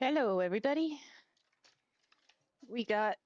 Hello, everybody. We got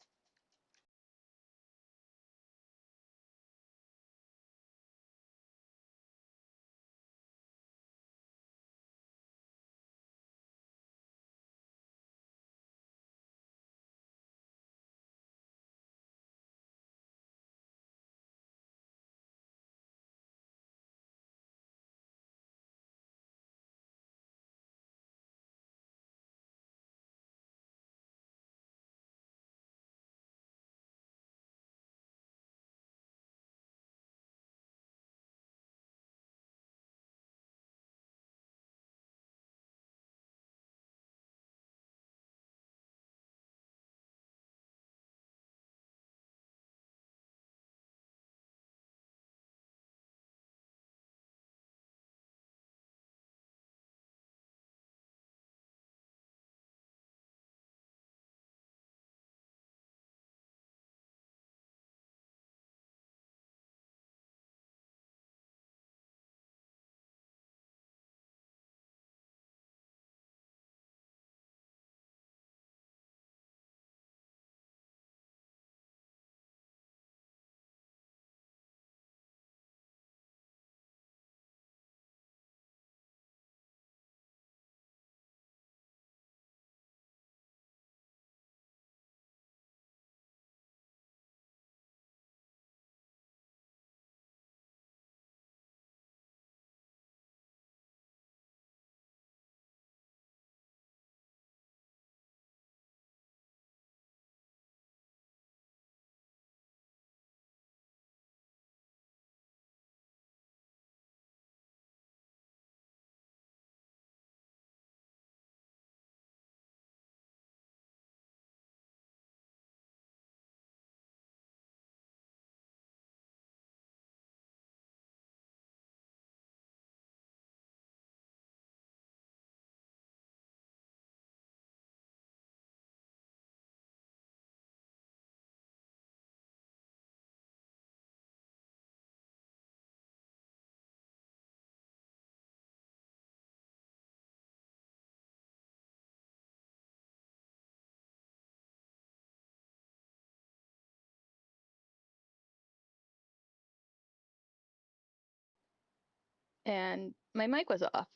and my mic was off.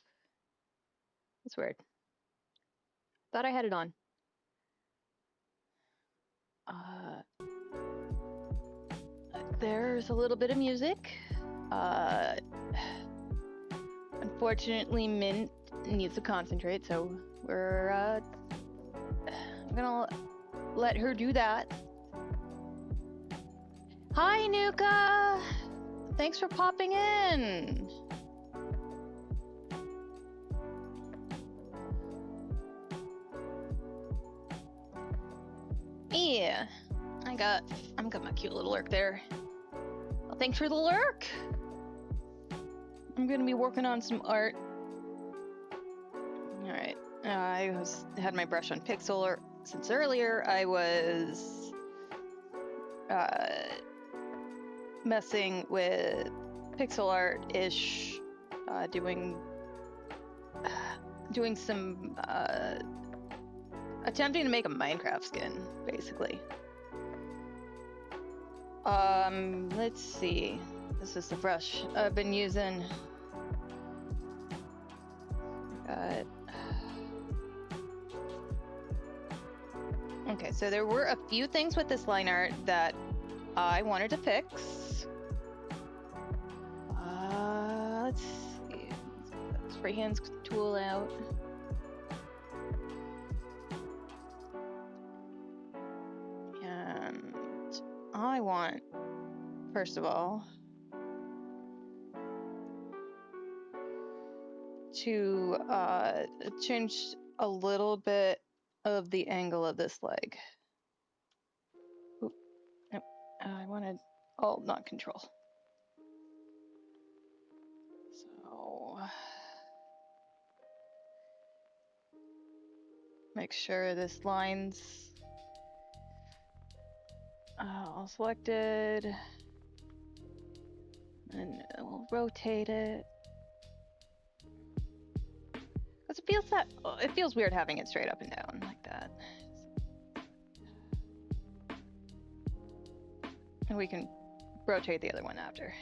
That's weird. Thought I had it on. There's a little bit of music. Unfortunately, Mint needs to concentrate, so I'm gonna let her do that. Hi, Nuka! Thanks for popping in. Yeah, I got my cute little lurk there. Well, thanks for the lurk. I'm gonna be working on some art. All right, I had my brush on pixel art since earlier. I was messing with pixel art-ish, doing some attempting to make a Minecraft skin, basically. Let's see. This is the brush I've been using. Okay, so there were a few things with this line art that I wanted to fix. Let's see. Let's freehand tool out. And I want, first of all, to change a little bit of the angle of this leg. Oop, nope. I wanted Alt, not Control. So make sure this line's all selected, and we'll rotate it. It feels weird having it straight up and down like that. And we can rotate the other one after.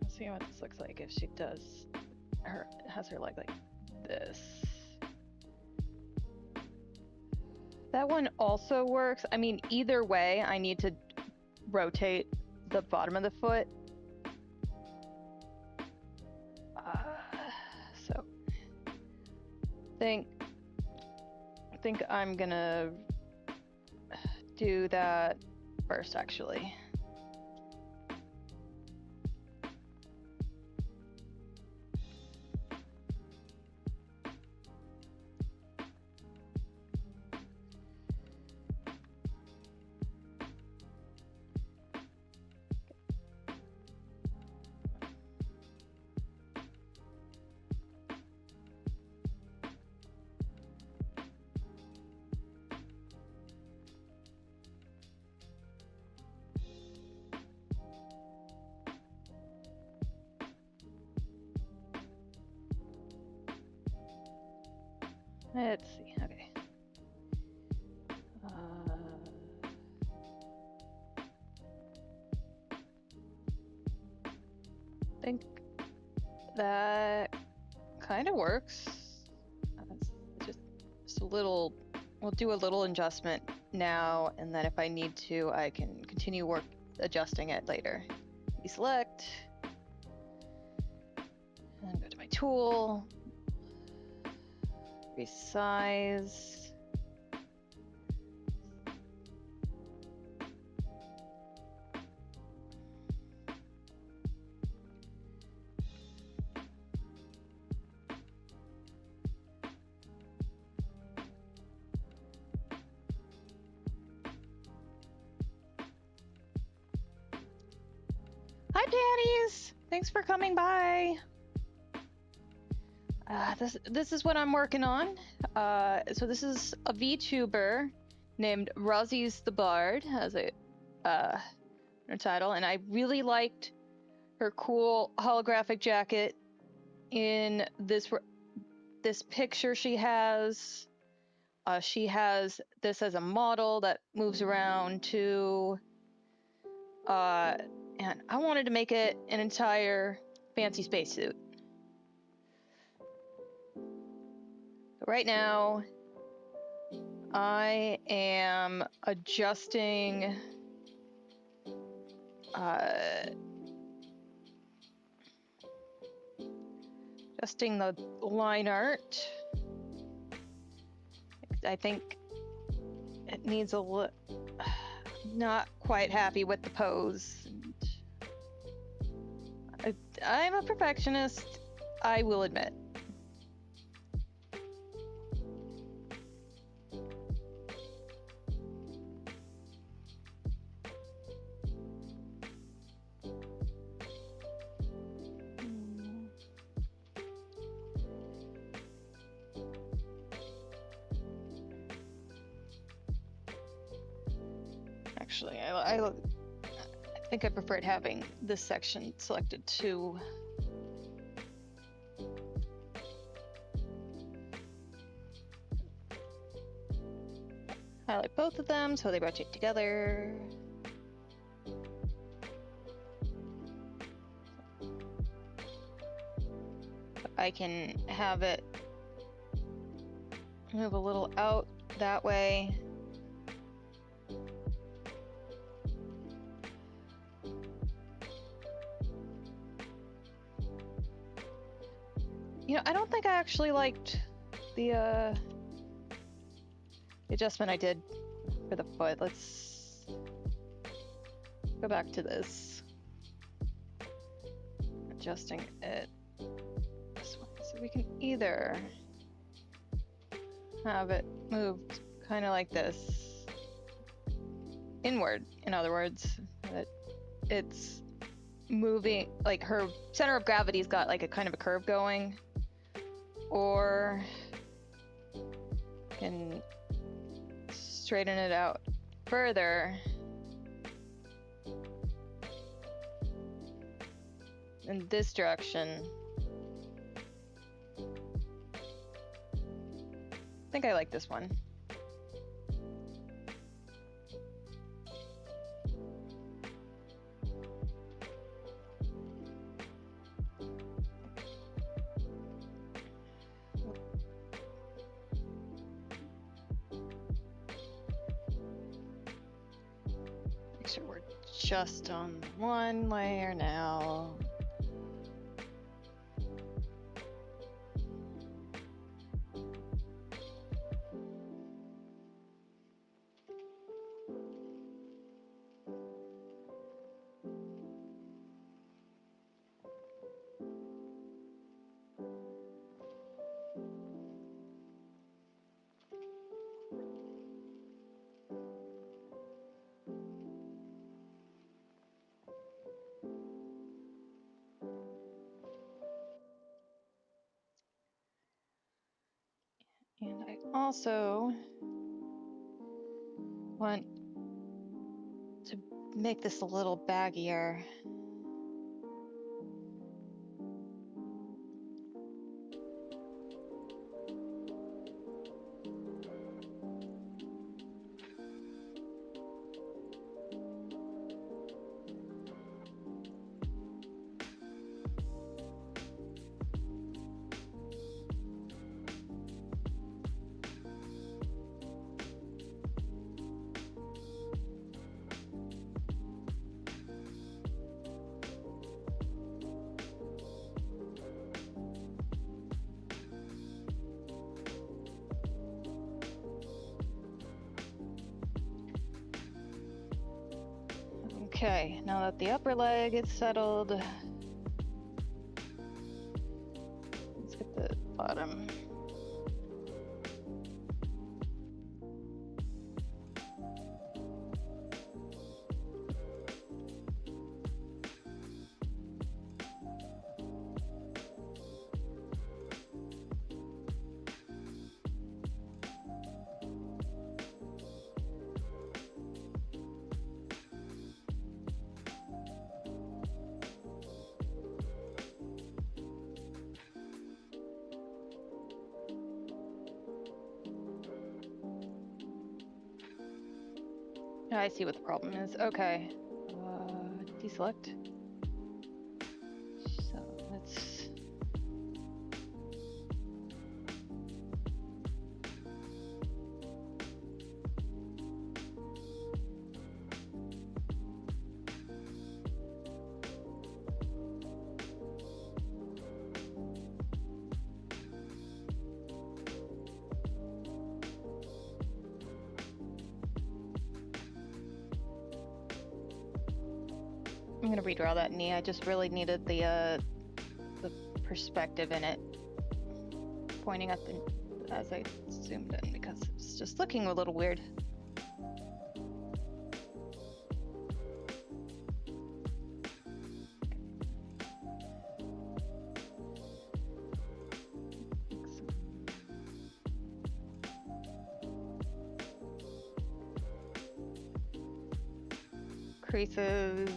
Let's see what this looks like if she has her leg like this. That one also works. I mean, either way, I need to rotate the bottom of the foot. So I think I'm gonna do that first, actually. Let's see, okay. I think that kind of works. It's just a little, we'll do a little adjustment now, and then if I need to, I can continue adjusting it later. Deselect, and go to my tool, resize. Hi, Patties! Thanks for coming by. This is what I'm working on. So this is a VTuber named Rosie's the Bard, as a her title, and I really liked her cool holographic jacket in this picture she has. She has this as a model that moves around too. And I wanted to make it an entire fancy spacesuit. Right now, I am adjusting the line art. I think it needs not quite happy with the pose. I'm a perfectionist, I will admit. Actually, I think I preferred having this section selected too. Highlight both of them so they rotate together. I can have it move a little out that way. You know, I don't think I actually liked the adjustment I did for the foot. Let's go back to this. Adjusting it this way. So we can either have it moved kind of like this. Inward, in other words. That it's moving, like her center of gravity's got like a kind of a curve going. Or can straighten it out further in this direction. I think I like this one. Make sure we're just on one layer now. And I also want to make this a little baggier. Okay, now that the upper leg is settled, let's get the bottom. I see what the problem is. Okay. Deselect. So let's... I'm gonna redraw that knee. I just really needed the perspective in it, pointing at the as I zoomed in, because it's just looking a little weird. Creases.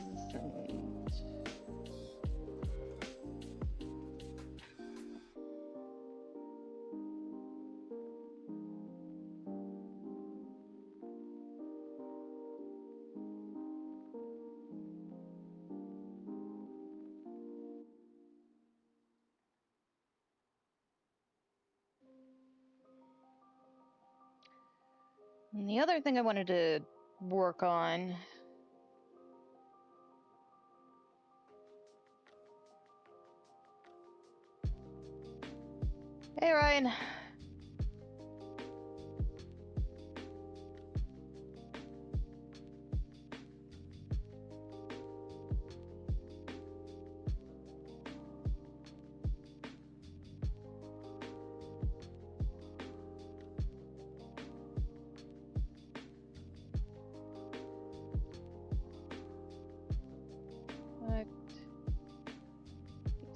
And the other thing I wanted to work on . Hey, Ryan.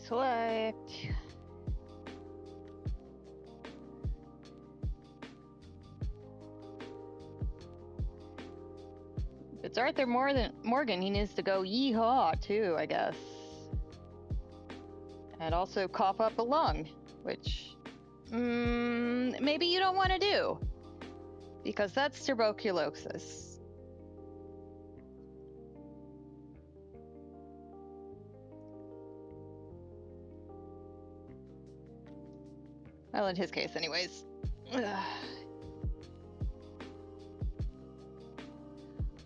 Select. If it's Arthur Morgan, he needs to go yeehaw too, I guess. And also cough up a lung, which maybe you don't want to do, because that's tuberculosis. Well, in his case, anyways.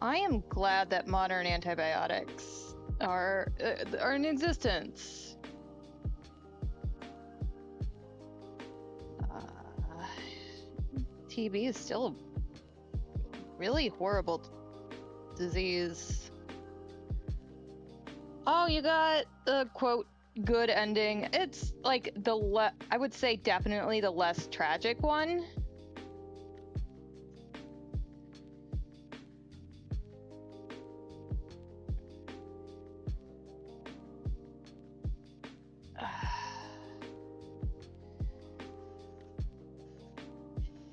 I am glad that modern antibiotics are in existence. TB is still a really horrible disease. Oh, you got the quote good ending. It's like I would say definitely the less tragic one.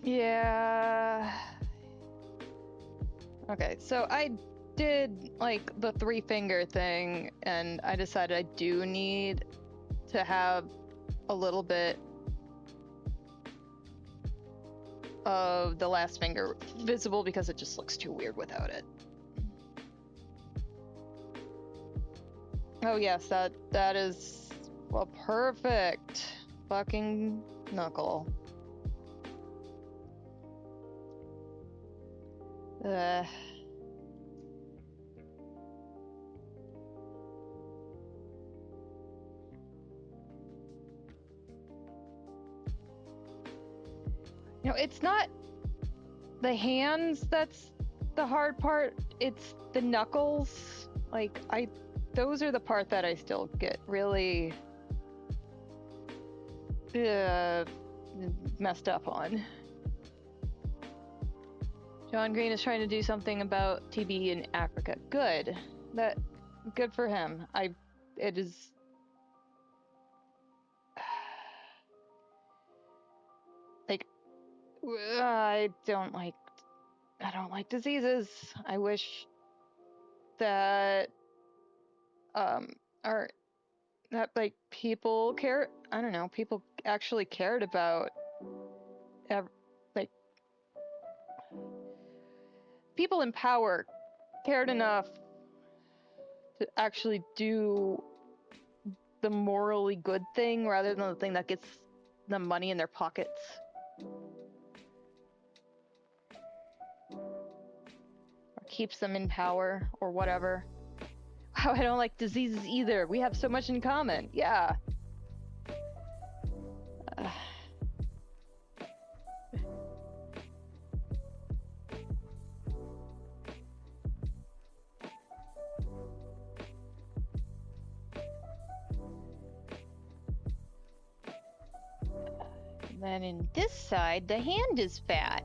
Yeah. Okay, so I did like the 3-finger thing, and I decided I do need to have a little bit of the last finger visible because it just looks too weird without it. Oh yes, that is a perfect fucking knuckle. You know, it's not the hands that's the hard part, it's the knuckles. Like, those are the part that I still get really messed up on. John Green is trying to do something about TB in Africa. Good. Good for him. It is... like, I don't like diseases. I wish that like people care. I don't know. People actually cared about, like, people in power cared enough to actually do the morally good thing rather than the thing that gets them money in their pockets. Or keeps them in power or whatever. Wow, I don't like diseases either. We have so much in common. Yeah. Then in this side, the hand is fat.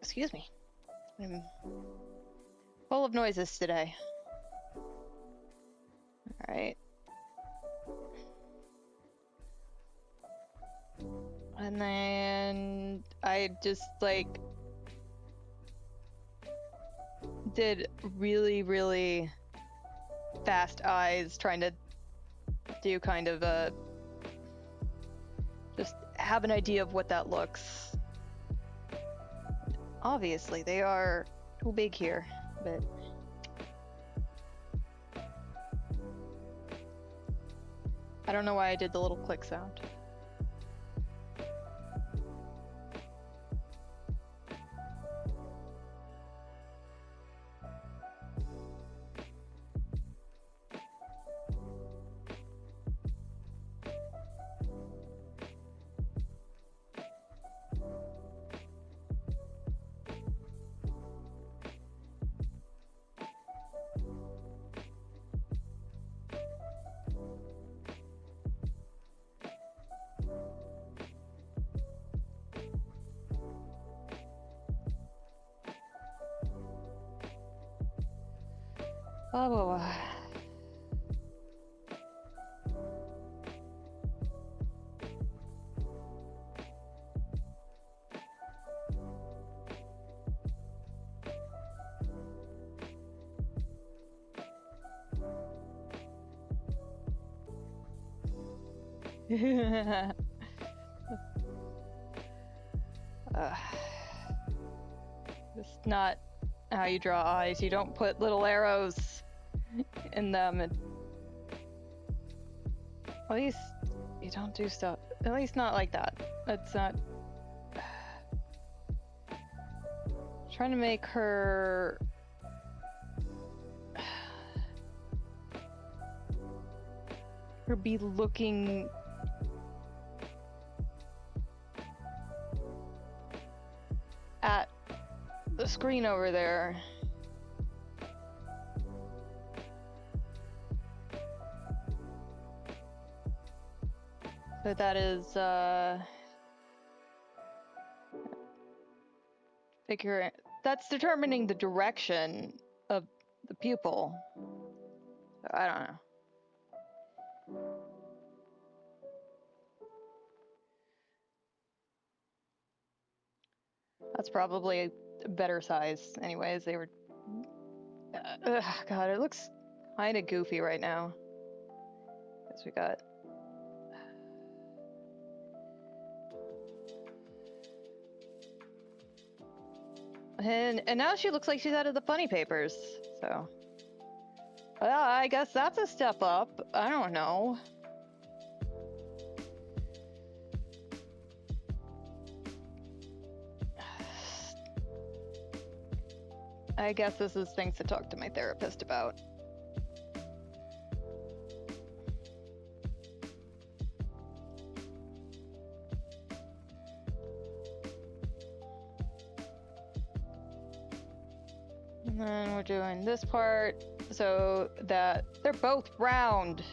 Excuse me. I'm full of noises today. All right. And then I just like did really, really fast eyes trying to do kind of a just have an idea of what that looks. Obviously, they are too big here, but I don't know why I did the little click sound. Blah, blah, blah. It's not how you draw eyes. You don't put little arrows in them. At least you don't do stuff. At least not like that. That's not. Trying to make her. Her be looking. At the screen over there. So that is figure that's determining the direction of the pupil. I don't know. That's probably a better size anyways. They were God, it looks kind of goofy right now. Guess we got and now she looks like she's out of the funny papers. So well, I guess that's a step up. I don't know. I guess this is things to talk to my therapist about. And then we're doing this part so that they're both round.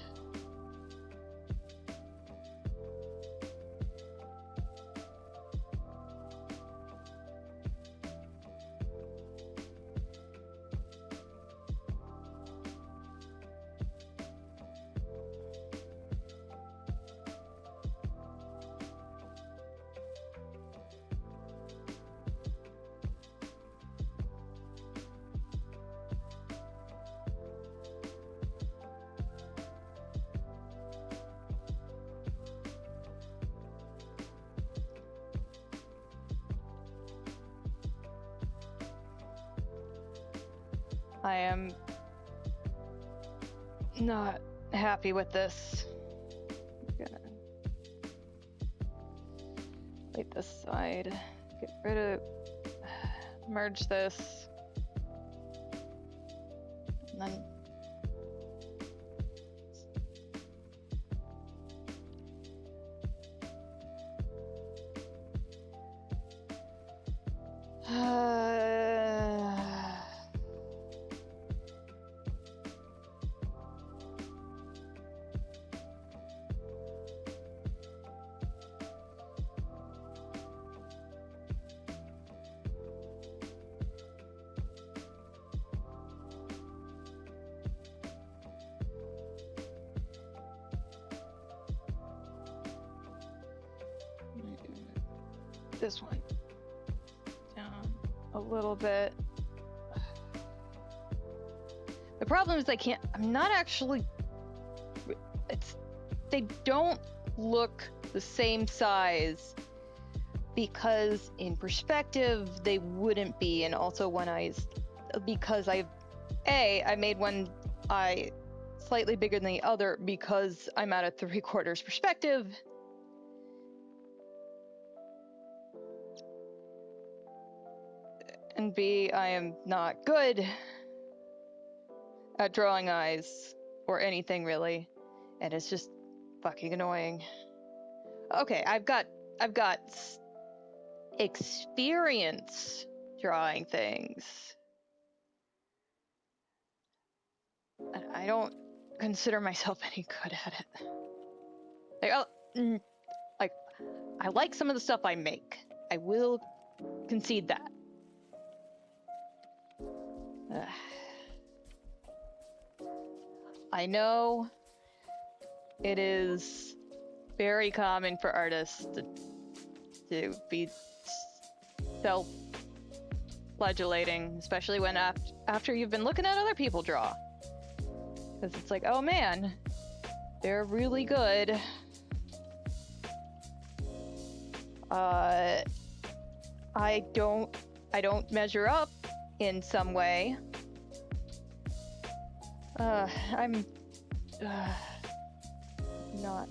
I am not happy with this. I'm gonna light this side. Get rid of, merge this, and then this one down a little bit. The problem is I'm not actually, they don't look the same size because in perspective they wouldn't be, and also one eye's, because I made one eye slightly bigger than the other because I'm at a 3/4 perspective. And B, I am not good at drawing eyes or anything really, and it's just fucking annoying. Okay, I've got experience drawing things. And I don't consider myself any good at it. Like, I like some of the stuff I make. I will concede that. I know it is very common for artists to be self-flagellating, especially when after you've been looking at other people draw. Because it's like, oh man, they're really good. I don't measure up in some way. I'm not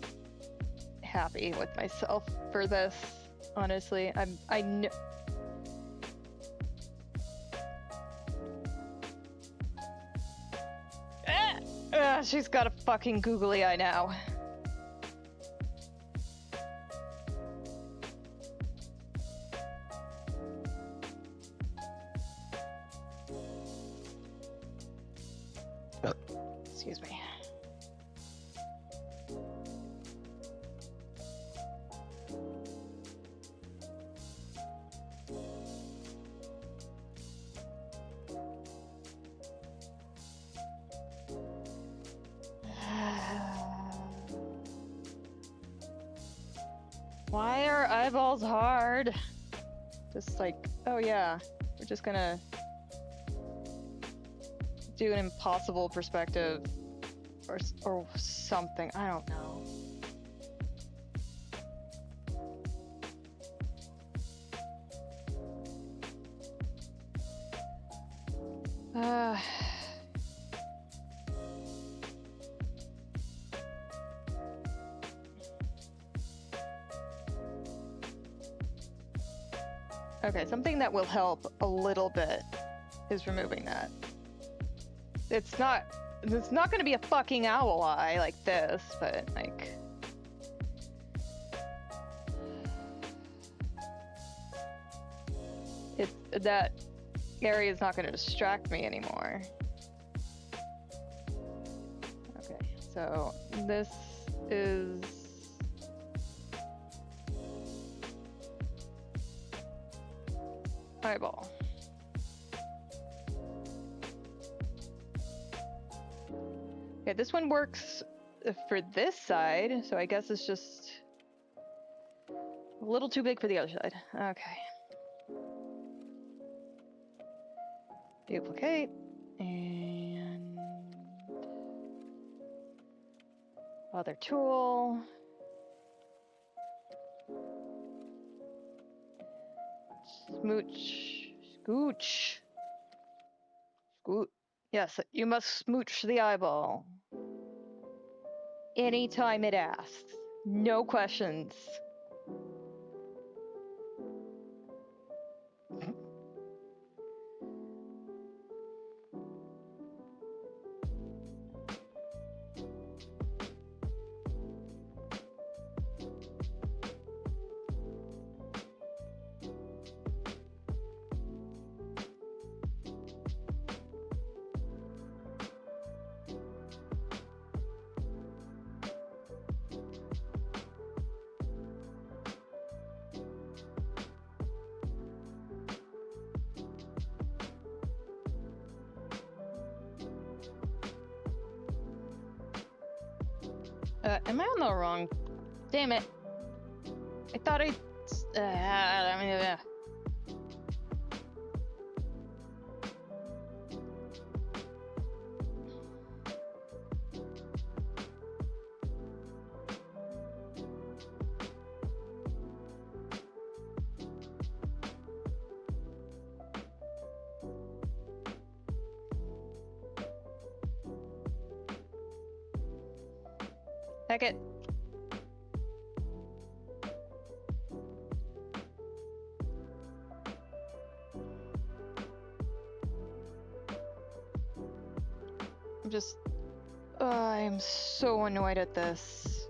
happy with myself for this, honestly. I know. She's got a fucking googly eye now. Excuse me. Why are eyeballs hard? Just like, oh yeah, we're just gonna do an impossible perspective or something. I don't know. Okay, something that will help a little bit is removing that. It's not gonna be a fucking owl eye like this, but like... that area is not gonna distract me anymore. Okay, so this is... eyeball. Okay, this one works for this side, so I guess it's just a little too big for the other side. Okay. Duplicate, and other tool. Smooch, scooch, scoot. Yes, you must smooch the eyeball. Anytime it asks. No questions. Am I on the wrong? Damn it. I thought heck it. I'm so annoyed at this.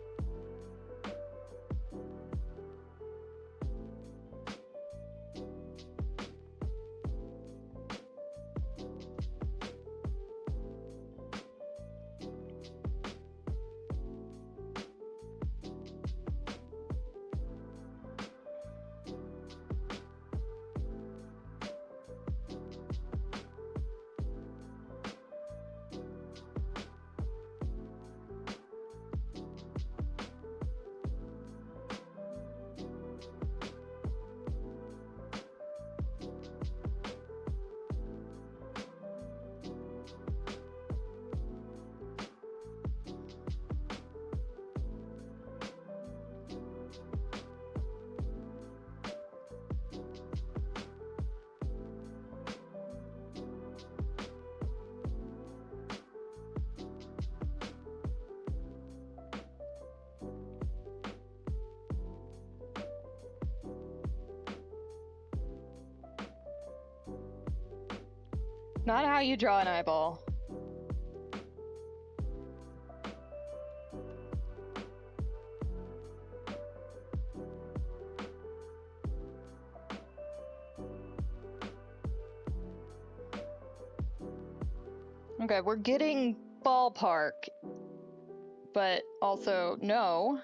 Not how you draw an eyeball. Okay, we're getting ballpark, but also no.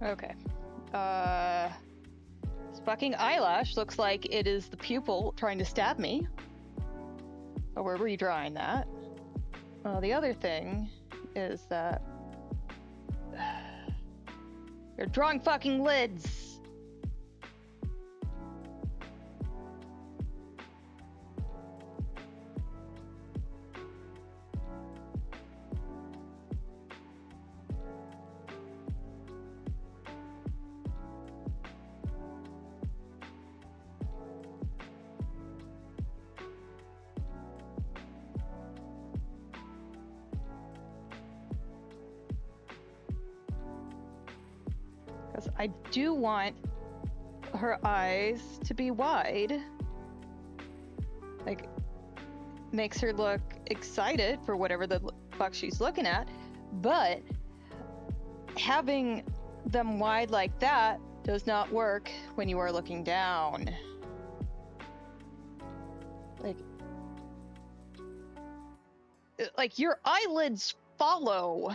Okay. This fucking eyelash looks like it is the pupil trying to stab me. Or we're redrawing that. The other thing is that you're drawing fucking lids. Because I do want her eyes to be wide. Like, makes her look excited for whatever the fuck she's looking at. But having them wide like that does not work when you are looking down. Like your eyelids follow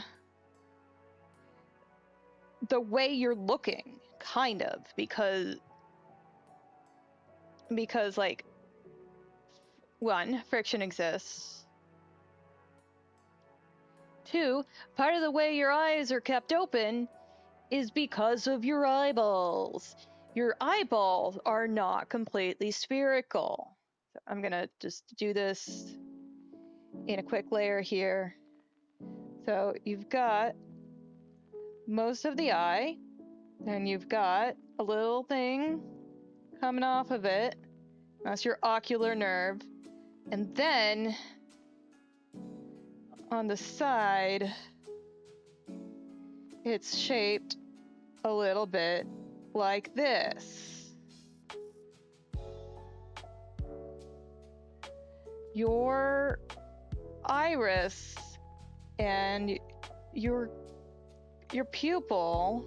the way you're looking, kind of, because like, one, friction exists. Two, part of the way your eyes are kept open is because of your eyeballs. Your eyeballs are not completely spherical. So I'm gonna just do this in a quick layer here. So you've got most of the eye, and you've got a little thing coming off of it. That's your ocular nerve. And then on the side, it's shaped a little bit like this. Your iris and your pupil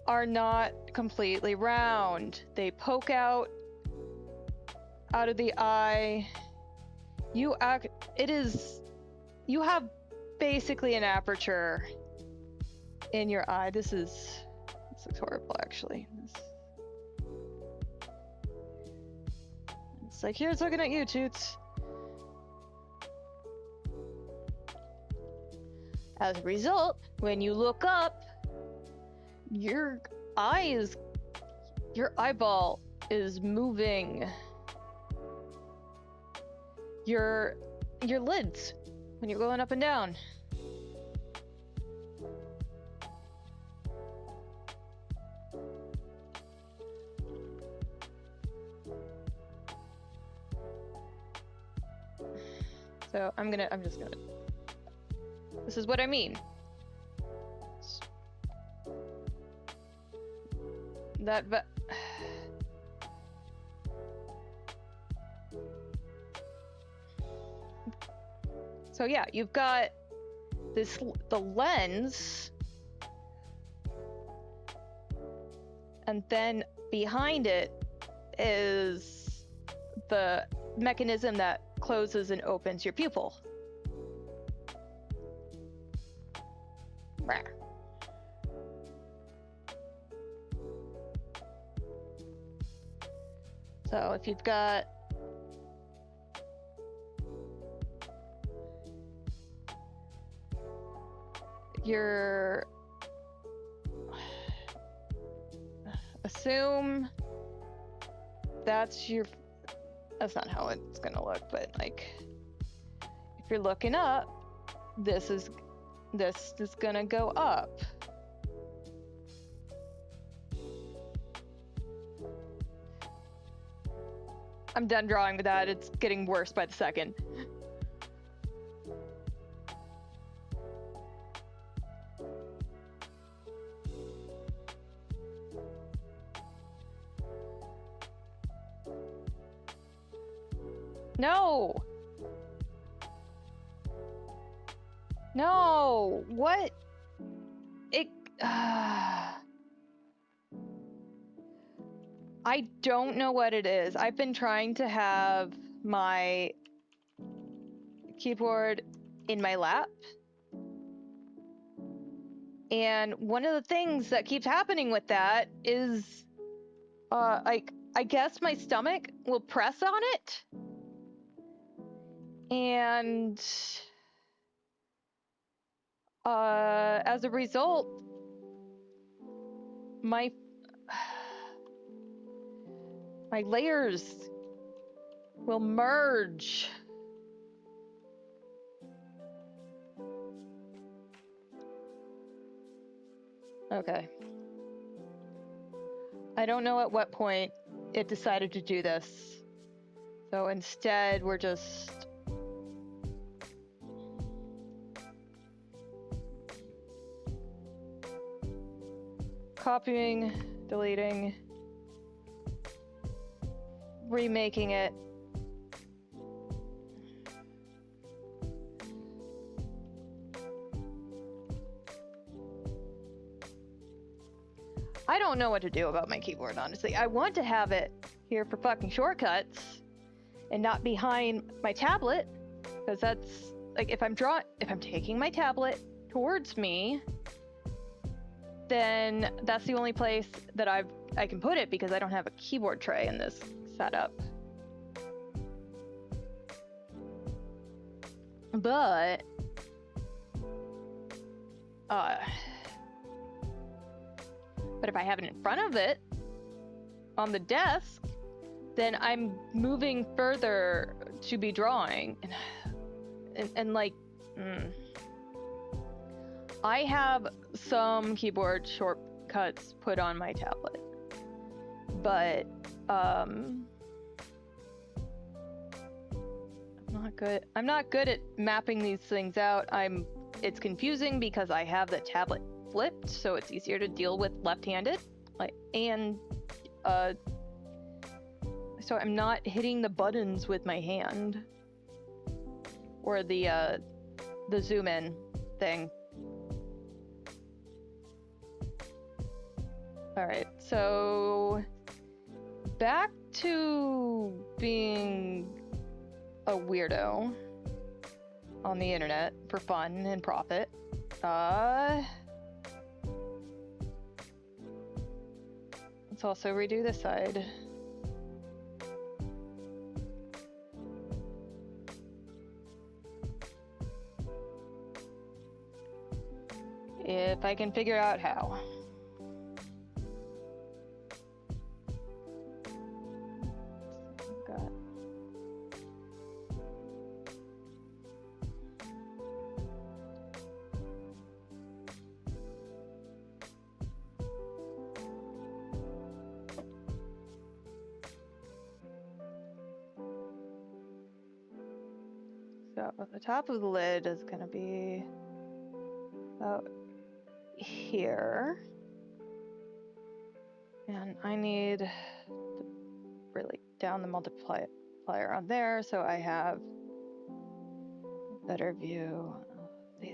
are not completely round. They poke out of the eye. You have basically an aperture in your eye. This looks horrible, actually. It's like, here's looking at you, Toots. As a result, when you look up, your eyeball is moving. Your lids when you're going up and down. So I'm just gonna. This is what I mean. So yeah, you've got the lens, and then behind it is the mechanism that closes and opens your pupil. So if you've got your assume that's not how it's gonna look, but like if you're looking up, this is gonna go up. I'm done drawing with that. It's getting worse by the second. No! No! What? I don't know what it is. I've been trying to have my keyboard in my lap. And one of the things that keeps happening with that is, I guess my stomach will press on it. And as a result, my layers will merge. Okay. I don't know at what point it decided to do this. So instead, we're just copying, deleting, remaking it. I don't know what to do about my keyboard, honestly. I want to have it here for fucking shortcuts and not behind my tablet, because that's like if I'm taking my tablet towards me, then that's the only place that I can put it, because I don't have a keyboard tray in this setup. But if I have it in front of it on the desk, then I'm moving further to be drawing. And like, I have some keyboard shortcuts put on my tablet, but I'm not good at mapping these things out. It's confusing because I have the tablet flipped, so it's easier to deal with left-handed, so I'm not hitting the buttons with my hand or the zoom in thing. All right, so back to being a weirdo on the internet for fun and profit. Let's also redo this side. If I can figure out how. God. So the top of the lid is going to be about here. And I need to really down the multiplier on there so I have a better view of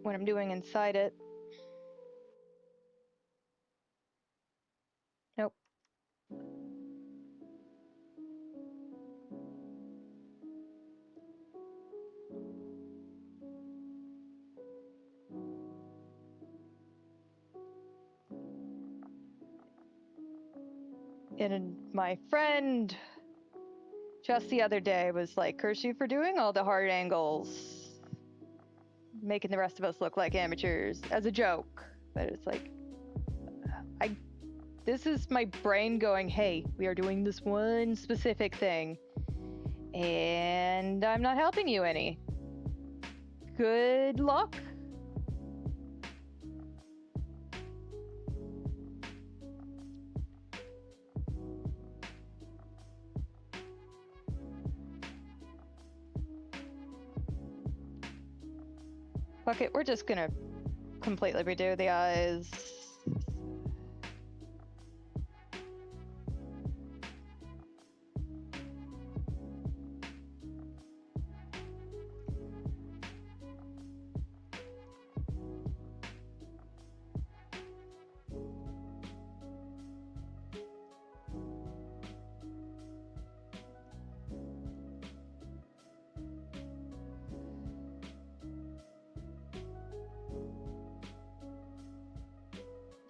what I'm doing inside it. Nope. And my friend just the other day was like, curse you for doing all the hard angles, making the rest of us look like amateurs, as a joke. But it's like, this is my brain going, hey, we are doing this one specific thing, and I'm not helping you any. Good luck. Fuck it, we're just gonna completely redo the eyes.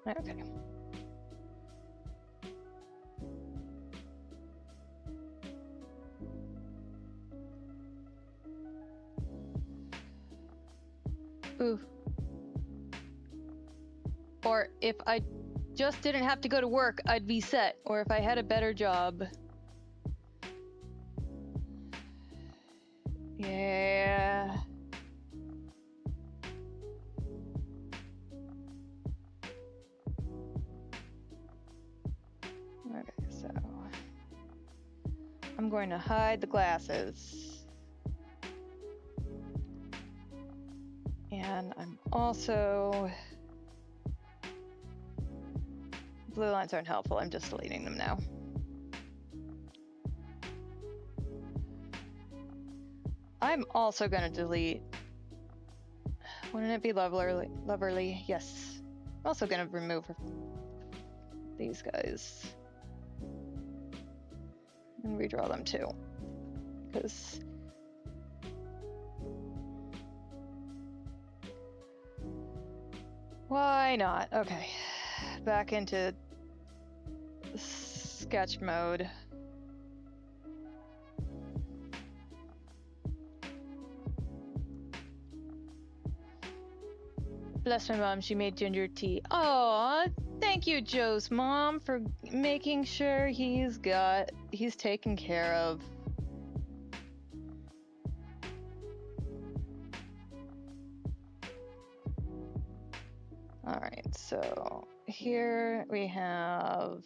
Okay. Ooh. Or if I just didn't have to go to work, I'd be set. Or if I had a better job. Yeah. Okay, so I'm going to hide the glasses. And I'm also... Blue lines aren't helpful, I'm just deleting them now. I'm also gonna delete... Wouldn't it be Loverly? Yes. I'm also gonna remove these guys. And redraw them too. Because... Why not? Okay. Back into sketch mode. Bless my mom, she made ginger tea. Aw, thank you, Joe's mom, for making sure he's taken care of. All right, so here we have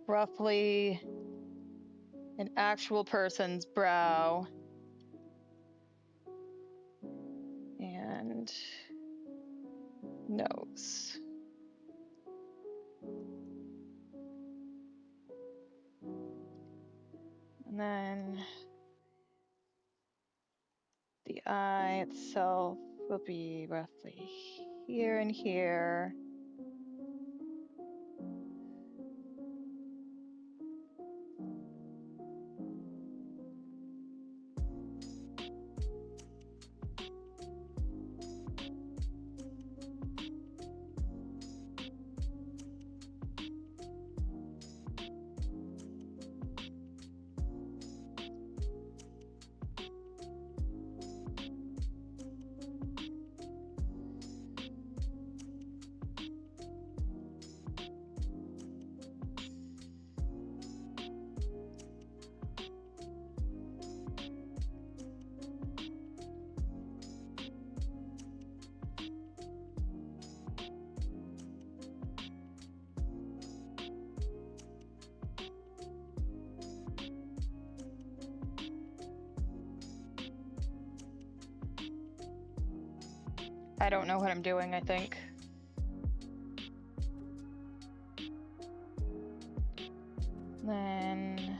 roughly an actual person's brow. And nose. And then the eye itself will be roughly here and here. I don't know what I'm doing, I think. Then...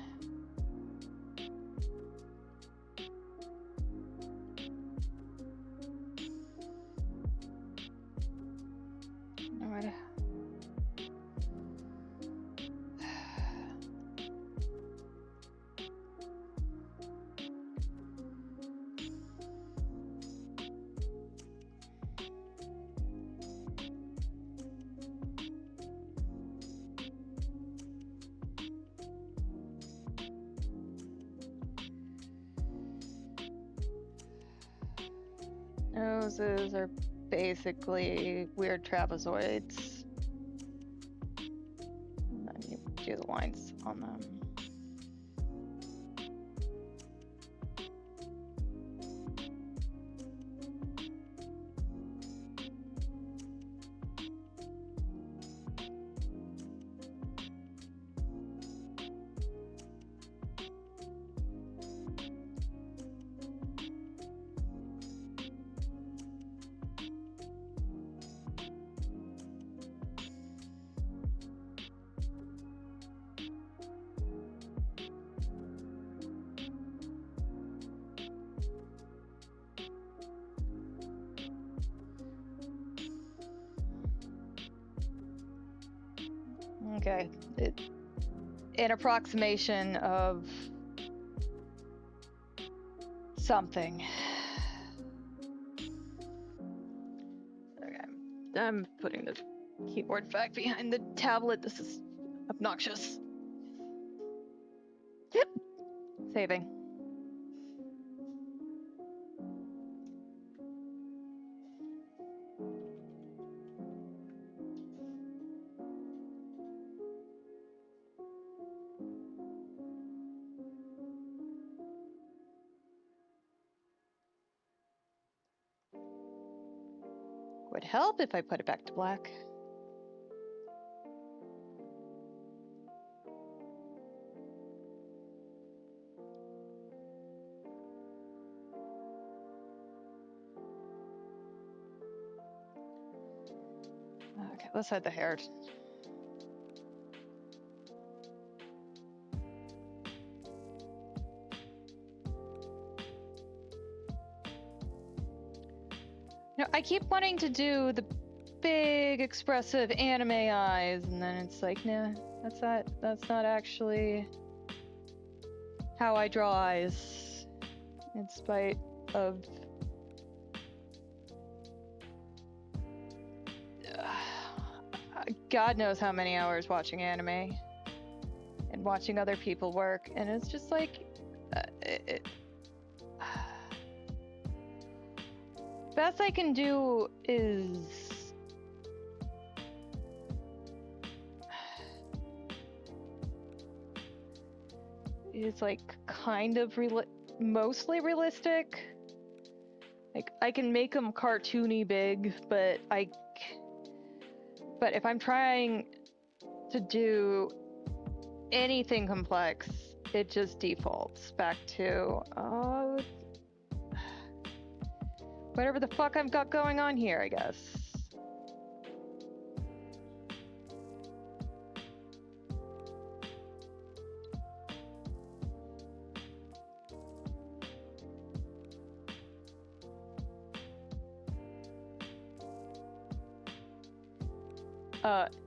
What? Noses are basically weird trapezoids. And then you do the lines on them. Okay, an approximation of something. Okay, I'm putting the keyboard back behind the tablet. This is obnoxious. Yep, saving. Would help if I put it back to black. Okay, let's hide the hair. You know, I keep wanting to do the big expressive anime eyes, and then it's like, nah, that's not actually how I draw eyes, in spite of God knows how many hours watching anime and watching other people work, and it's just like best I can do is like kind of mostly realistic. Like I can make them cartoony big, but if I'm trying to do anything complex, it just defaults back to whatever the fuck I've got going on here, I guess.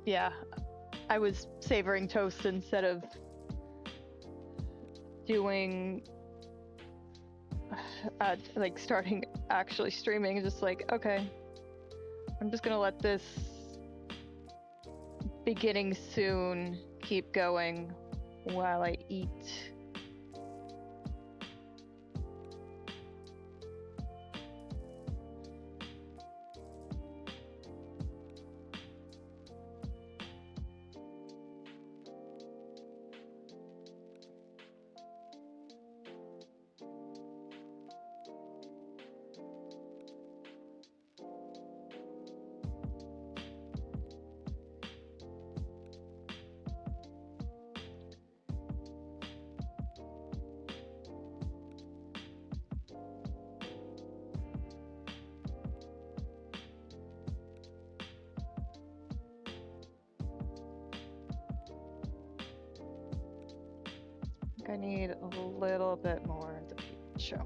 Yeah. I was savoring toast instead of doing like starting actually streaming. Just like, okay, I'm just gonna let this beginning soon keep going while I eat. I need a little bit more of the people showing.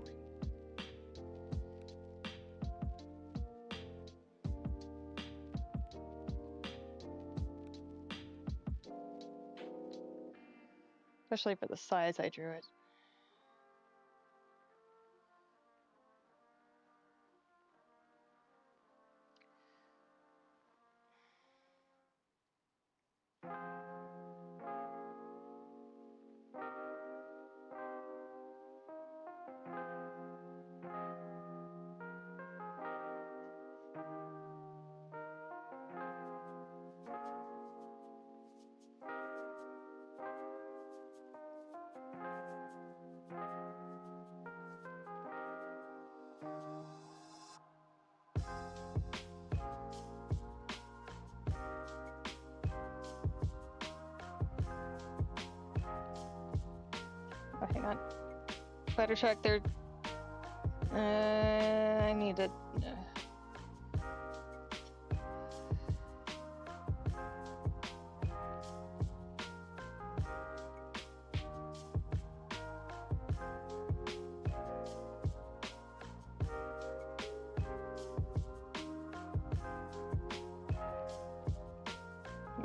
Especially for the size I drew it. Oh, hang on. Better check their. I need to.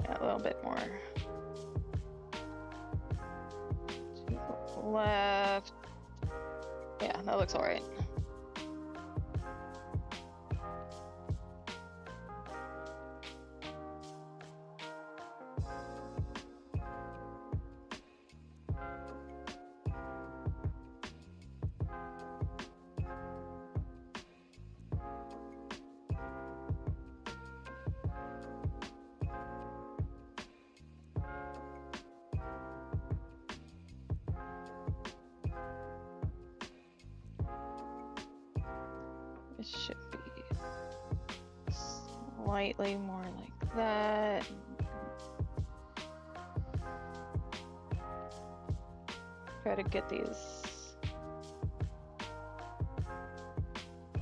Yeah, a little bit more. To the left. Yeah, that looks all right. It should be slightly more like that. Try to get these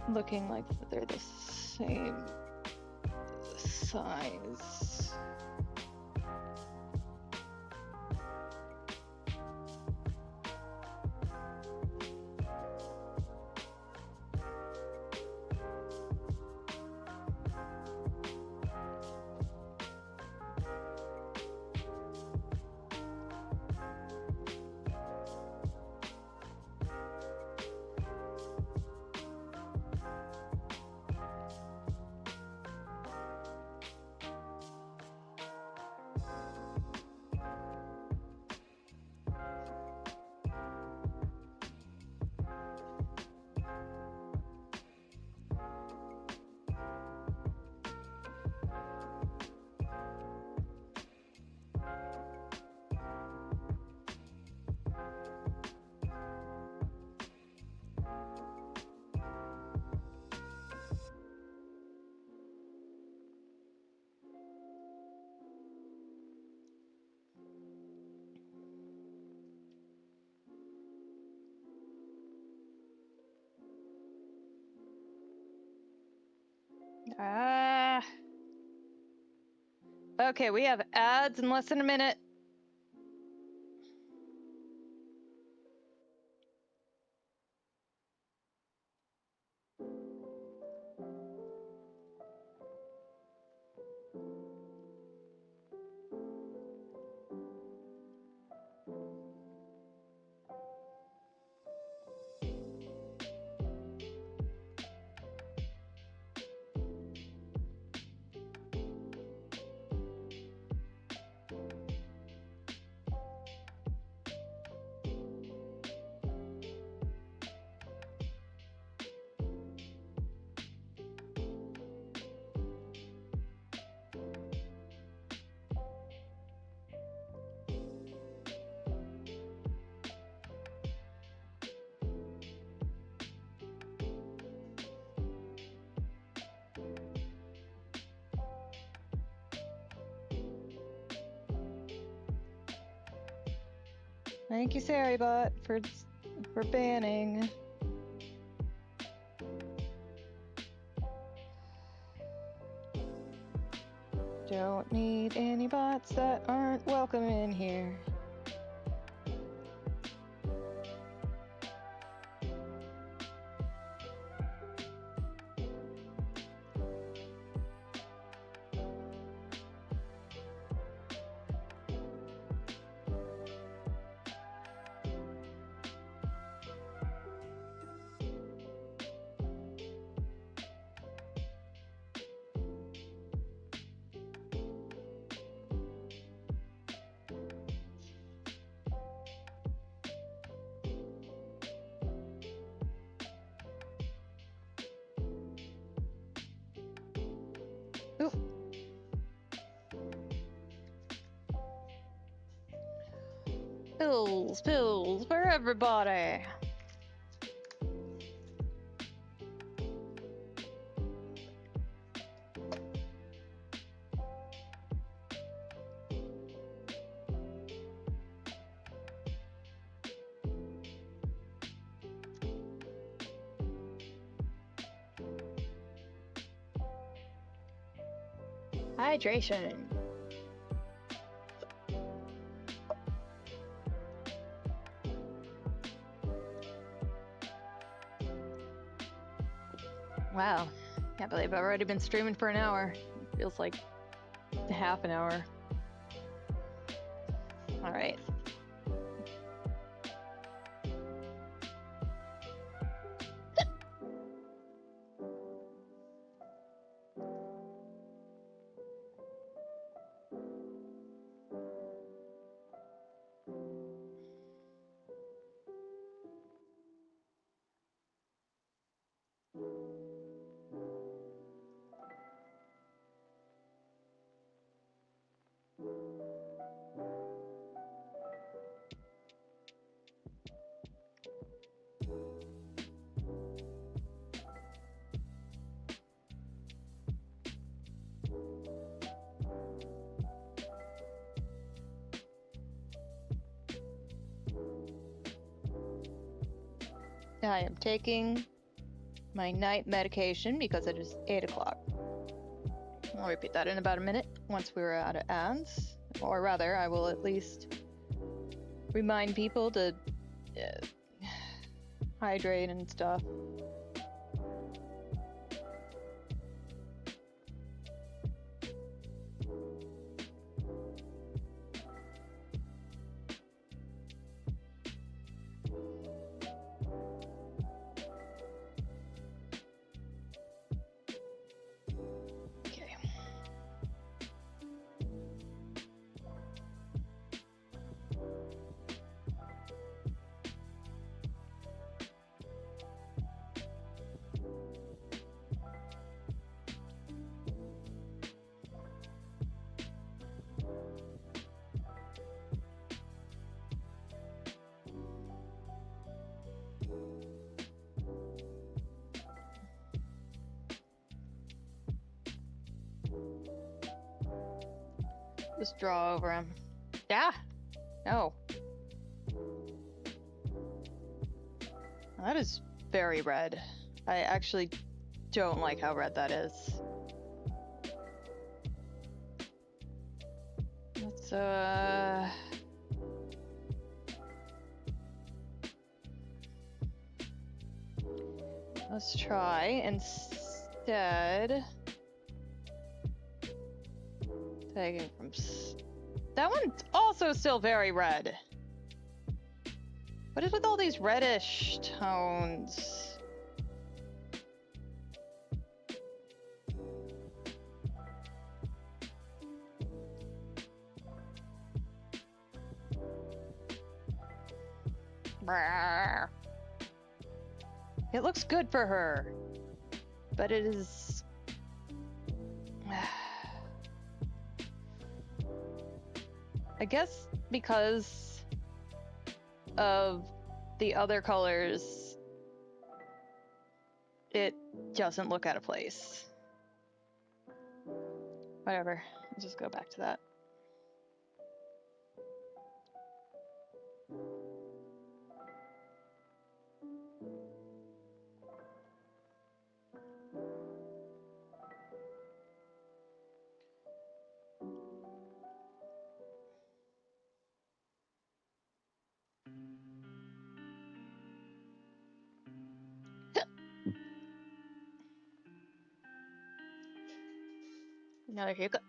looking like they're the same size. Okay, we have ads in less than a minute. Thank you, Saribot, for banning. Don't need any bots that aren't welcome in here. Pills, pills for everybody. Hydration. Wow, can't believe I've already been streaming for an hour. Feels like half an hour. All right. I am taking my night medication because it is 8 o'clock. I'll repeat that in about a minute once we're out of ads. Or rather, I will at least remind people to hydrate and stuff. Just draw over him. Yeah. No. That is very red. I actually don't like how red that is. Let's try instead taking from that one's also still very red. What is with all these reddish tones? Brrr. It looks good for her, but it is... I guess because of the other colors, it doesn't look out of place. Whatever, let's just go back to that. Another hiccup.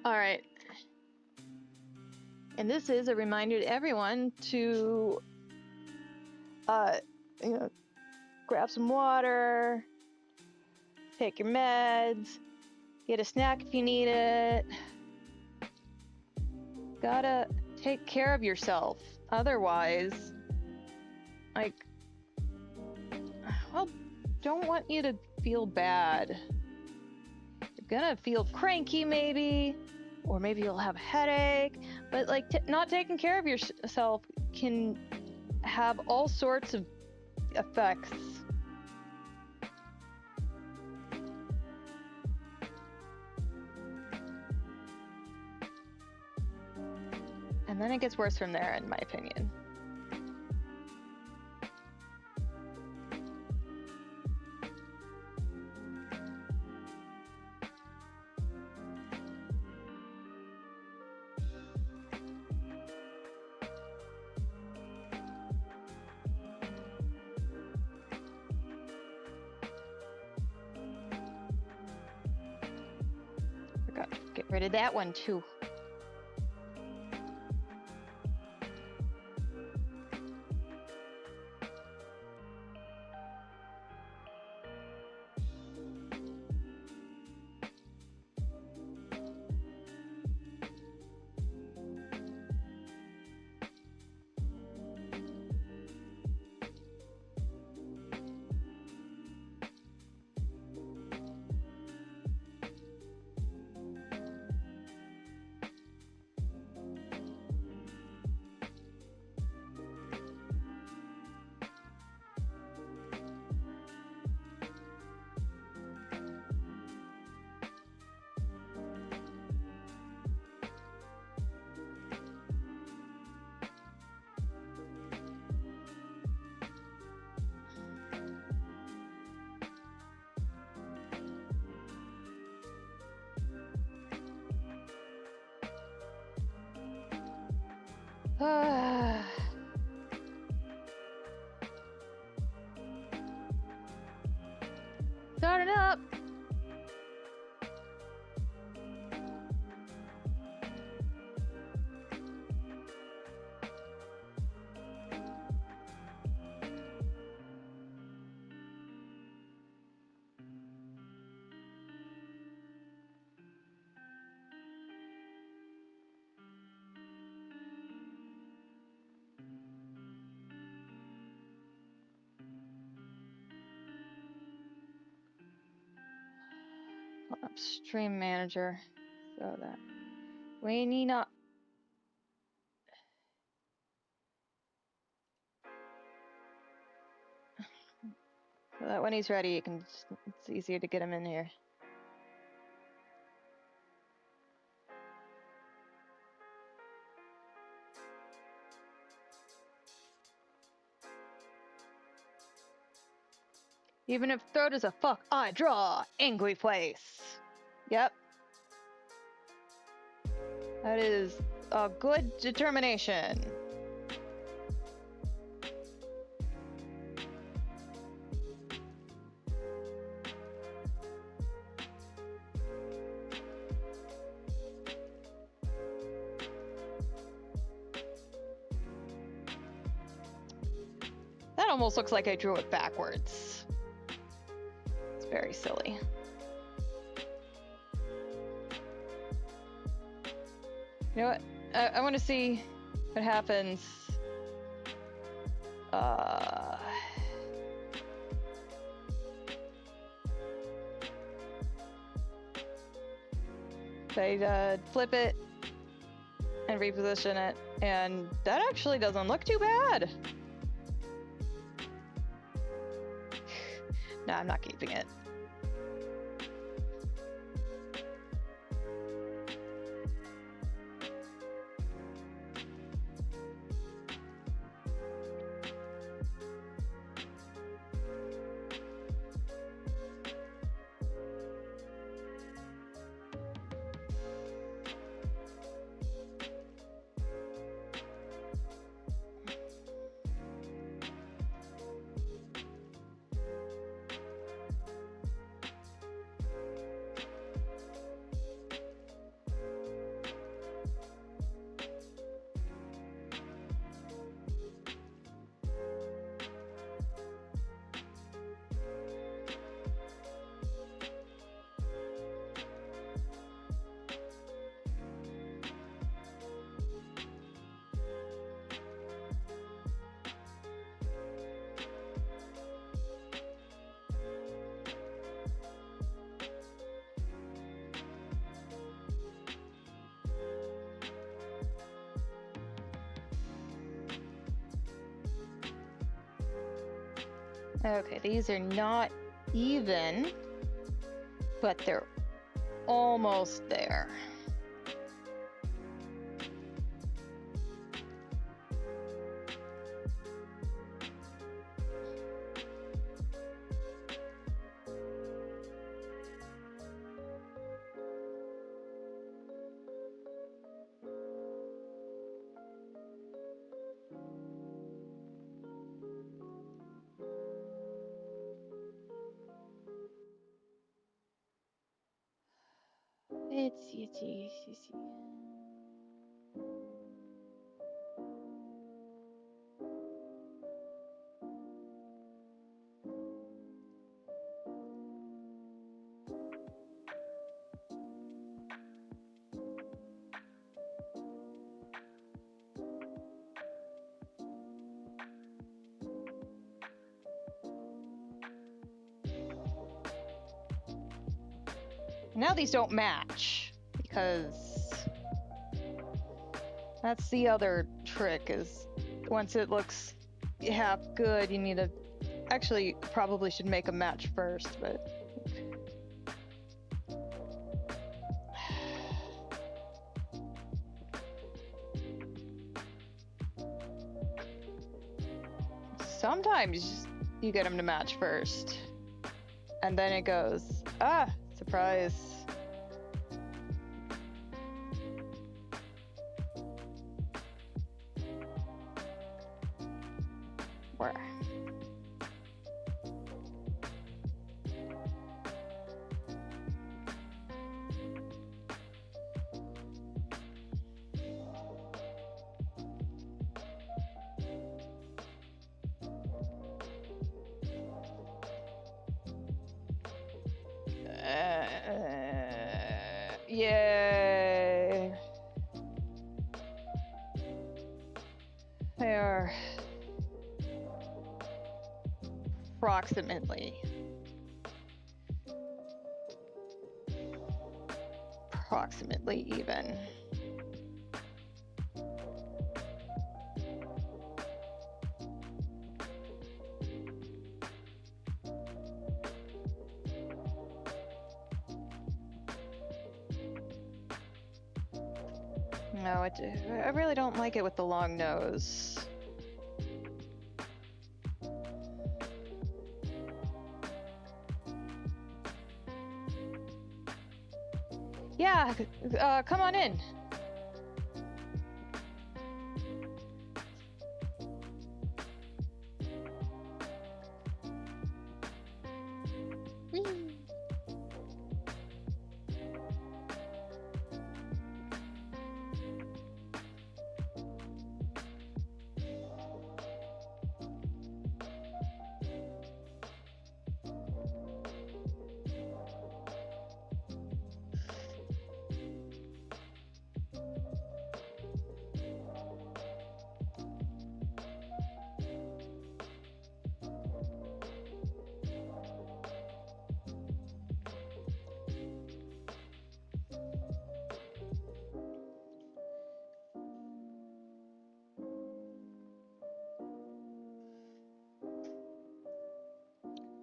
All right. And this is a reminder to everyone to, grab some water, take your meds, get a snack if you need it. Gotta take care of yourself. Otherwise, don't want you to feel bad. You're gonna feel cranky, maybe. or maybe you'll have a headache. But like not taking care of yourself can have all sorts of effects. And then it gets worse from there, in my opinion. Forgot to get rid of that one too. Start it up. Stream manager. So that we need not. So that when he's ready, you can. It's easier to get him in here. Even if throat is a fuck, I draw angry face. Yep. That is a good determination. That almost looks like I drew it backwards. It's very silly. You know what? I want to see what happens. They flip it and reposition it, and that actually doesn't look too bad. No, I'm not keeping it. Okay, these are not even, but they're almost there. It's. Now these don't match, because that's the other trick, is once it looks half good, you need to... Actually, probably should make a match first, but... Sometimes you get them to match first. And then it goes, ah, surprise. Where? Yay. They are approximately even. No, I really don't like it with the long nose. Yeah, come on in.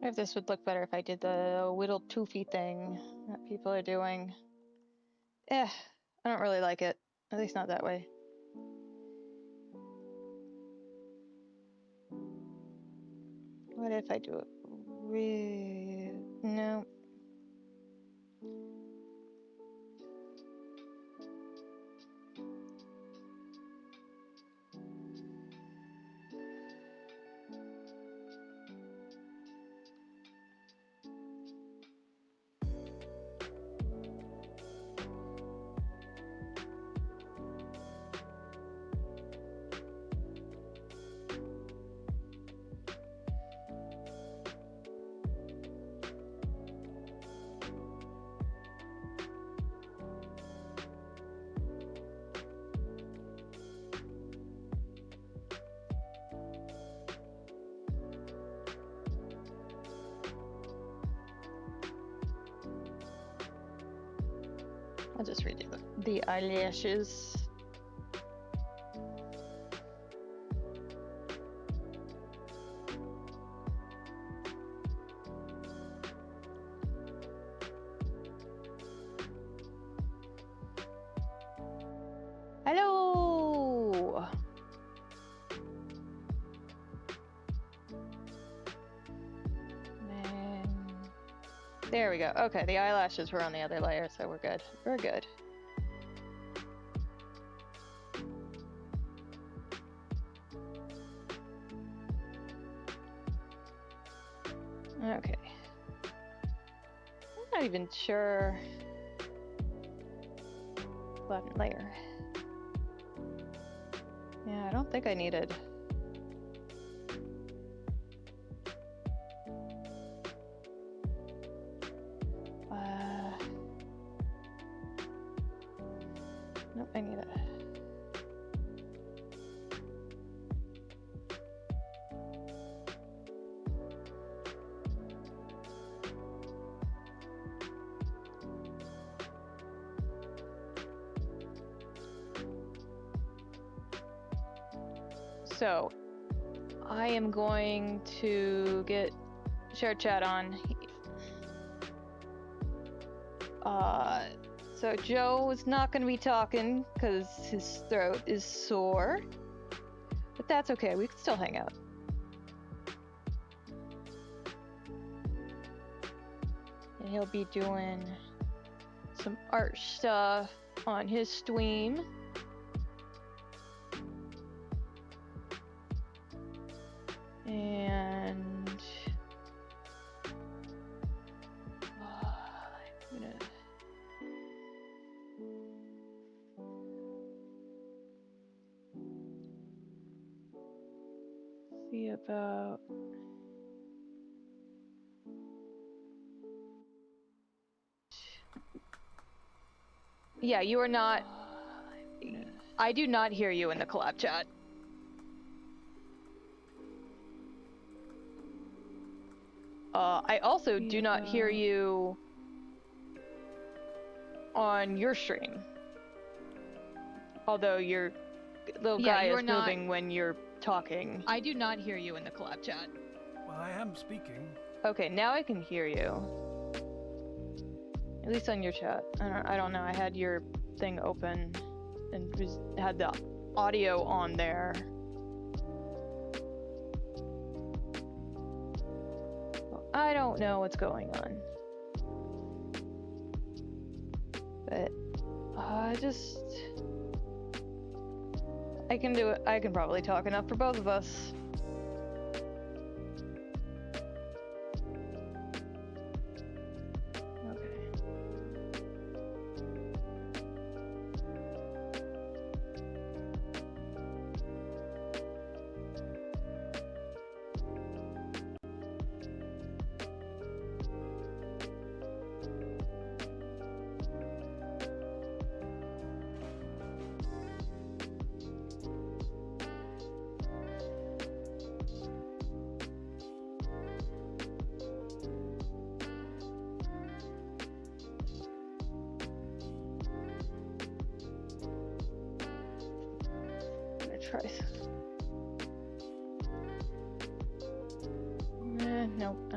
If this would look better if I did the whittled toothy thing that people are doing. I don't really like it. At least not that way. What if I do it no. I'll just redo the eyelashes. There we go. Okay, the eyelashes were on the other layer, so we're good. We're good. Okay. I'm not even sure. Button layer. Yeah, I don't think I needed. Nope, I need it. So, I am going to get share chat on. So Joe is not going to be talking because his throat is sore, but that's okay. We can still hang out. And he'll be doing some art stuff on his stream. And I'm gonna see about yeah, you are not. I do not hear you in the collab chat. I also do not hear you on your stream. Although your little guy is moving when you're talking. I do not hear you in the collab chat. Well, I am speaking. Okay, now I can hear you. At least on your chat. I don't know. I had your thing open and had the audio on there. I don't know what's going on. But I can do it. I can probably talk enough for both of us. Try. Nope.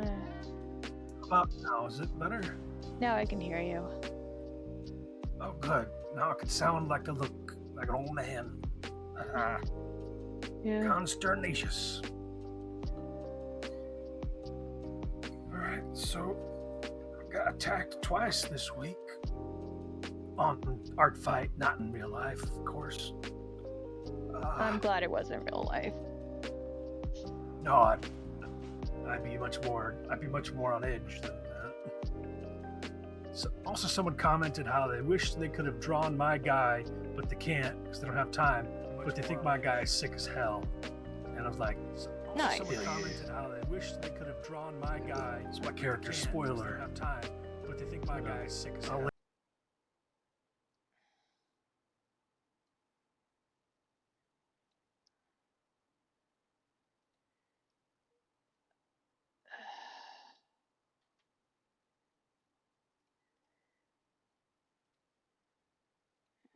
About now, is it better? Now I can hear you. Oh, good. Now I can sound like an old man. Yeah. Consternatious. All right, so I got attacked twice this week on art fight, not in real life, of course. I'm glad it wasn't real life. No, I'd be much more on edge than that. So, also, someone commented how they wish they could have drawn my guy, but they can't because they don't have time. But they think my guy is sick as hell. And I was like, nice. Someone commented how they wish they could have drawn my guy. It's my character spoiler. They don't have time, but they think my guy is sick as hell.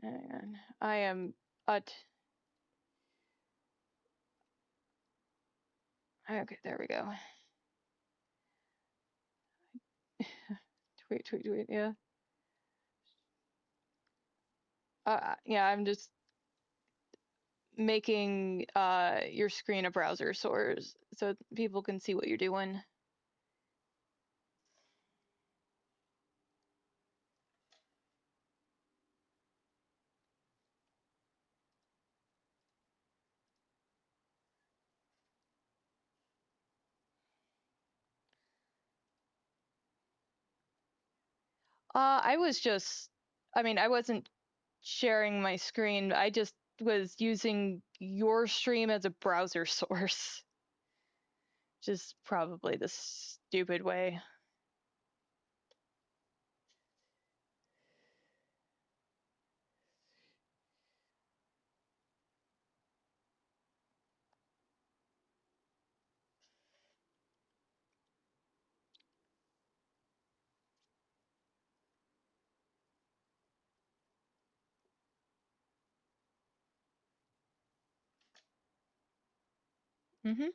Hang on. I am at. Okay, there we go. Tweet, yeah. Yeah, I'm just making your screen a browser source so people can see what you're doing. I was just, I mean, I wasn't sharing my screen. I just was using your stream as a browser source, which is probably the stupid way. Mm-hmm.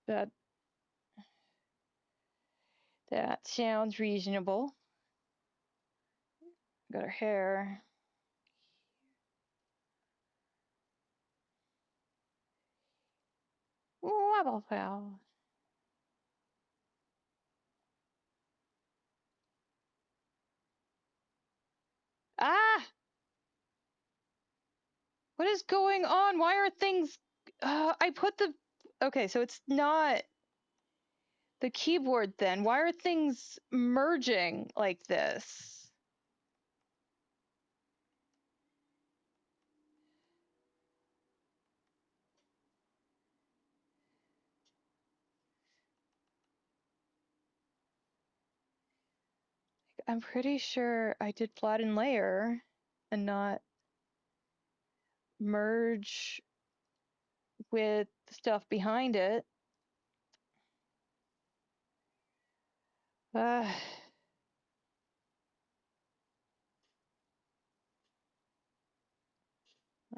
That that sounds reasonable. Got her hair. Wobble fowl. Ah! What is going on? Why are things... I put the... Okay, so it's not the keyboard then. Why are things merging like this? I'm pretty sure I did flatten layer and not merge with the stuff behind it. All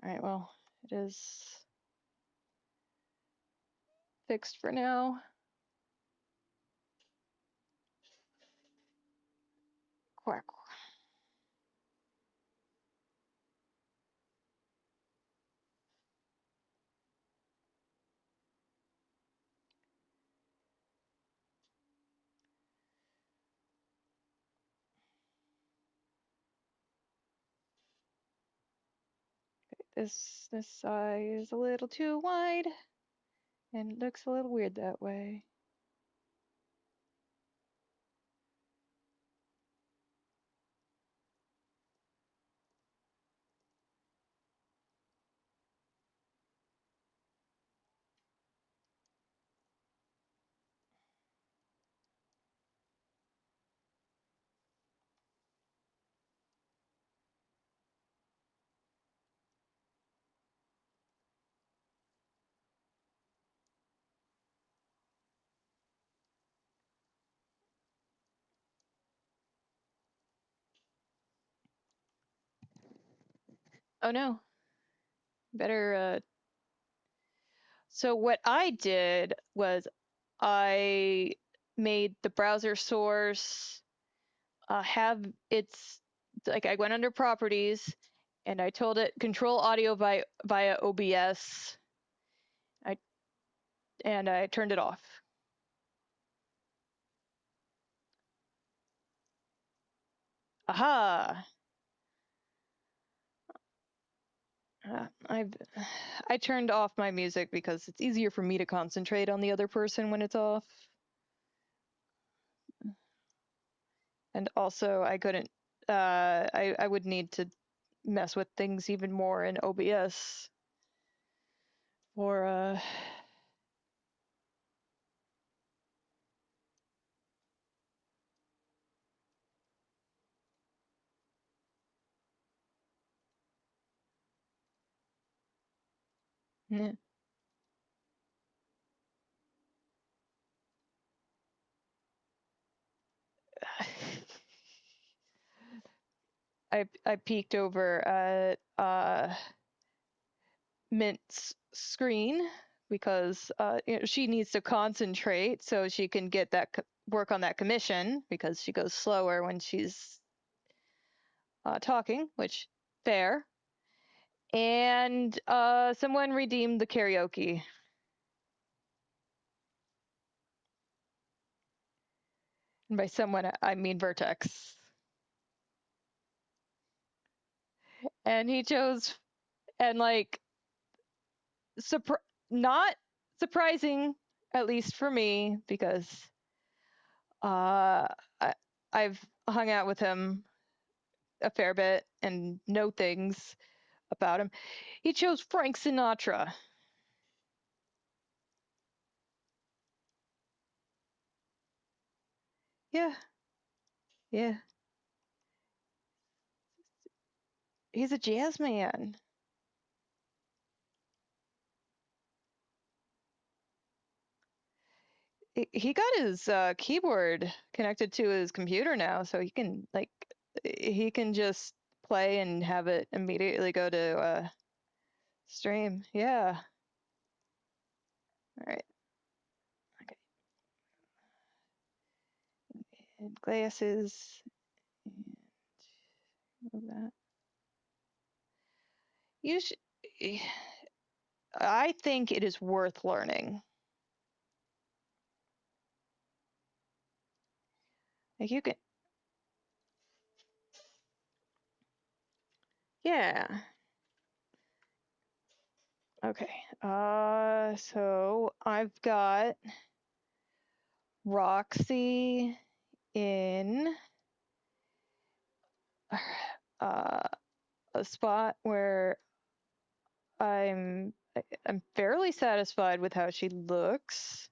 right, well, it is fixed for now. Quack. This eye is a little too wide, and it looks a little weird that way. Oh no. Better, So what I did was I made the browser source have its, like I went under properties and I told it control audio via OBS. I turned it off. Aha! I turned off my music because it's easier for me to concentrate on the other person when it's off. And also I couldn't, I would need to mess with things even more in OBS for, I peeked over at Mint's screen because she needs to concentrate so she can get that work on that commission because she goes slower when she's talking, which fair. And someone redeemed the karaoke. And by someone, I mean Vertex. And he chose and like not surprising, at least for me, because I, I've hung out with him a fair bit and know things about him. He chose Frank Sinatra. Yeah, yeah. He's a jazz man. He got his keyboard connected to his computer now, so he can just play and have it immediately go to stream. Yeah. All right. Okay. And glasses. And move that. You should. I think it is worth learning. Like you can. Yeah. Okay. So I've got Roxy in uh, a spot where I'm fairly satisfied with how she looks.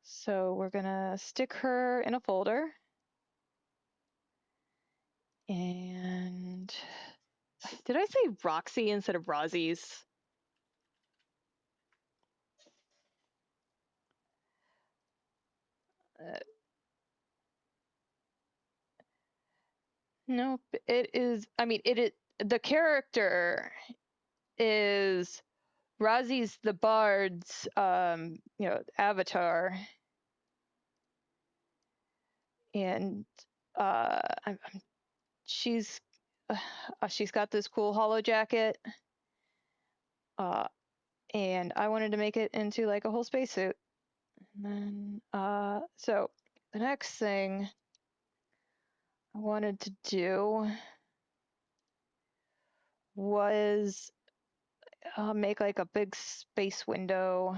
So we're gonna stick her in a folder. And did I say Roxy instead of Rosie's? Uh, nope. It is. I mean, it is. The character is Rosie's the Bard's, avatar, and she's she's got this cool hollow jacket, uh, and I wanted to make it into like a whole spacesuit. And then, so the next thing I wanted to do was make like a big space window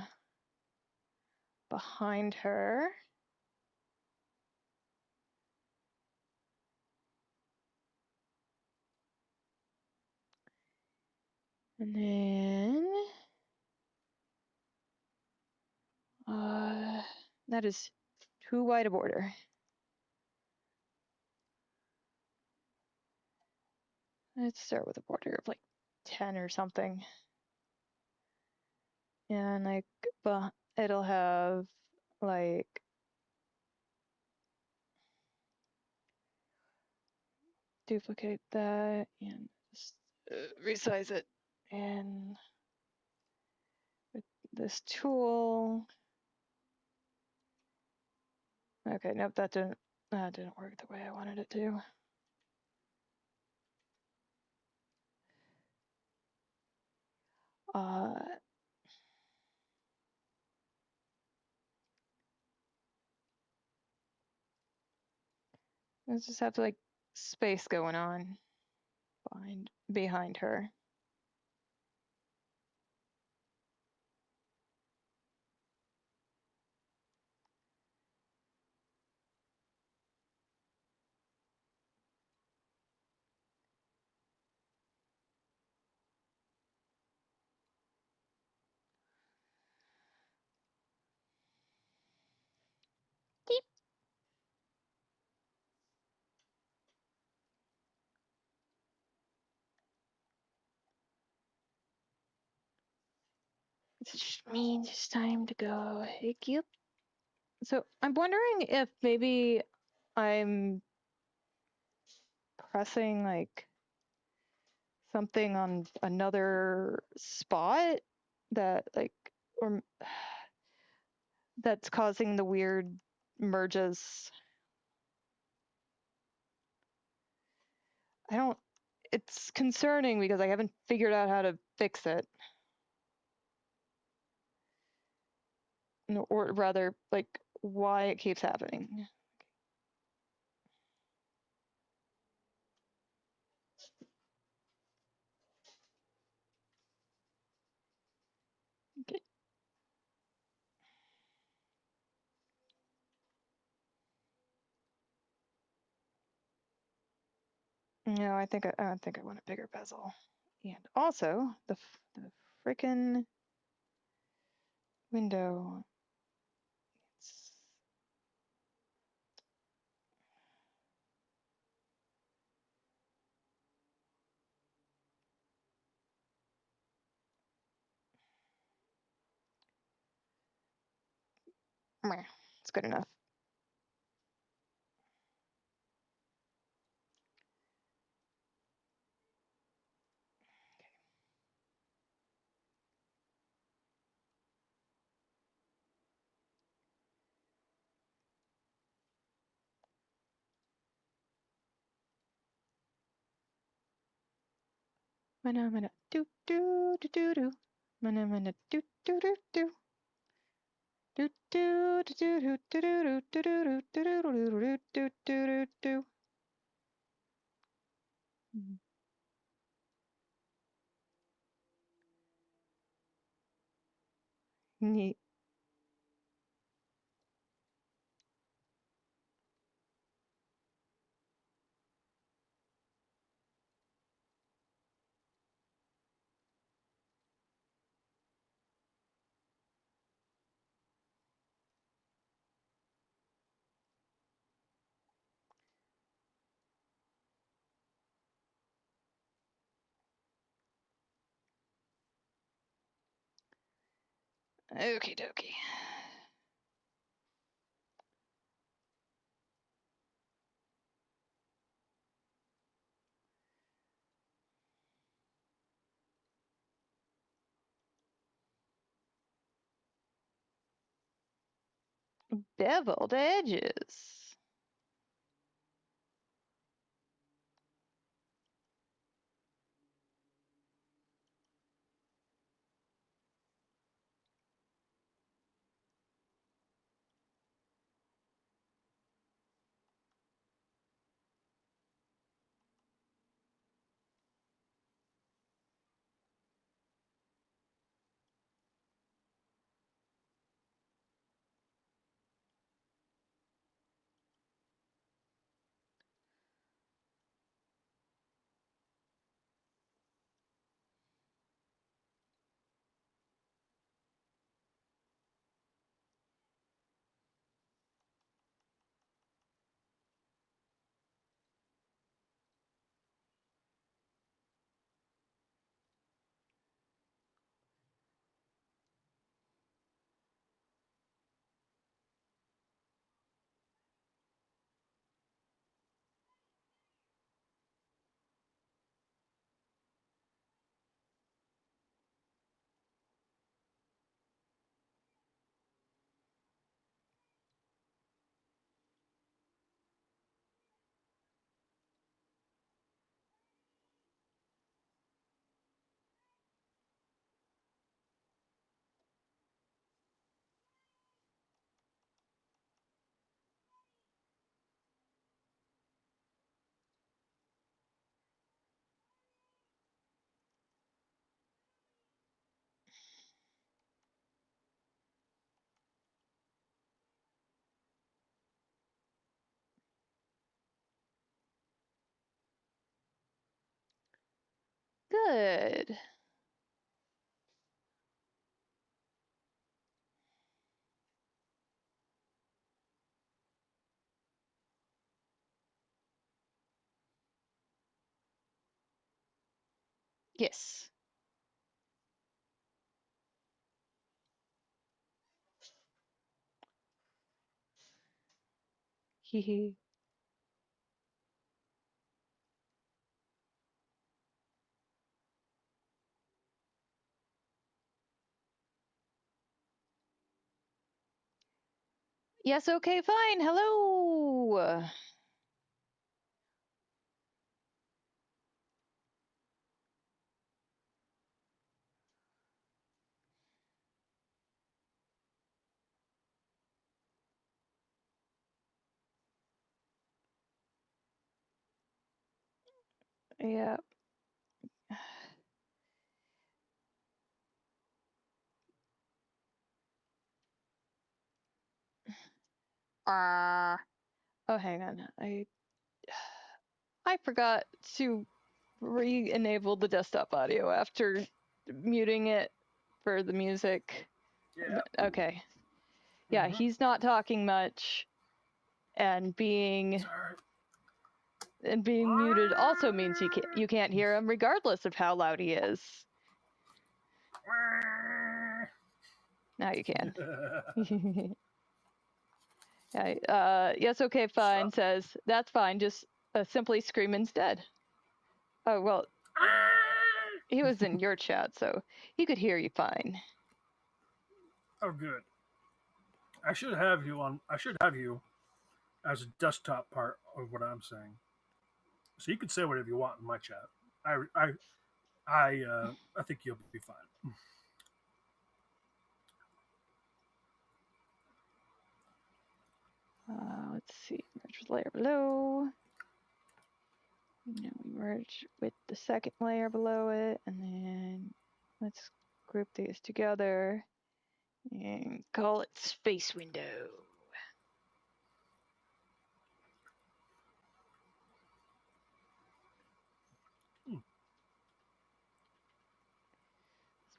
behind her. And then that is too wide a border. Let's start with a border of like 10 or something. And like, but it'll have like duplicate that and just resize it. And with this tool. Okay, nope, that didn't work the way I wanted it to. I just have to like space going on behind her. Deep. It means it's time to go. Yep. So I'm wondering if maybe I'm pressing like something on another spot that like or that's causing the weird merges. I don't It's concerning because I haven't figured out how to fix it. Or rather like why it keeps happening. No, I think I want a bigger bezel. And also the freaking window. It's meh, it's good enough. Mana do do do do do. Mana do do do do. Do do do do do do do do do do do do do do. Neat. Okie dokie. Beveled edges. Good. Yes. Hee hee. Yes, okay, fine. Hello. Yeah. Ah. Oh, hang on. I forgot to re-enable the desktop audio after muting it for the music. Yeah. Okay. Yeah, he's not talking much, and being muted also means you can't hear him regardless of how loud he is. Now you can. Yeah, yes, okay, fine, says, that's fine, just simply scream instead. Oh, well, he was in your chat, so he could hear you fine. Oh, good. I should have you as a desktop part of what I'm saying. So you can say whatever you want in my chat. I think you'll be fine. Let's see, merge with layer below. Now we merge with the second layer below it, and then let's group these together and call it space window.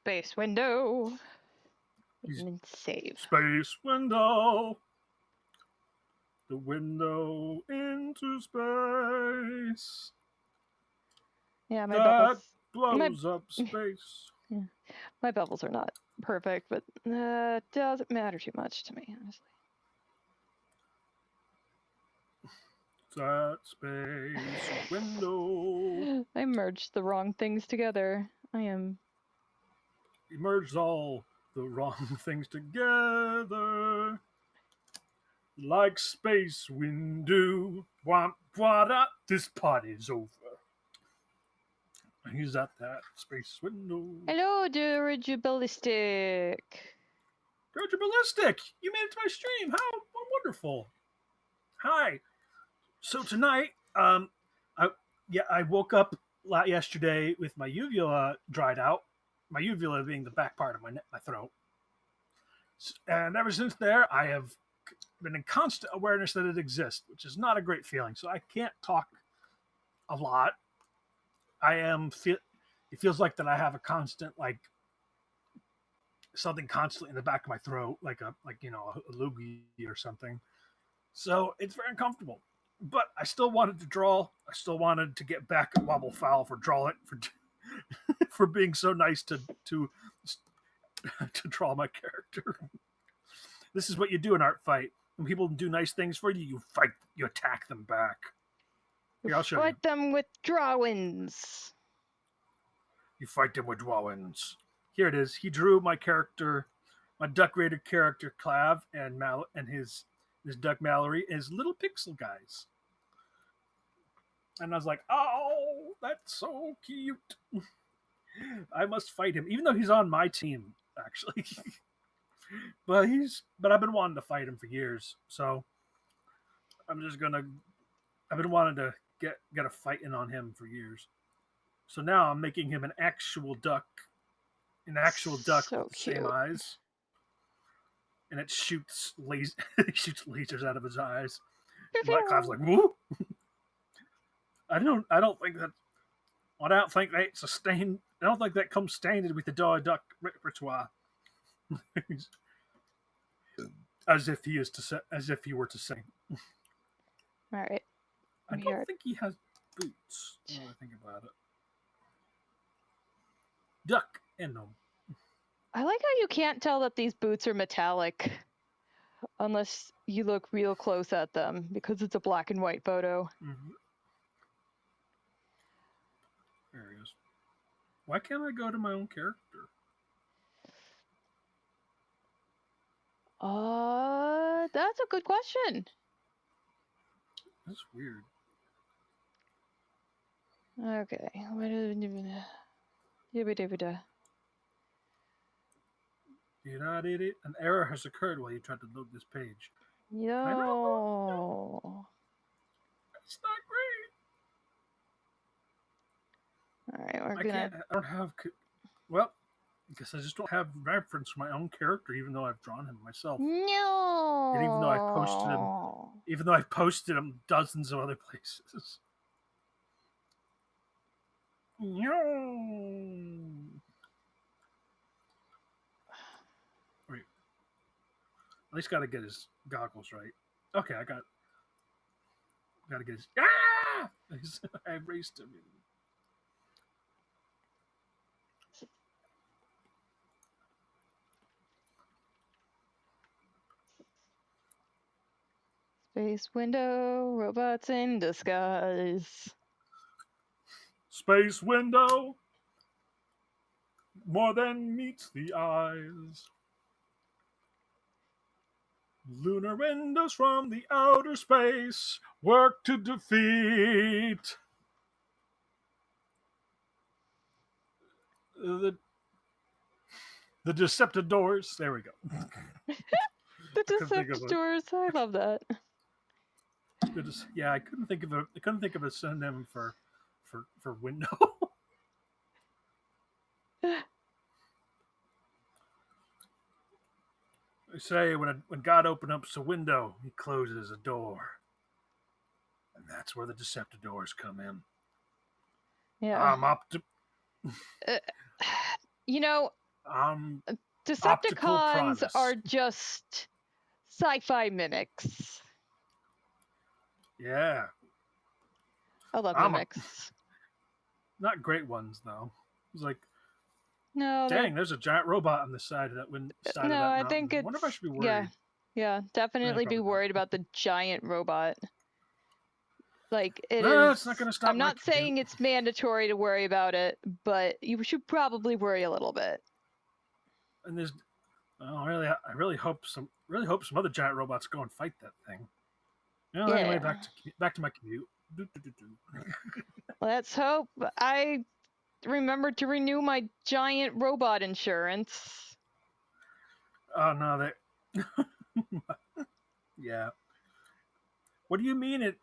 Space window. And then save. Space window. The window into space. Yeah, my that bubbles blows up space. Yeah. My bubbles are not perfect, but doesn't matter too much to me, honestly. That space window. I merged the wrong things together. I am. You merged all the wrong things together. Like space window. Womp wada. This party's over. And he's at that space window. Hello, Dirigibilistic. Dirigibilistic! You made it to my stream. How wonderful. Hi. So tonight, I woke up yesterday with my uvula dried out. My uvula being the back part of my throat. And ever since there, I have been in constant awareness that it exists, which is not a great feeling. So I can't talk a lot. It feels like that I have a constant, like, something constantly in the back of my throat, like a loogie or something. So it's very uncomfortable. But I still wanted to draw. I still wanted to get back at Wobble Fowl for drawing for being so nice to draw my character. This is what you do in art fight. When people do nice things for you, you fight. You attack them back. Here, I'll show you. Fight them with drawings. You fight them with drawings. Here it is. He drew my character, my duck-rated character, Clav, and his Duck Mallory, his little pixel guys. And I was like, oh, that's so cute. I must fight him, even though he's on my team, actually. but I've been wanting to fight him for years, so I've been wanting to get a fight in on him for years. So now I'm making him an actual duck so with the same eyes. And it shoots lasers out of his eyes. Black Cloud's like, woo! I don't think that. I don't think that's a stain. I don't think that comes standard with the duck repertoire. as if he were to sing. All right. I don't think he has boots. Now I think about it. Duck and gnome. I like how you can't tell that these boots are metallic unless you look real close at them because it's a black and white photo. Mm-hmm. There he is. Why can't I go to my own character? That's a good question. That's weird. Okay. An error has occurred while you tried to load this page. Yo. It's not great. All right, I don't have. Well, I guess I just don't have reference for my own character, even though I've drawn him myself. No. And even though I've posted him dozens of other places. Wait, at least got to get his goggles right. Okay, got to get his. Ah! I erased him. Space window, robots in disguise. Space window, more than meets the eyes. Lunar windows from the outer space work to defeat the Deceptadors. There we go. The I couldn't think of Deceptors. I love that. Yeah, I couldn't think of a synonym for window. They say when God opens up a window, He closes a door, and that's where the Deceptadors come in. Yeah. I'm You know, I'm optical Decepticons Produs. are just sci-fi mimics. Yeah, I love I'm mimics. not great ones though. It's like, No, dang, there's a giant robot on the side of that side of that I mountain. think I wonder if I it's should be worried. yeah. Definitely be Probably not. worried about the giant robot. Like it No, is. it's not going to stop. I'm not saying it's mandatory to worry about it, but you should probably worry a little bit. And there's, I really hope some other giant robots go and fight that thing. Yeah. Anyway, back to my commute. Let's hope I remember to renew my giant robot insurance. Oh no, that. Yeah. What do you mean it?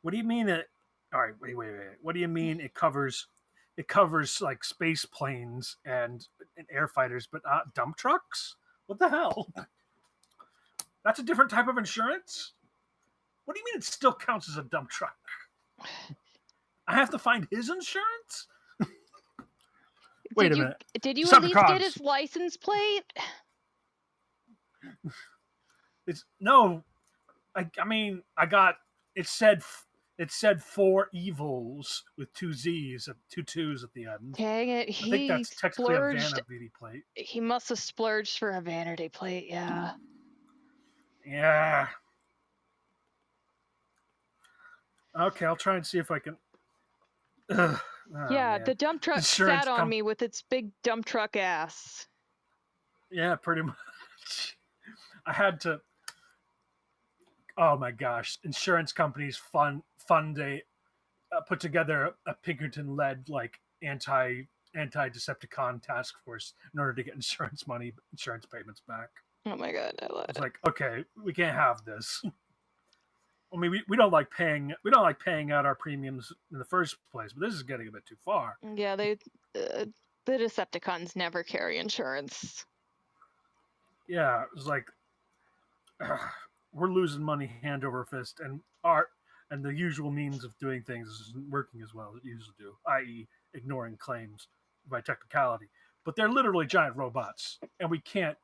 What do you mean it? All right, wait. What do you mean it covers? It covers like space planes and air fighters, but not dump trucks. What the hell? That's a different type of insurance. What do you mean it still counts as a dump truck? I have to find his insurance? Wait a minute. Did you at least get his license plate? It's no. I mean, I got. It said 4 evils with 2 Z's, 2 2s at the end. Dang it! I think that's technically a vanity plate. He must have splurged for a vanity plate. Yeah. Yeah. Okay, I'll try and see if I can. Oh, yeah, man. The dump truck sat on me with its big dump truck ass. Yeah, pretty much. I had to. Oh my gosh! Insurance companies fund a put together a Pinkerton-led like anti Decepticon task force in order to get insurance payments back. Oh my god! I love it. It's like, okay, we can't have this. I mean, we don't like paying out our premiums in the first place, but this is getting a bit too far. Yeah, the Decepticons never carry insurance. Yeah, it's like we're losing money hand over fist, and the usual means of doing things isn't working as well as it used to do, i.e., ignoring claims by technicality. But they're literally giant robots, and we can't.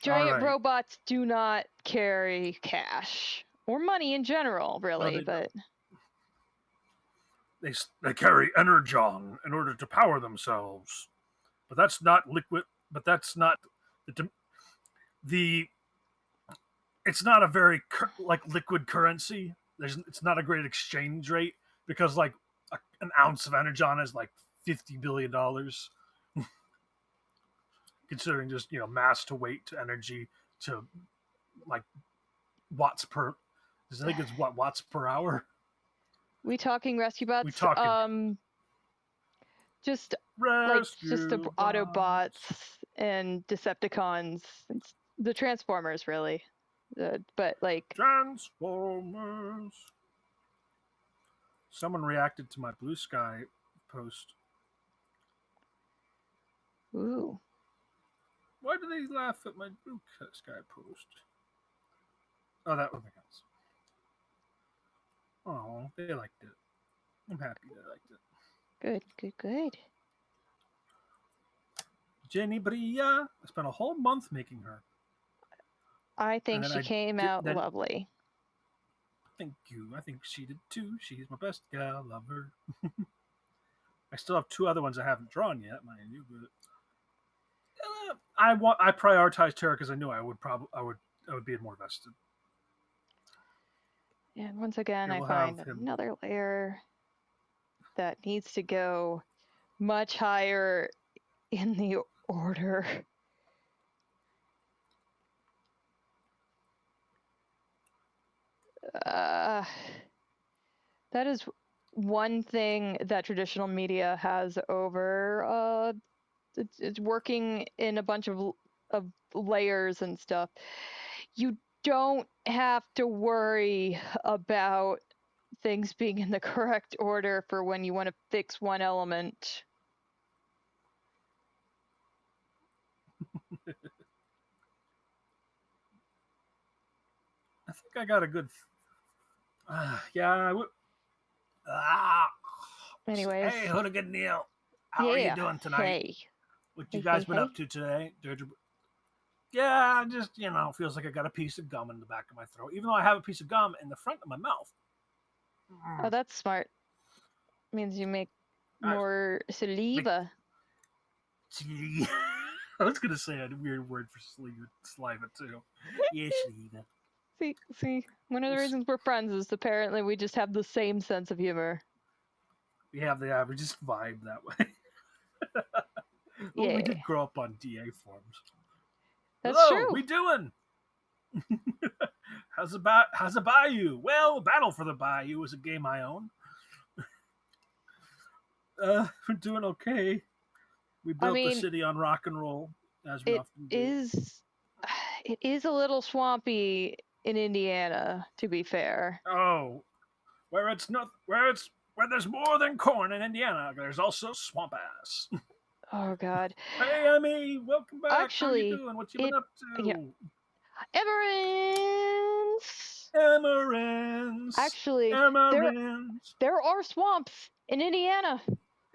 Giant robots do not carry cash or money in general, really, but they carry energon in order to power themselves. But that's not liquid. But that's not the. It's not a very like liquid currency. It's not a great exchange rate because like an ounce of energon is like $50 billion. Considering just mass to weight to energy to like watts per. I think it's watts per hour. We talking rescue bots? We talking just rescue just the Autobots and Decepticons, the Transformers, really. But like Transformers. Someone reacted to my Blue Sky post. Ooh. Why do they laugh at my Blue Sky post? Oh, that was else. Oh, they liked it. I'm happy they liked it. Good, good, good. Jenny Bria. I spent a whole month making her. I And think then she came out then lovely. thank you. I think she did too. She's my best gal. Love her. I still have 2 other ones I haven't drawn yet, mind you, but I prioritized her because I knew I would be more vested. And once again, Here I we'll find have him. another layer that needs to go much higher in the order. That is one thing that traditional media has over it's working in a bunch of layers and stuff. You don't have to worry about things being in the correct order for when you want to fix one element. I think I got a good. Yeah, I would. Ah, Anyways, hey, Hoonigan Neil, how are you yeah. doing tonight? Hey. What you Hey, guys hey, been hey. up to today? Yeah, just feels like I got a piece of gum in the back of my throat, even though I have a piece of gum in the front of my mouth. Oh, that's smart. Means you make I, more saliva. I was gonna say a weird word for saliva too. Yeah, saliva. See, one of the reasons we're friends is apparently we just have the same sense of humor. We just vibe that way. Well, Yeah, we did grow up on DA forums. that's Hello, true. we doing? How's the Bayou? Well, Battle for the Bayou is a game I own. We're doing okay. We I built the mean, city on rock and roll, as we it often do. is, it is a little swampy in Indiana, to be fair. Oh, where there's more than corn in Indiana, there's also swamp ass. Oh God. Hey, Emmy, welcome back. How you Actually, doing? What you been it up yeah, to? Emerins. Emerins, Actually, there Emerins, there are swamps in Indiana.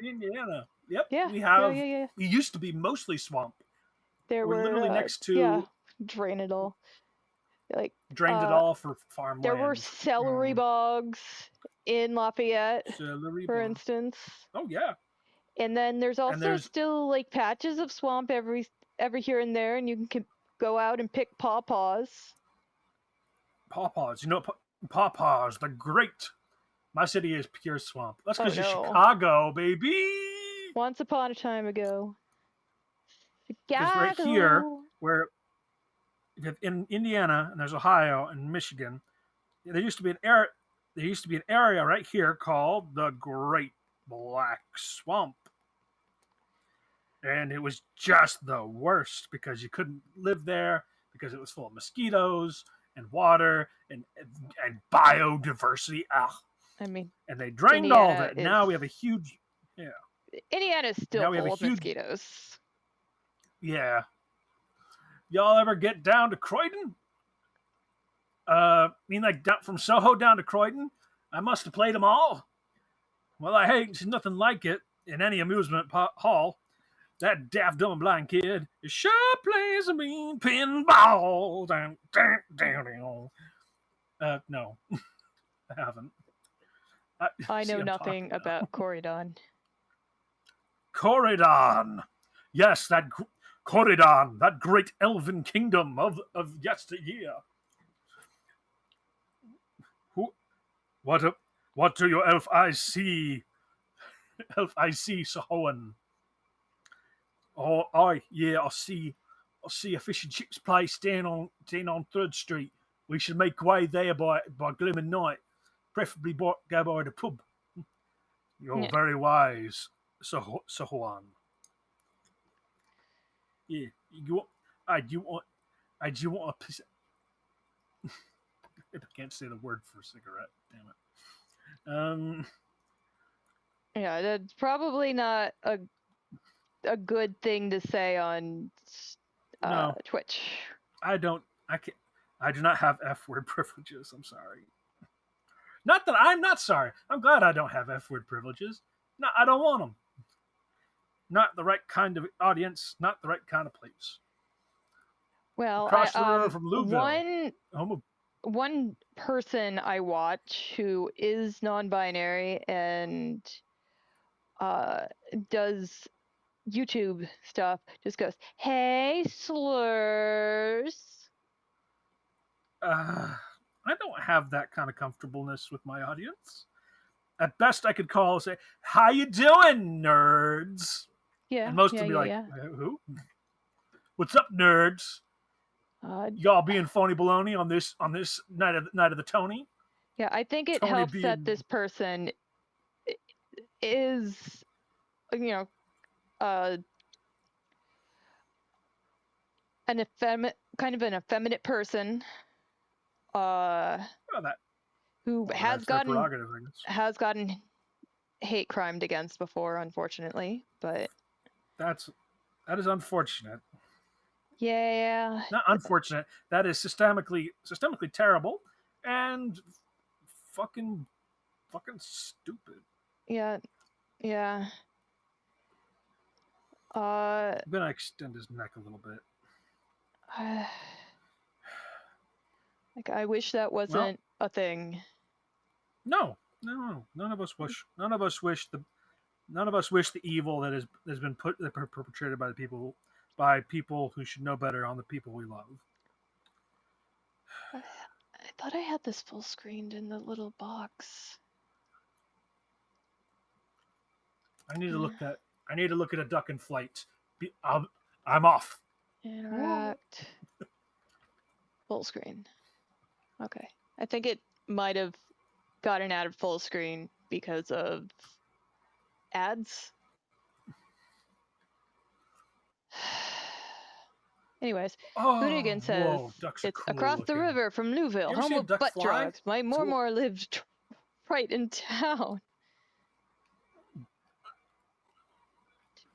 Indiana. Yep, Yeah, we yeah, have. yeah, yeah. We used to be mostly swamp. There We're were literally next yeah, to drain it all. Like drained it uh all for there were farmland. celery bogs in Lafayette, Celery for bar. instance. Oh yeah, And then there's and also there's still like patches of swamp every here and there, and you can go out and pick pawpaws. pawpaws. Pawpaws. They're great. My city is pure swamp. That's Oh because you're no. Chicago, baby. Once upon a time ago. Because right here, Chicago. where in Indiana and there's Ohio and Michigan, there used to be an area. There used to be an area right here called the Great Black Swamp, and it was just the worst because you couldn't live there because it was full of mosquitoes and water and biodiversity. Ah, I mean, and they drained all of Indiana it. is Now we have a huge, yeah. Indiana is still Now we have a full of huge, mosquitoes. yeah. Y'all ever get down to Croydon? Mean like down, from Soho down to Croydon? I must have played them all. Well, I ain't seen nothing like it in any amusement hall. That daft dumb blind kid sure plays a mean pinball. Down, down, down, down. No, I haven't. I See, know I'm talking nothing now. about Corydon. Corydon. Yes, Corydon, that great elven kingdom of yesteryear. Who? What? What do your elf eyes see? Elf eyes see, Sahoan. Oh, yeah, I see a fish and chips place down on 3rd Street. We should make way there by glooming night, preferably go by the pub. You're Yeah. very wise, Sahuan. Yeah, you want, you want a piece? I can't say the word for cigarette. Damn it. Yeah, that's probably not a good thing to say on No, Twitch. I don't. I can't. I do not have F word privileges. I'm sorry. Not that I'm not sorry. I'm glad I don't have F word privileges. No, I don't want them. Not the right kind of audience. Not the right kind of place. Well, Across the river from Louisville. one person I watch who is non-binary and does YouTube stuff just goes, "Hey, slurs." I don't have that kind of comfortableness with my audience. At best, I could call and say, "How you doing, nerds?" Yeah, And most yeah, would be yeah, like, yeah. "Who? What's up, nerds? Y'all being phony baloney on this night of the Tony?" Yeah, I think it Tony helps that being this person is, you know, an kind of an effeminate person, well, who that's their prerogative, I guess. has gotten hate crimed against before, unfortunately. But that is unfortunate. yeah, Not unfortunate. That is systemically terrible and fucking stupid. yeah, yeah. I'm gonna extend his neck a little bit. Like, I wish that wasn't a thing. No. None of us wish. None of us wish the evil that has been perpetrated by people who should know better on the people we love. I thought I had this full screened in the little box. I need to look at a duck in flight. I'm off. Interact. Full screen. Okay. I think it might have gotten out of full screen because of ads. Anyways, Hoonigan says, "It's cool across looking. the river from Louisville, home of butt drugs. My Mormor lived right in town."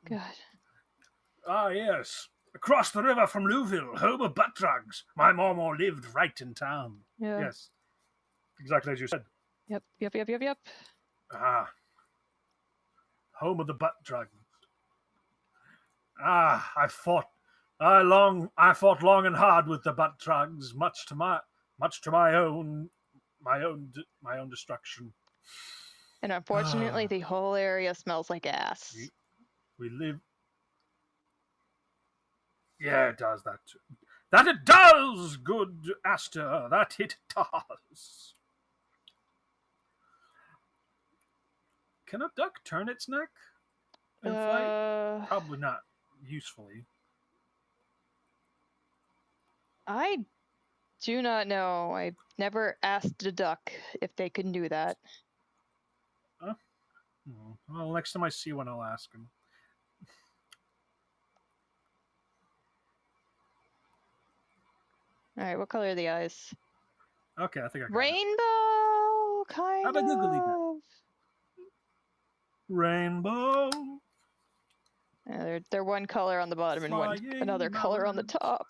God. Ah, yes. Across the river from Louisville, home of butt drugs. My Mormor lived right in town. Yeah. Yes. Exactly as you said. Yep. Ah. Home of the butt drugs. Ah, I fought long and hard with the butt drugs, much to my own destruction. And unfortunately, the whole area smells like ass. We live. Yeah, it does that too. That it does, good Aster. That it does. Can a duck turn its neck in flight? Probably not usefully. I do not know. I've never asked a duck if they can do that. Well, next time I see one, I'll ask him. All right, what color are the eyes? Okay, I think I got rainbow, kind of. Rainbow. Yeah, they're one color on the bottom and another color on the top.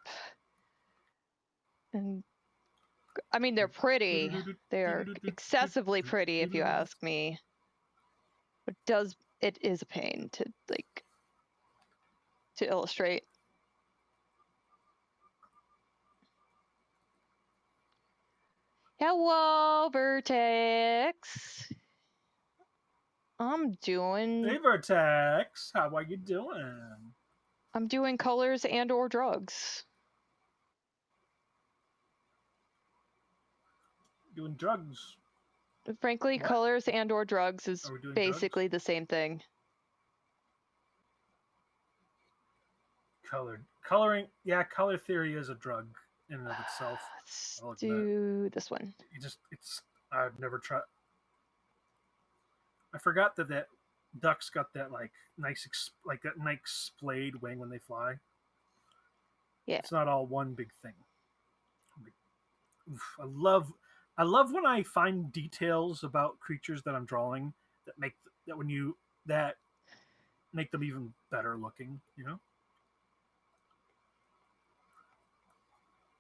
And I mean, they're pretty. They are excessively pretty, if you ask me. But it is a pain to illustrate. Hello, Vertex. I'm doing. Hey, Vertex. How are you doing? I'm doing colors and/or drugs. Doing drugs. Frankly, what? Colors and/or drugs is basically the same thing. Coloring. Yeah, color theory is a drug in and of itself. Let's do this one. I've never tried. I forgot that ducks got that nice splayed wing when they fly. Yeah, it's not all one big thing. I love when I find details about creatures that I'm drawing that make them even better looking. You know.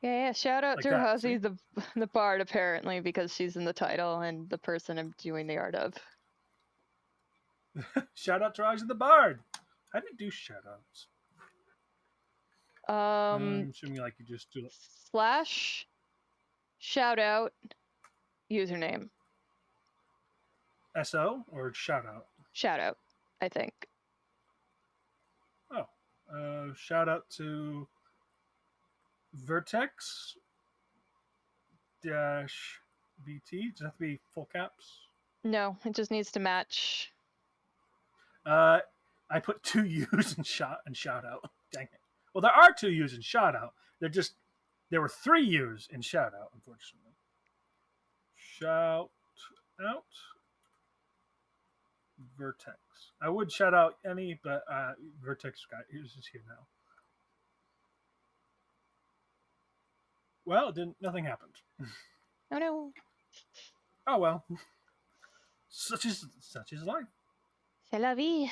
Yeah, shout out Like to that, see? Rosie the bard, apparently, because she's in the title and the person I'm doing the art of. Shout out to Rise of the Bard. How do you do shout outs? I'm assuming like you just do it. Slash shout out username. SO or shout out? Shout out, I think. Oh. Shout out to Vertex dash BT. Does it have to be full caps? No, it just needs to match. I put 2 U's in shout out. Dang it. Well, there are 2 U's in shout out. There were 3 U's in shout out, unfortunately. Shout out Vertex. I would shout out any, but Vertex guy is here now. Well, it didn't. Nothing happened. Oh no. Oh well. Such is life. C'est la vie.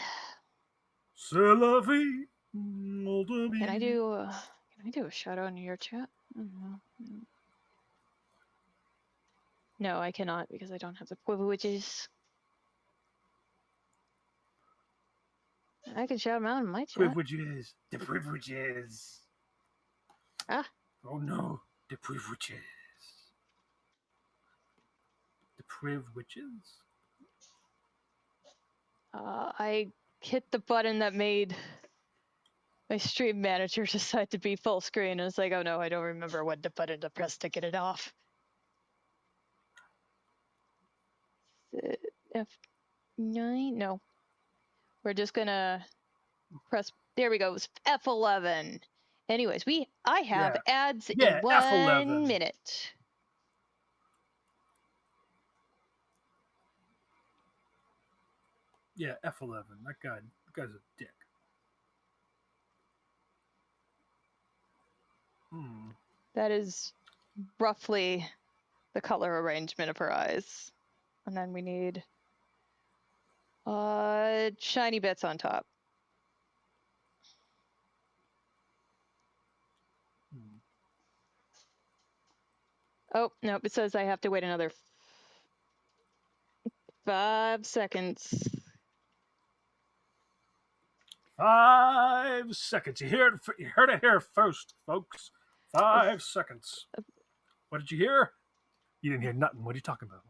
C'est la vie. Can I do a shout out in your chat? I don't know. No, I cannot because I don't have the privileges. I can shout them out in my chat. Privileges. The privileges. Ah. Oh no. The privileges. The privileges. I hit the button that made my stream manager decide to be full screen. And it's like, oh no, I don't remember what the button to press to get it off. F9? No. We're just gonna press. There we go. It's F11. Anyways, I have ads in 1 F11. minute. Yeah, F11. That guy's a dick. That is roughly the color arrangement of her eyes. And then we need shiny bits on top. Oh, nope, it says I have to wait another 5 seconds. 5 seconds. You heard it here first, folks. 5 seconds. What did you hear? You didn't hear nothing. What are you talking about?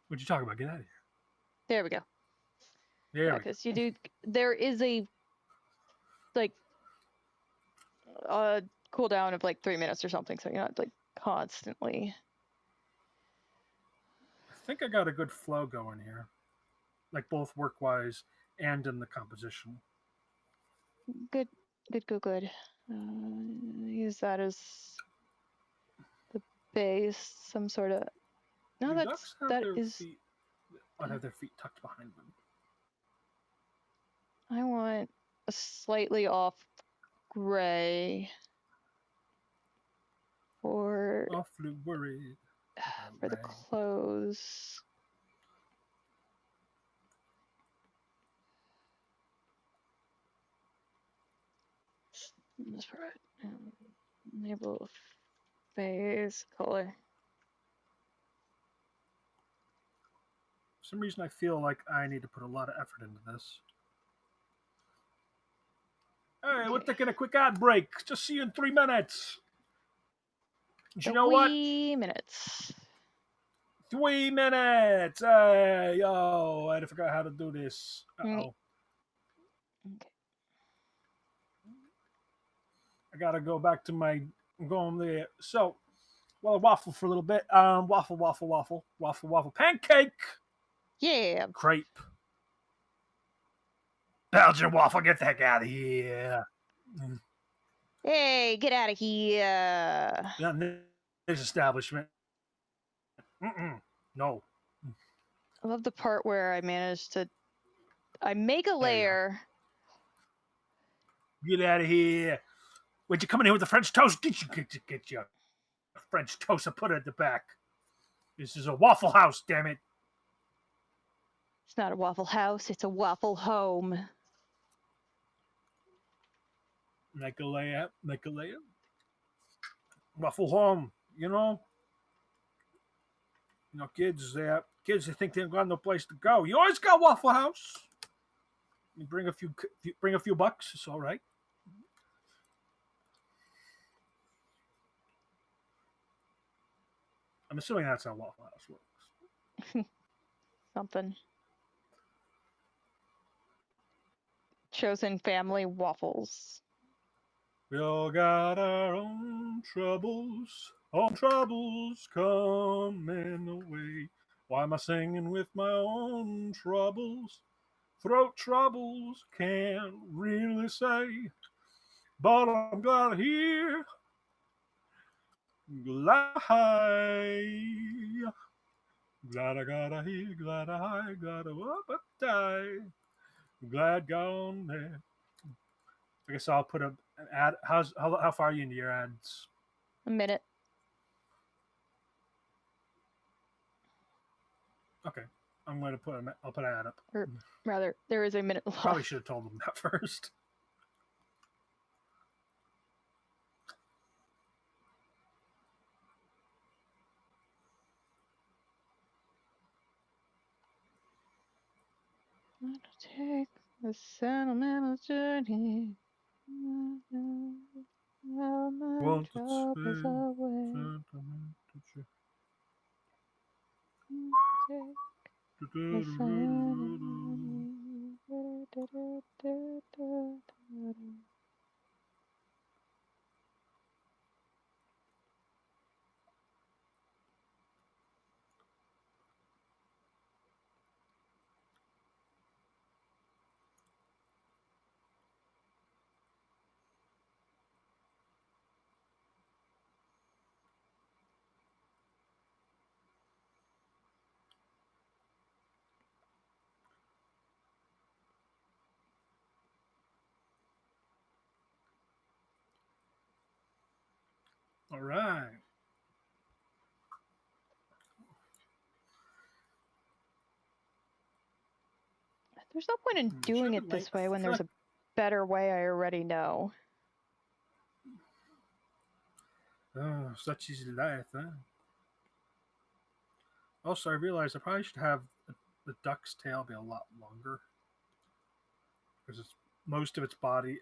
What are you talking about? Get out of here. There we go. There we because go. There is a cooldown of like 3 minutes or something, so you're not like constantly. I think I got a good flow going here, like both work wise and in the composition. Good. Use that as the base, some sort of. No, that is. Feet, I'd have their feet tucked behind them. I want a slightly off gray. For awfully worried for the clothes. That's right. Enable face color. For some reason I feel like I need to put a lot of effort into this. Hey, okay. We're taking a quick ad break. Just see you in 3 minutes. You know what? 3 minutes. 3 minutes. Hey, yo, I forgot how to do this. Uh-oh. Okay. I gotta go back to my going there. So, well, I waffle for a little bit. Waffle. Pancake. Yeah. Crepe. Belgian waffle. Get the heck out of here. Hey, get out of here. Not in this establishment. No. I love the part where I managed to. I make a layer. Get out of here. Would you come in here with the French toast? Get your French toast and put it at the back. This is a Waffle House, damn it. It's not a Waffle House, it's a Waffle Home. Make a layout. Waffle Home, kids they think they ain't got no place to go. You always got Waffle House. You bring a few bucks, it's all right. I'm assuming that's how Waffle House works. Something. Chosen family waffles. We all got our own troubles coming away. Why am I singing with my own troubles? Throat troubles, can't really say. But I'm glad to hear. Glad I gotta hear, glad I up die. Glad gone there. I guess I'll put an ad. How far are you into your ads? A minute. Okay, I'll put an ad up. Or rather, there is a minute left. Probably should have told them that first. Take the sentimental journey. All my troubles away. Take the All right. There's no point in doing it this way when there's a better way I already know. Oh, such is life, huh? Also, I realized I probably should have the duck's tail be a lot longer because it's most of its body.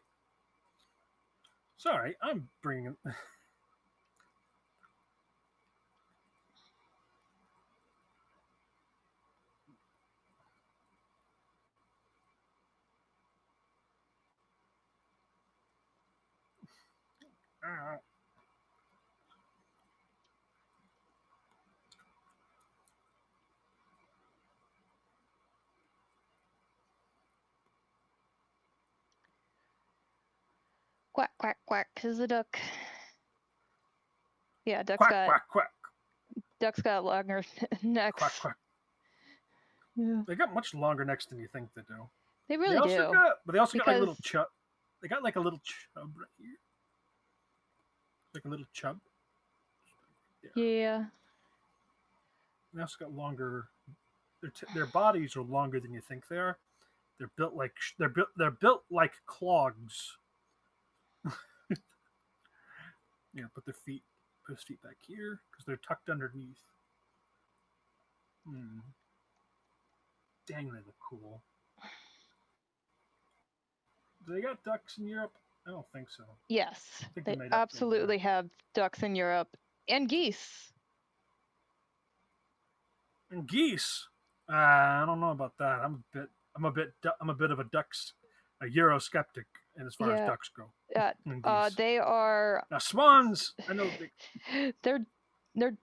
Sorry, I'm bringing. Quack, quack, quack, is a duck. Yeah, Quack, quack, quack. Ducks got longer necks. Quack, quack. Yeah. They got much longer necks than you think they do. They really do. But they also got like a little chub. They got like a little chub right here. Like a little chub. Yeah. They also got longer. Their bodies are longer than you think they are. They're built like clogs. Yeah, put his feet back here because they're tucked underneath. Dang, they look cool. Do they got ducks in Europe? I don't think so. Yes, they absolutely have ducks in Europe and geese. And geese? I don't know about that. I'm a bit of a Eurosceptic as far as ducks go. They are. Now swans, I know they're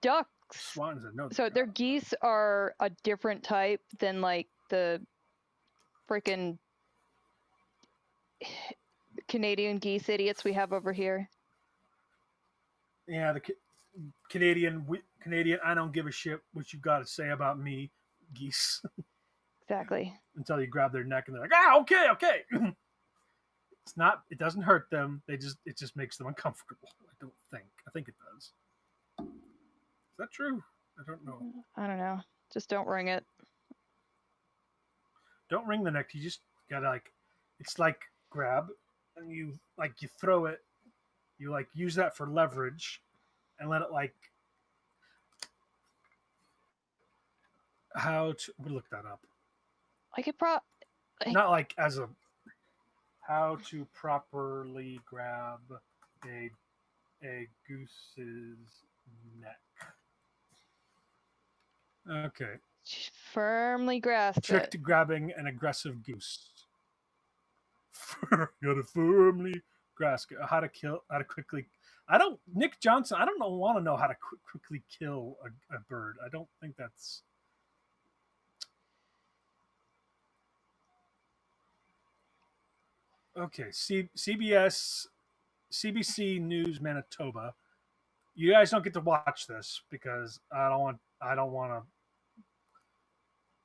ducks. Swans, I know. So their geese are a different type than like the freaking Canadian geese idiots we have over here. Yeah, the Canadian. I don't give a shit what you got to say about me, geese. Exactly. Until you grab their neck and they're like, okay. It's not. It doesn't hurt them. It just makes them uncomfortable. I don't think. I think it does. Is that true? I don't know. I don't know. Just don't ring it. Don't ring the neck. You just gotta it's like grab and you throw it. You use that for leverage, and let it like how to we'll look that up. I could Not like as a how to properly grab a goose's neck. Okay. firmly grasp Trick it. to grabbing an aggressive goose. Gotta firmly grasp it. How to quickly. I don't, Nick Johnson, I don't want to know how to quickly kill a bird. I don't think that's. Okay, CBC News Manitoba. You guys don't get to watch this because I don't want to.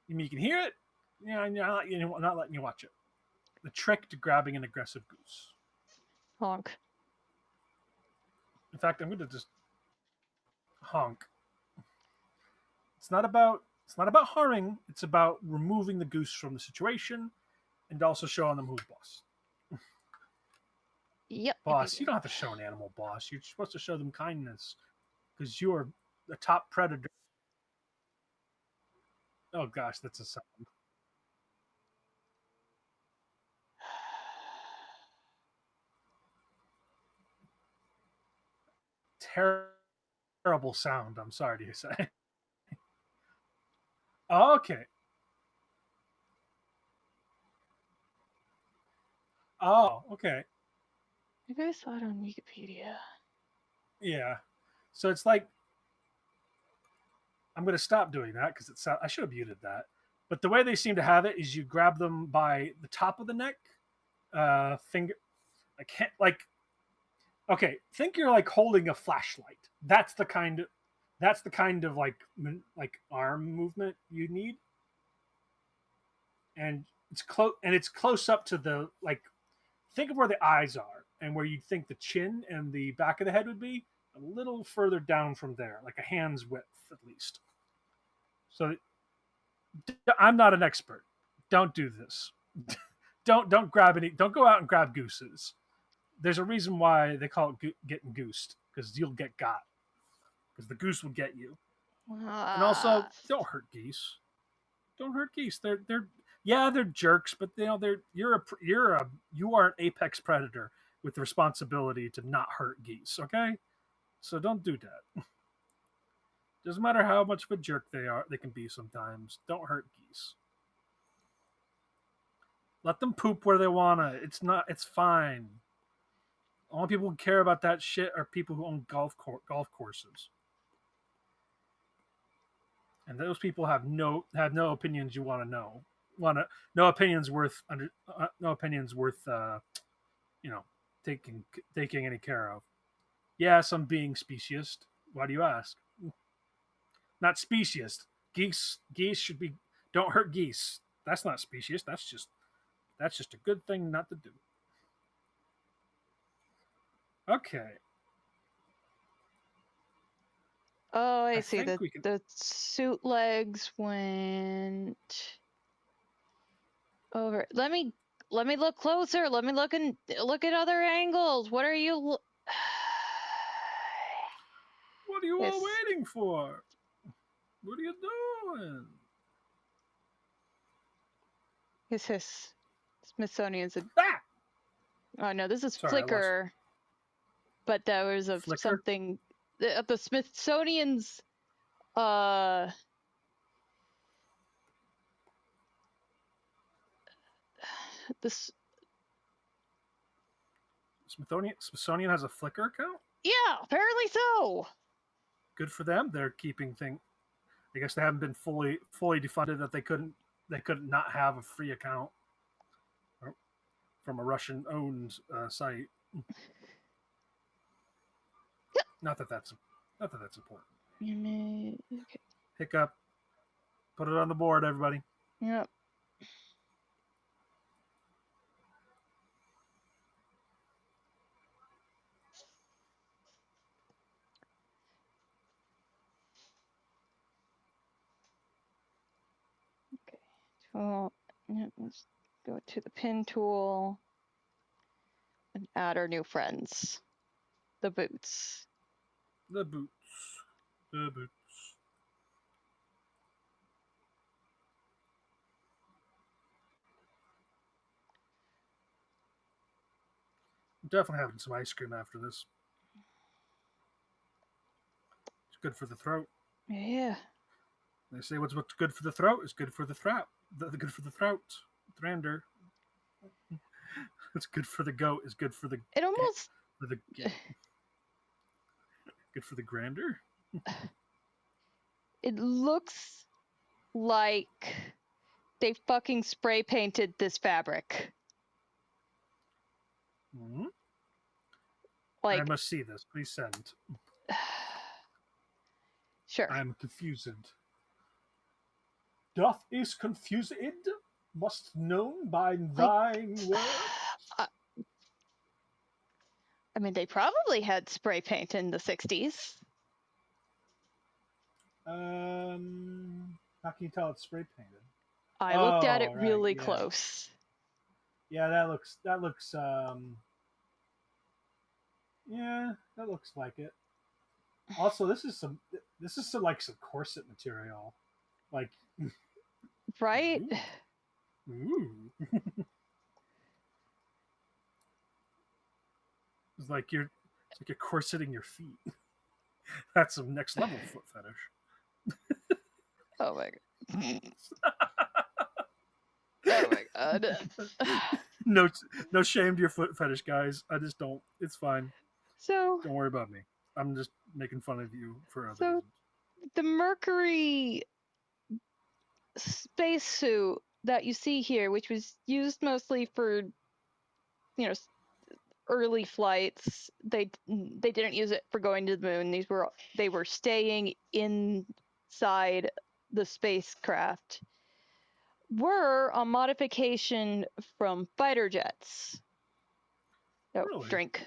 You can hear it. Not letting you watch it. The trick to grabbing an aggressive goose. Honk. In fact, I'm going to just honk. It's not about harming. It's about removing the goose from the situation and also showing them who's boss. Yep. Boss, you don't have to show an animal boss. You're supposed to show them kindness because you're the top predator. Oh gosh, that's a sound. Terrible sound. I'm sorry to say. Oh, okay. Oh, okay. Maybe I saw it on Wikipedia. Yeah. So it's like I'm going to stop doing that because it's. I should have muted that. But the way they seem to have it is you grab them by the top of the neck, finger. I can't like. Okay, think you're like holding a flashlight. That's the kind of like arm movement you need, and it's close up to the like. Think of where the eyes are and where you'd think the chin and the back of the head would be. A little further down from there, like a hand's width at least. So I'm not an expert. Don't do this. Don't grab any. Don't go out and grab gooses. There's a reason why they call it getting goosed because you'll get got because the goose will get you. And also, don't hurt geese. Don't hurt geese. They're yeah they're jerks, but you are an apex predator with the responsibility to not hurt geese. Okay, so don't do that. Doesn't matter how much of a jerk they can be sometimes. Don't hurt geese. Let them poop where they wanna. It's fine. Only people who care about that shit are people who own golf courses. And those people have no opinions you want to know. Want to no opinions worth no opinions worth you know taking any care of. Yes, I'm being speciest. Why do you ask? Not speciest. Geese should be. Don't hurt geese. That's not speciest. That's just a good thing not to do. Okay. Oh, I see. think we can. The suit legs went over. Let me look closer. Let me look at other angles. What are you? What are you all waiting for? What are you doing? His Smithsonian's. Ah! Oh no, this is Sorry, Flickr. But there was Flickr? something. The Smithsonian's. This. Smithsonian has a Flickr account. Yeah, apparently so. Good for them. They're keeping things. I guess they haven't been fully defunded that they couldn't not have a free account from a Russian owned site. Yep. Not that that's important. Okay. Hiccup. Put it on the board, everybody. Yep. Okay. Well, let's go to the pin tool and add our new friends, the boots. The boots. The boots. I'm definitely having some ice cream after this. It's good for the throat. Yeah. They say what's good for the throat is good for the throat. The good for the throat. Thrander. What's good for the goat is good for the It almost. for the gate. Good for the grander. It looks like they fucking spray painted this fabric. Mm-hmm. Like. I must see this. Please send. Sure. I am confused. Doth is confused, must known by thine word. I mean, they probably had spray paint in the 60s. How can you tell it's spray painted? I looked at it right, really yeah. close. Yeah, that looks yeah, that looks like it. Also, this is some like some corset material. Like Right? ooh. It's like you're corseting your feet. That's some next level foot fetish. Oh my god. Oh my god. No shame to your foot fetish, guys. I just don't. It's fine. So, Don't worry about me. I'm just making fun of you for other so reasons. the Mercury spacesuit that you see here, which was used mostly for, you know, early flights, they didn't use it for going to the moon. They were staying inside the spacecraft. Were a modification from fighter jets. Oh, Really? drink.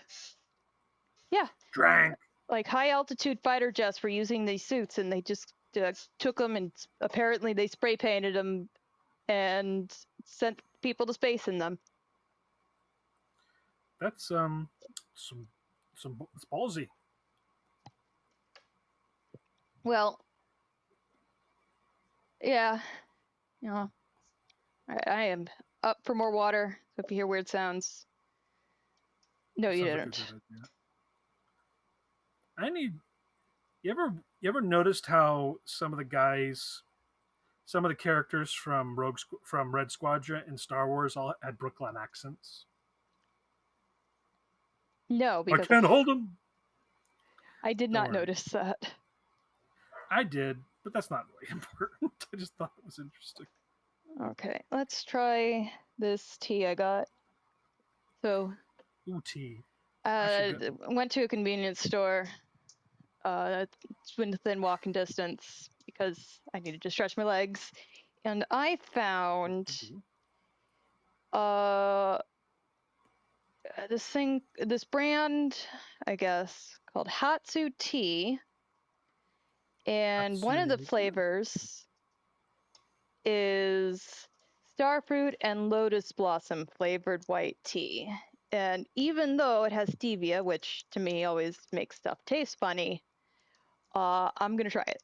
Yeah. Drank. Like high altitude fighter jets were using these suits, and they just took them and apparently they spray painted them and sent people to space in them. That's it's ballsy. Well, yeah, you know, I am up for more water. So if you hear weird sounds, no, you Sounds like a didn't. good idea. I need. You ever noticed how some of the guys, some of the characters from from Red Squadron in Star Wars all had Brooklyn accents? No, I because can't hold them. I did Don't not worry. notice that. I did, but that's not really important. I just thought it was interesting. Okay, let's try this tea I got. So, Ooh, tea. I went to a convenience store. It's within walking distance because I needed to stretch my legs, and I found this brand, I guess, called Hatsu Tea, and one of the flavors is starfruit and lotus blossom flavored white tea. And even though it has stevia, which to me always makes stuff taste funny, I'm gonna try it.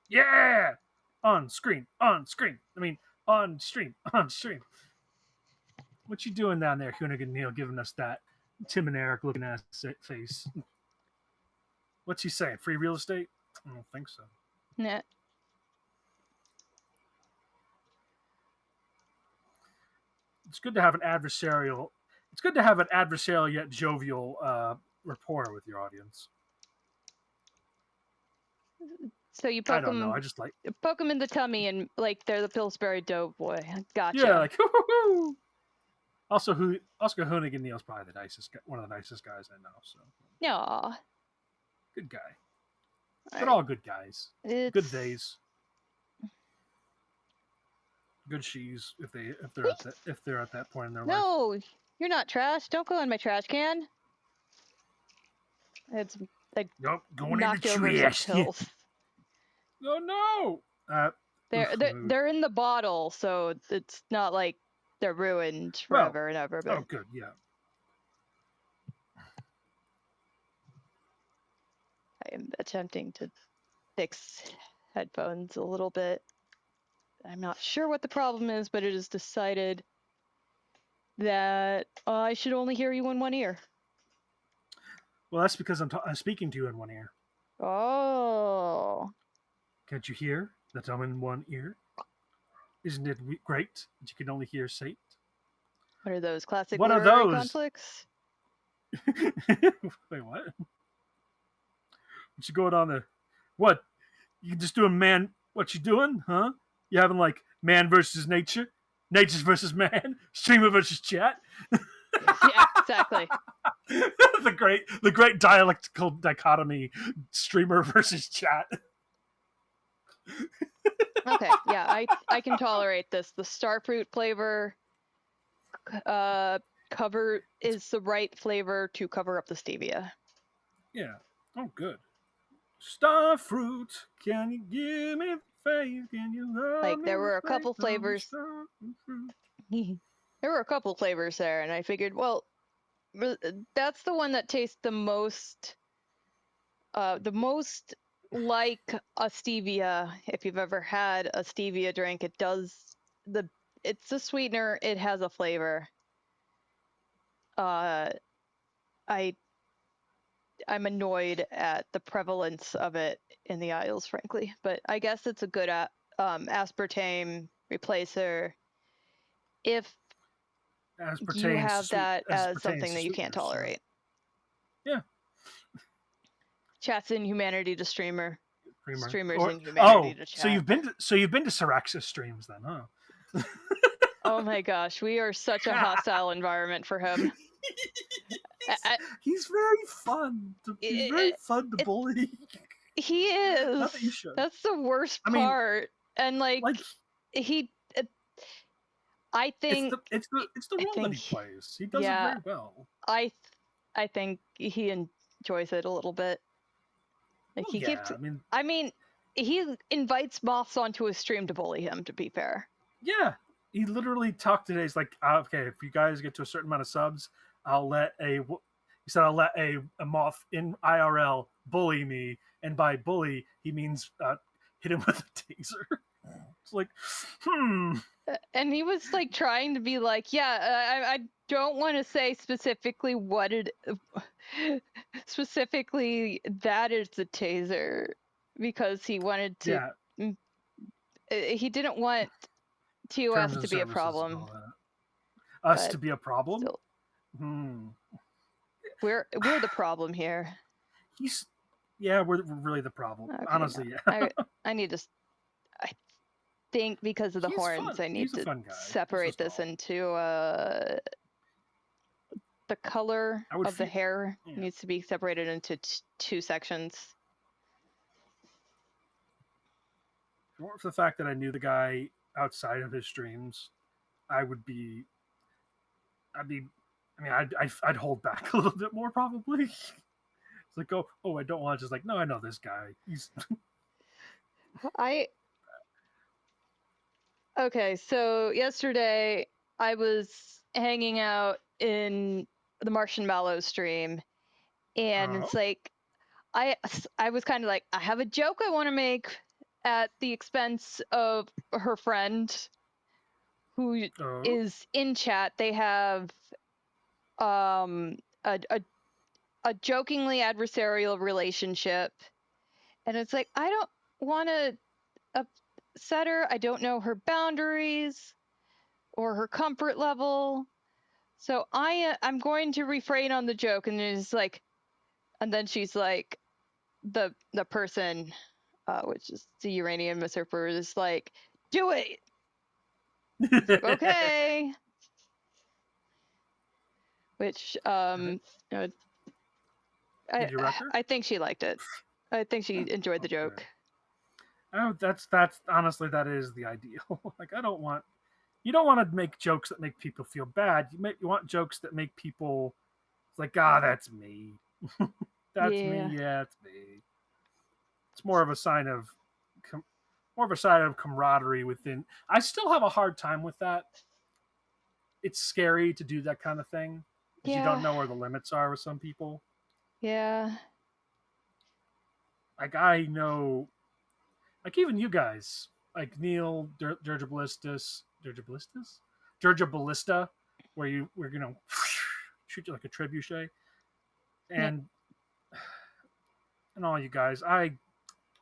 Yeah! On screen, on screen. I mean, on stream, on stream. What you doing down there, Hoonigan Neil, giving us that Tim and Eric looking ass face? What's he saying? Free real estate? I don't think so. Nah. It's good to have an adversarial. It's good to have an adversarial yet jovial rapport with your audience. So you I don't know. I just like poke them in the tummy and like they're the Pillsbury Doughboy. Gotcha. yeah, like Also, Oscar Hoonigan Neil's probably one of the nicest guys I know. So Aw. good guy. All But right. all good guys. Good theys. Good she's if they're at that point in their life. No, you're not trash. Don't go in my trash can. It's like Nope, going knocked into over some trash. pills. Oh no! They're in the bottle, so it's not like they're ruined forever and ever. But oh, good, yeah. I'm attempting to fix headphones a little bit. I'm not sure what the problem is, but it is decided that I should only hear you in one ear. Well, that's because I'm speaking to you in one ear. Oh. Can't you hear that I'm in one ear? Isn't it great that you can only hear Saint? What are those classic What are literary those? conflicts? Wait, what? What you going on there? What? You just doing man? What you doing? Huh? You having like man versus nature, nature versus man, streamer versus chat? Yeah, exactly. the great dialectical dichotomy: streamer versus chat. Okay, yeah, I can tolerate this. The starfruit flavor cover is the right flavor to cover up the stevia. Yeah. Oh, good. Starfruit, can you give me faith? Can you love Like me there were with a couple faith on flavors. starfruit? There were a couple flavors there, and I figured, well, that's the one that tastes the most like a stevia. If you've ever had a stevia drink, it's a sweetener, it has a flavor. I'm annoyed at the prevalence of it in the aisles, frankly, but I guess it's a good aspartame replacer if As you pertains to have sweet, that as as pertains something to that you can't sweetness. tolerate. Yeah. Chat's in humanity to streamer. Creamer. Streamers Or, in humanity to so chat. you've been to Syraxis streams then, huh? Oh my gosh, we are such a hostile environment for him. He's very fun. He's very fun to bully. He Not that you is. should. That's the worst I mean, part. And like he, I think it's the I role that think he plays. He does it yeah, very well. I think he enjoys it a little bit. Like Well, he yeah, keeps. I mean, I mean, he invites moths onto his stream to bully him. To be fair. yeah, he literally talked today. He's like, okay, if you guys get to a certain amount of subs, I'll let he said I'll let a moth in IRL bully me, and by bully he means hit him with a taser. It's like, And he was like trying to be like, yeah, I don't want to say specifically what it specifically that is the taser because he wanted to. yeah, He didn't want terms TOS and to be a services and problem, all that. Us but to be a problem. still, Hmm. we're the problem here. He's yeah, we're really the problem. Okay, Honestly, no. yeah. I need to. I think because of the He's horns, fun. I need He's a to fun guy. He's separate just this all. into the color I would of the feel. hair Yeah. needs to be separated into two sections. If it weren't for the fact that I knew the guy outside of his streams, I would be. I'd be. I mean, I'd hold back a little bit more probably. It's like, I don't want to just like, no, I know this guy. He's Okay, so yesterday I was hanging out in the Martian Mallow stream, and it's like I was kind of like, I have a joke I want to make at the expense of her friend who is in chat. They have a jokingly adversarial relationship, and it's like I don't want to upset her. I don't know her boundaries or her comfort level. So I'm going to refrain on the joke, and it's like, and then she's like, the person, which is the uranium usurper, is like, do it. It's like, okay. Which you know, Did you wreck her? I think she liked it. I think she enjoyed the joke. Okay. Oh, that's honestly that is the ideal. Like you don't want to make jokes that make people feel bad. You want jokes that make people like, that's me. That's me. Yeah. Yeah, it's me. It's more of a sign of camaraderie within. I still have a hard time with that. It's scary to do that kind of thing because you don't Yeah. know where the limits are with some people. Yeah. like I know, like even you guys, like Neil, Dirge Ballista, where we're shoot you like a trebuchet, Yep. and all you guys, I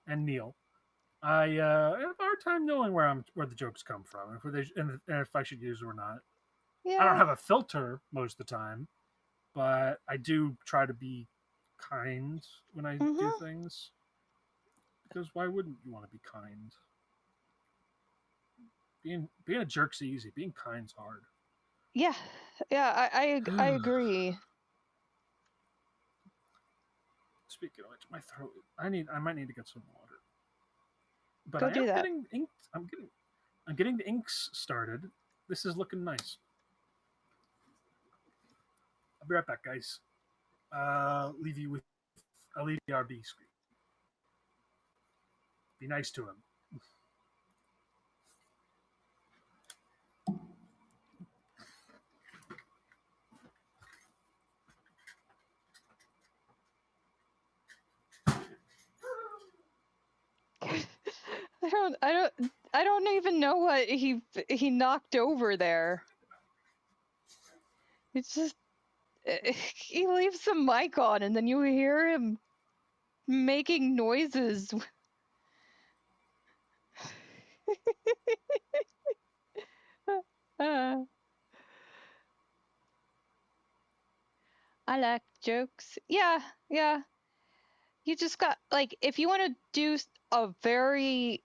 and Neil, I have a hard time knowing where the jokes come from, and if I should use them or not. I don't Yeah. have a filter most of the time, but I do try to be kind when I do Mm-hmm. things. Because why wouldn't you want to be kind? Being a jerk's easy. Being kind's hard. Yeah. Yeah. I agree. Speaking of which, my throat. I might need to get some water. But Go I am do that. getting ink. I'm getting the inks started. This is looking nice. I'll be right back, guys. Leave you with. I'll leave the RB screen. Be nice to him. I don't even know what he knocked over there. It's just he leaves the mic on and then you hear him making noises. uh, I like jokes. Yeah, yeah. You just got like if you want to do a very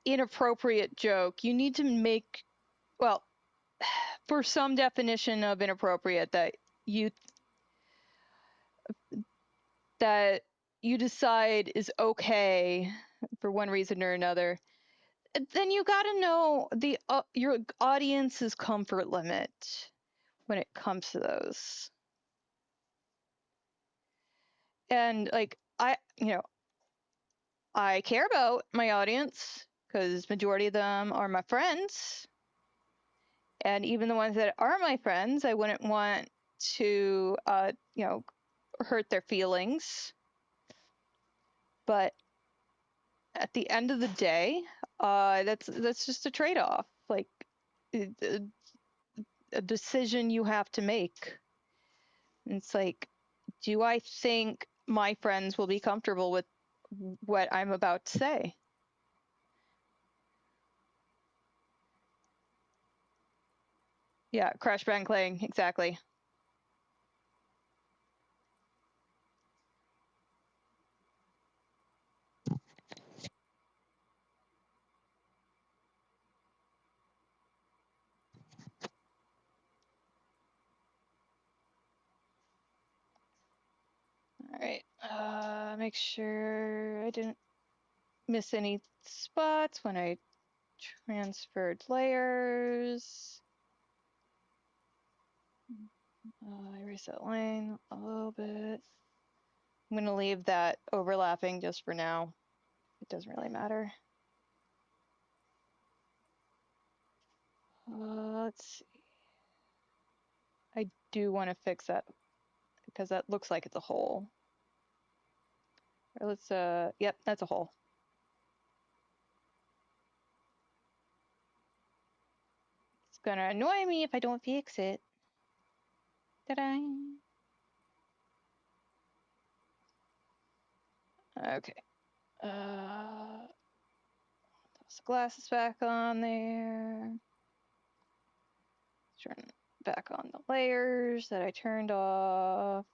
inappropriate joke, you need to make well for some definition of inappropriate you that you decide is okay for one reason or another, then you got to know your audience's comfort limit when it comes to those. And like I care about my audience because majority of them are my friends, and even the ones that are my friends, I wouldn't want to hurt their feelings. But at the end of the day, that's just a trade-off, like a decision you have to make. It's like, do I think my friends will be comfortable with what I'm about to say? Yeah, Crash Bang Clang, exactly. All right, make sure I didn't miss any spots when I transferred layers. I reset line a little bit. I'm gonna leave that overlapping just for now. It doesn't really matter. Let's see. I do want to fix that because that looks like it's a hole. Or let's, yep, that's a hole. It's gonna annoy me if I don't fix it. Ta-da! Okay. Toss the glasses back on there. Turn back on the layers that I turned off.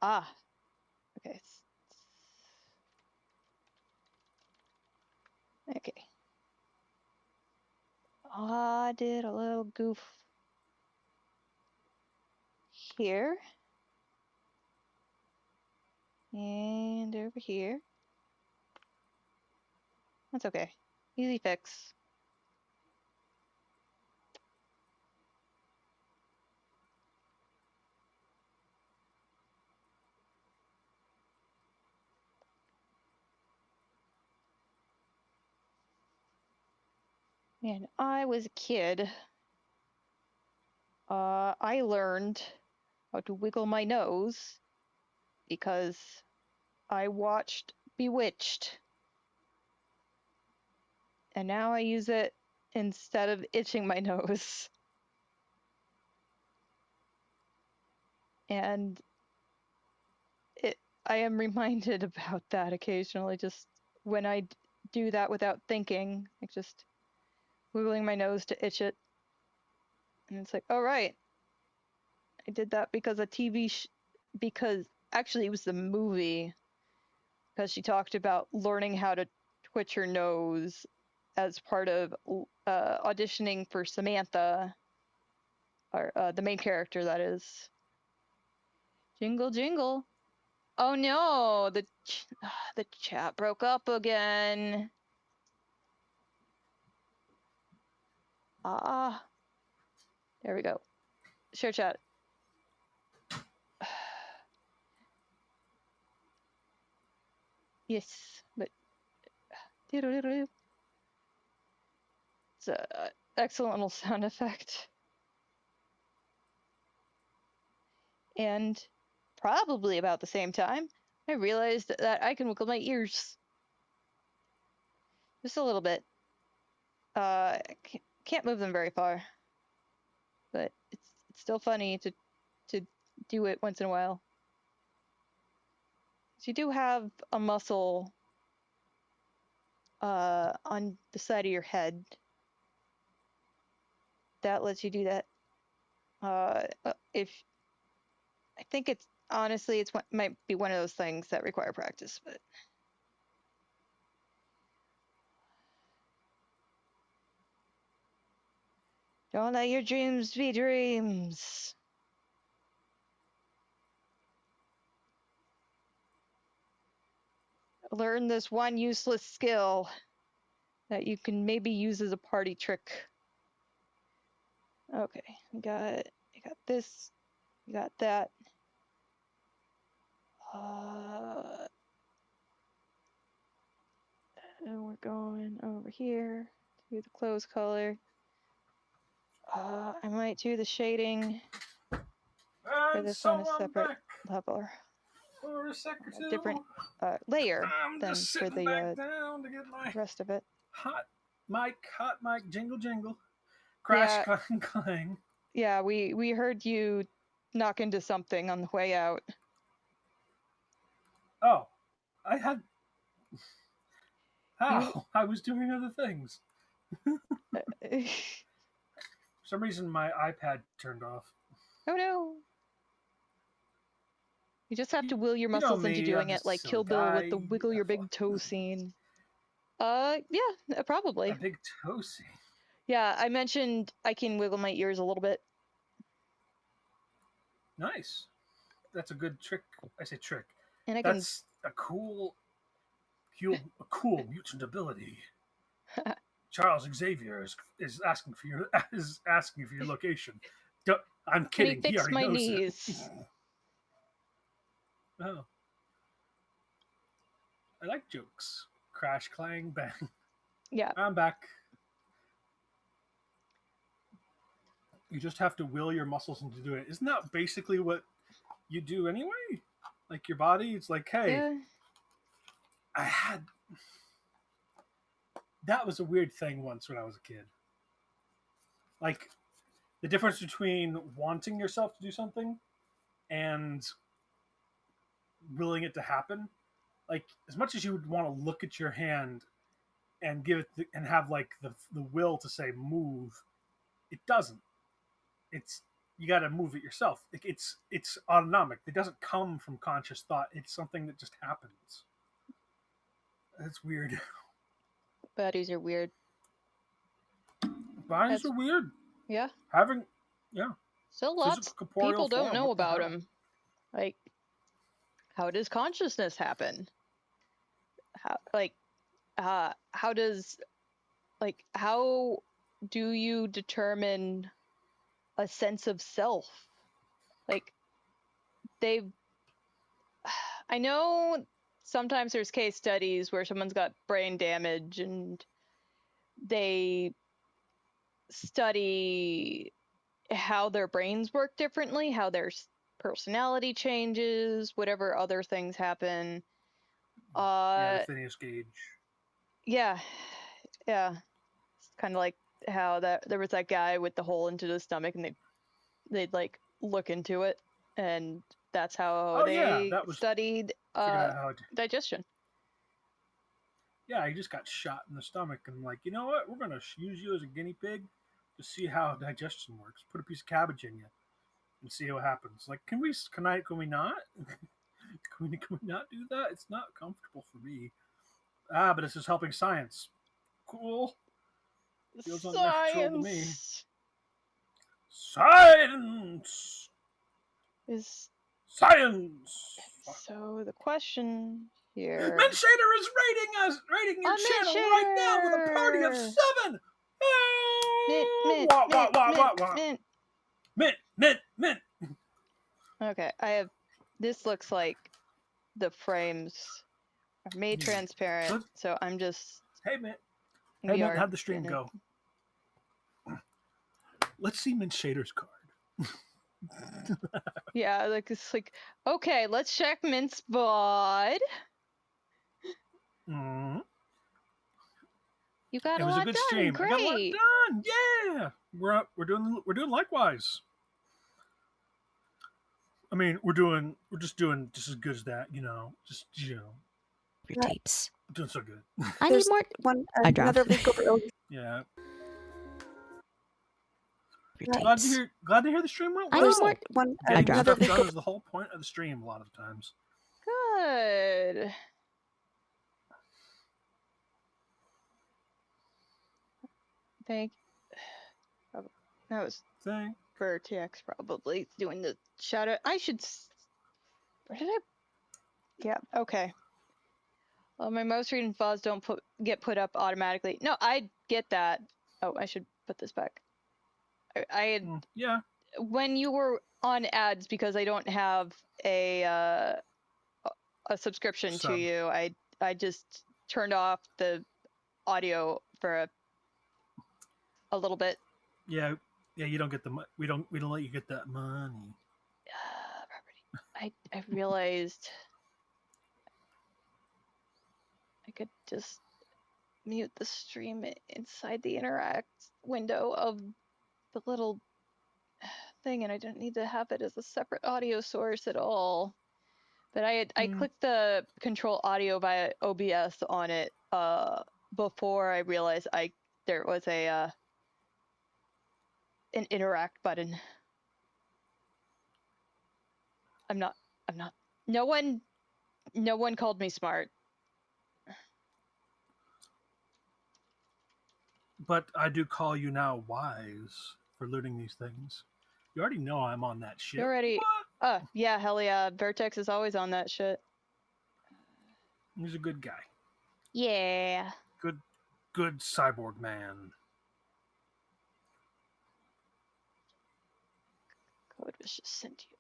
Okay. Okay. I did a little goof here. And over here. That's okay. Easy fix. when I was a kid, I learned how to wiggle my nose because I watched Bewitched. And now I use it instead of itching my nose. And I am reminded about that occasionally, just when I do that without thinking, like just wiggling my nose to itch it. And it's like, oh, right. I did that because because actually it was the movie, because she talked about learning how to twitch her nose as part of auditioning for Samantha, or the main character, that is. Jingle, jingle. Oh no, the chat broke up again. There we go. Share chat. Yes, but it's an excellent little sound effect. And probably about the same time, I realized that I can wiggle my ears. Just a little bit. Can't move them very far. But it's still funny to do it once in a while. So you do have a muscle on the side of your head that lets you do that. If I think it's honestly, might be one of those things that require practice, but don't let your dreams be dreams. Learn this one useless skill that you can maybe use as a party trick. Okay, you got this, you got that. And we're going over here to the clothes color. I might do the shading for this on a separate level. For a sec or two. Different layer I'm than just for sitting the back down to get my rest of it. hot mic, jingle jingle, crash, Yeah. clang, clang. Yeah, we heard you knock into something on the way out. Oh, I had. How? I was doing other things. For some reason, my iPad turned off. Oh no. You just have to will your You know muscles into me, doing I'm it just a like silly Kill Bill with guy. the wiggle your big toe scene. Yeah, probably. A big toe scene. Yeah, I mentioned I can wiggle my ears a little bit. Nice. That's a good trick. I say trick. And That's a cool mutant ability. Charles Xavier is asking for your location. I'm kidding. Let me He fix already my knows knees. it. Oh, I like jokes. Crash, clang, bang. Yeah. I'm back. You just have to will your muscles into doing it. Isn't that basically what you do anyway? Like your body, it's like, hey, Yeah. I had. That was a weird thing once when I was a kid. Like the difference between wanting yourself to do something and willing it to happen. Like as much as you would want to look at your hand and give it and have like the will to say move, it doesn't. It's you got to move it yourself. It's autonomic. It doesn't come from conscious thought. It's something that just happens. That's weird. Bodies are weird. Bodies are weird. Yeah. Yeah. Still lots of people don't know about them. Like, how does consciousness happen? How do you determine a sense of self? Like, I know sometimes there's case studies where someone's got brain damage and they study how their brains work differently, how their personality changes, whatever other things happen. Yeah, the Phineas Gage. Yeah. It's kind of like how there was that guy with the hole into the stomach, and they'd like look into it, and that's how they that was studied figuring out how. digestion. Yeah, he just got shot in the stomach, and like, you know what? We're gonna use you as a guinea pig to see how digestion works. Put a piece of cabbage in you and see what happens. Like, can we not? Can we not do that? It's not comfortable for me. But this is helping science. Cool. Feels unnatural to me. Science Is science. So the question here. Mint Shader is rating your channel right now with a party of 7. Mint. Okay, this looks like the frames are made transparent, so I'm just. Hey, Mint. Hey, Mint, how'd the stream go? Let's see Mint Shader's card. Yeah, like it's like, okay, let's check Mint's VOD. Mm-hmm. You got it was a good done. stream. Great. I got a lot done. Yeah, we're doing likewise. I mean, we're just doing just as good as that, Your tapes. Doing so good. I need more. Another link over. Yeah. Your Glad tapes. to hear the stream went well. I need more. Getting stuff done is the whole point of the stream a lot of the times. Good. Thank. That was for TX probably doing the shout out. I should. Where did I? Yeah. Okay. Well, my most recent files don't get put up automatically. No, I get that. Oh, I should put this back. I had. Yeah. When you were on ads, because I don't have a subscription to you, I just turned off the audio for a little bit. Yeah, you don't get the we don't let you get that money. Property. I realized I could just mute the stream inside the interact window of the little thing, and I didn't need to have it as a separate audio source at all. But I clicked the control audio via OBS on it before I realized there was an interact button. I'm not. No one called me smart. But I do call you now wise for learning these things. You already know I'm on that shit. You already. Yeah, hell yeah. Vertex is always on that shit. He's a good guy. Yeah. Good cyborg man. Code was just sent to you.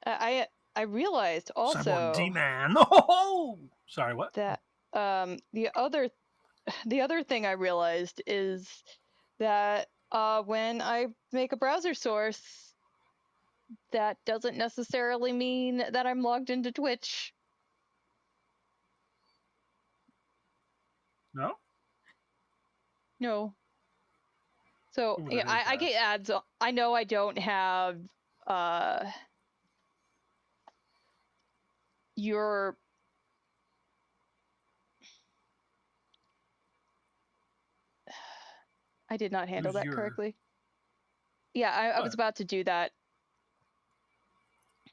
I realized also. Cyborg D-man. Oh, sorry, what? That the other thing I realized is that when I make a browser source, that doesn't necessarily mean that I'm logged into Twitch. No. So yeah, I get ads. I know I don't have your. I did not handle that correctly. Yeah, I was about to do that. You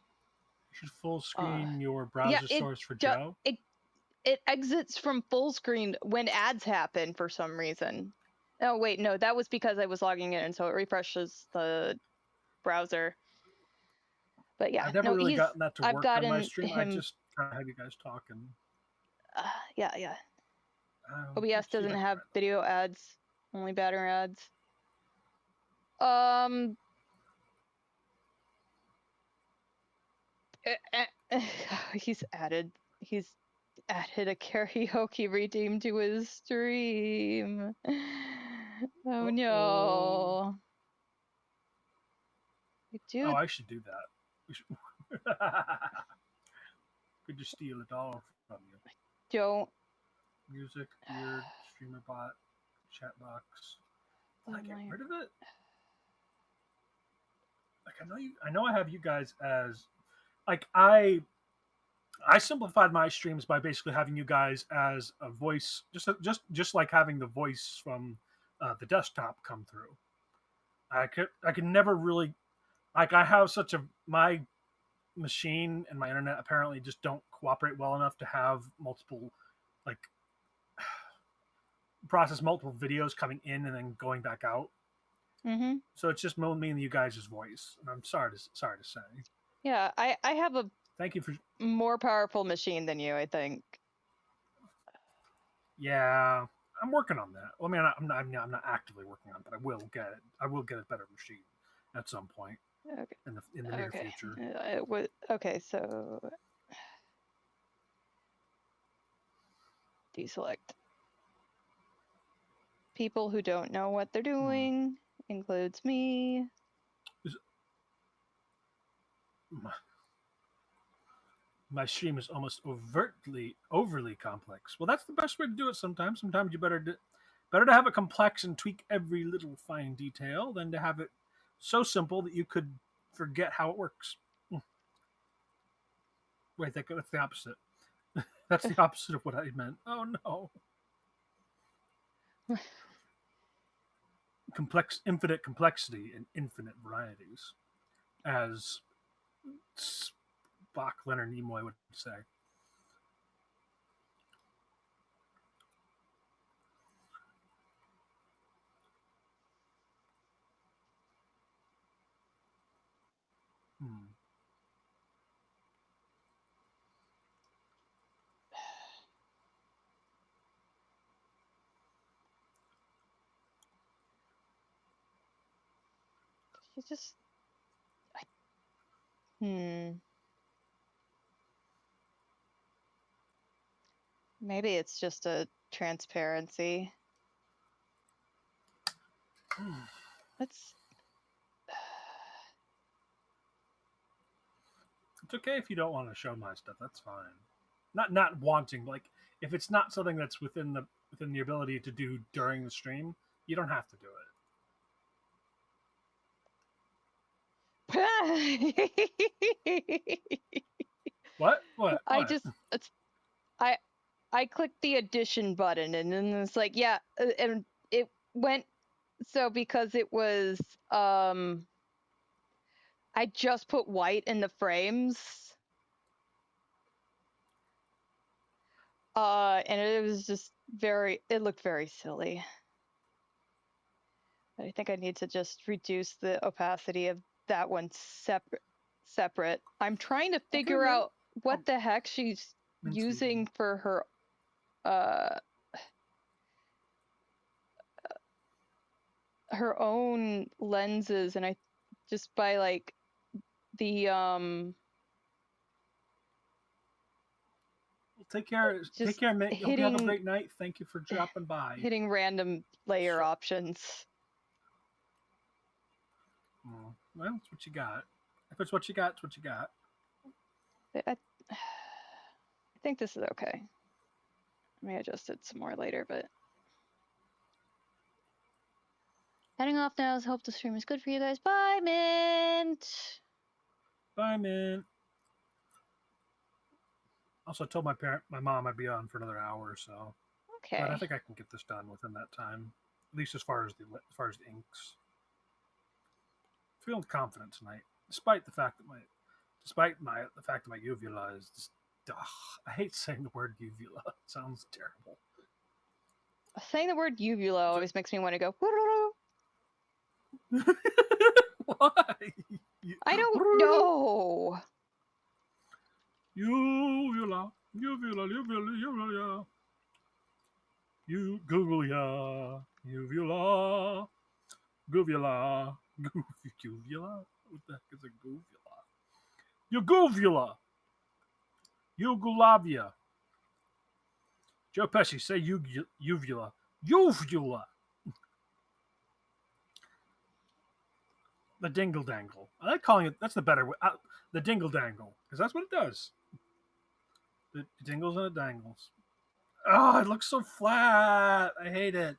should full screen your browser source for Joe. It exits from full screen when ads happen for some reason. Oh wait, no, that was because I was logging in, so it refreshes the browser. But yeah, I've never really gotten that to work on my stream. I just try to have you guys talking. Yeah. OBS doesn't have video ads, only banner ads. He's added a karaoke redeem to his stream. Oh no. Dude, Oh, I should do that. We should... Could just steal $1 from you. don't. Music, weird, streamer bot, chat box. Did I get rid of it? Like I know I have you guys as like I simplified my streams by basically having you guys as a voice, just like having the voice from the desktop come through. I could never really like I have such a my machine and my internet apparently just don't cooperate well enough to have multiple like process multiple videos coming in and then going back out. Mm-hmm. So it's just me and you guys' voice. And I'm sorry to say. Yeah, I have a Thank you for more powerful machine than you, I think. Yeah, I'm working on that. Well, I mean, I'm not actively working on it, but I will get it. I will get a better machine at some point Okay. in the near future. Okay, so deselect people who don't know what they're doing. Includes me. My stream is almost overly complex. Well, that's the best way to do it. Sometimes you better to have it complex and tweak every little fine detail than to have it so simple that you could forget how it works. Wait, that's the opposite. That's the opposite of what I meant. Oh no. Infinite complexity and infinite varieties, as Spock Leonard Nimoy would say. Hmm. You just. Maybe it's just a transparency. Let's. It's okay if you don't want to show my stuff. That's fine. Not wanting, like if it's not something that's within the ability to do during the stream, you don't have to do it. What? I clicked the addition button and then it's like, yeah, and it went. So because it was I just put white in the frames. And it was just it looked very silly. I think I need to just reduce the opacity of that one separate. I'm trying to figure out what the heck she's using for her her own lenses, and I just by like the Take care. Take care, mate. Hope you have a great night. Thank you for dropping by. Hitting random layer options. Well, it's what you got. If it's what you got, it's what you got. I think this is okay. I may adjust it some more later, but heading off now. Hope the stream is good for you guys. Bye, Mint. Bye, Mint. Also, I told my mom I'd be on for another hour or so. Okay. But I think I can get this done within that time, at least as far as the inks. Feeling confident tonight, despite the fact that my uvula is just, I hate saying the word uvula. It sounds terrible. Saying the word uvula always makes me want to go. Why? I don't know. Uvula, uvula, uvula, uvula. You Google ya, uvula, goovula, goovula. What the heck is a goovula? Uguvula, Yugolavia. Joe Pesci, say uvula, uvula. The dingle dangle. I like calling it. That's the better way. The dingle dangle, because that's what it does. It dingles and it dangles. Oh, it looks so flat. I hate it.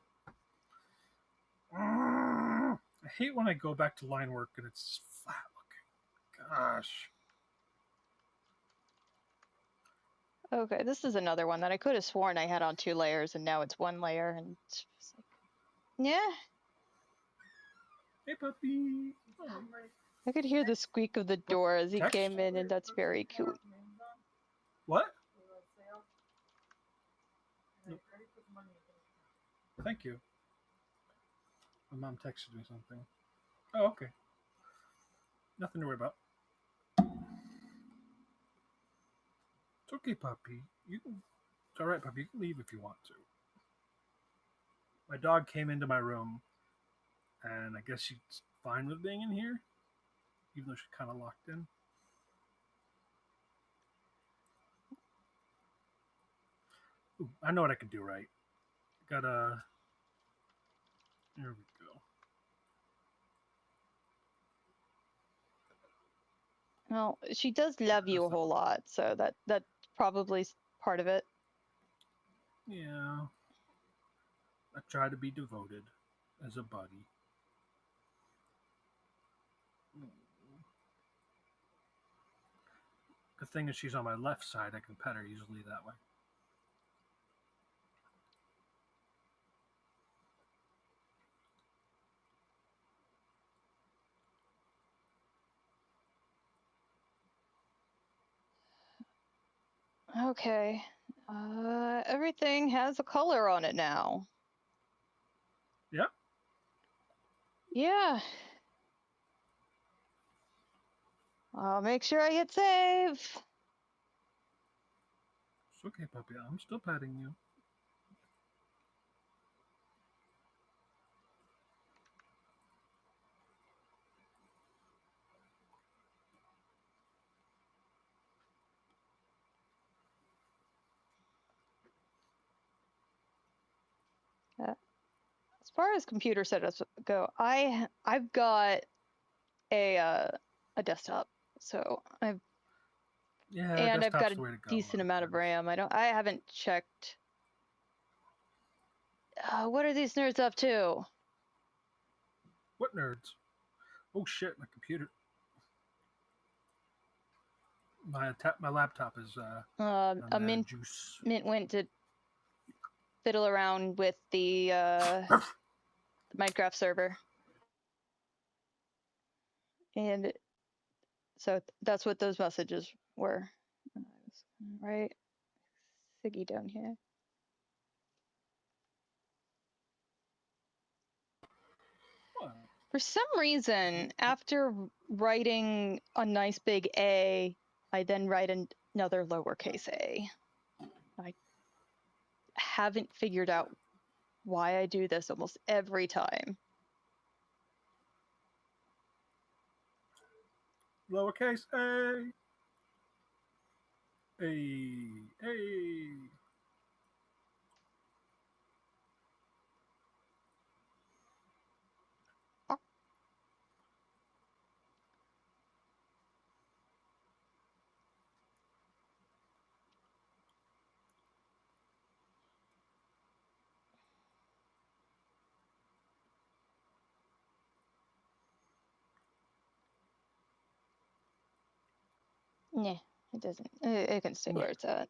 I hate when I go back to line work and it's flat looking. Gosh. Okay, this is another one that I could have sworn I had on 2 layers, and now it's 1 layer, and it's just like, yeah. Hey, puppy. I could hear the squeak of the door as he Text? came in, and that's very cute. What? Nope. Thank you. My mom texted me something. Oh, okay. Nothing to worry about. It's okay, puppy. You can. It's all right, puppy. You can leave if you want to. My dog came into my room, and I guess she's fine with being in here, even though she's kind of locked in. Ooh, I know what I can do right. Gotta. There we go. Well, she does love you a whole lot, so that's probably part of it. Yeah. I try to be devoted as a buddy. Good thing is she's on my left side. I can pet her easily that way. Okay. Everything has a color on it now. Yep. Yeah. I'll make sure I hit save. It's okay, puppy. I'm still petting you. As far as computer setups go, I've got a desktop, so I've got desktop's a the way to go. decent amount of RAM. I haven't checked. What are these nerds up to? What nerds? Oh shit! My computer. My laptop is A Mint juice. went to fiddle around with the Minecraft server, and so that's what those messages were. Right, Siggy down here. What? For some reason, after writing a nice big A, I then write another lowercase a. I haven't figured out why I do this almost every time. Lowercase a. A. Yeah, it doesn't. It can stay where it's at.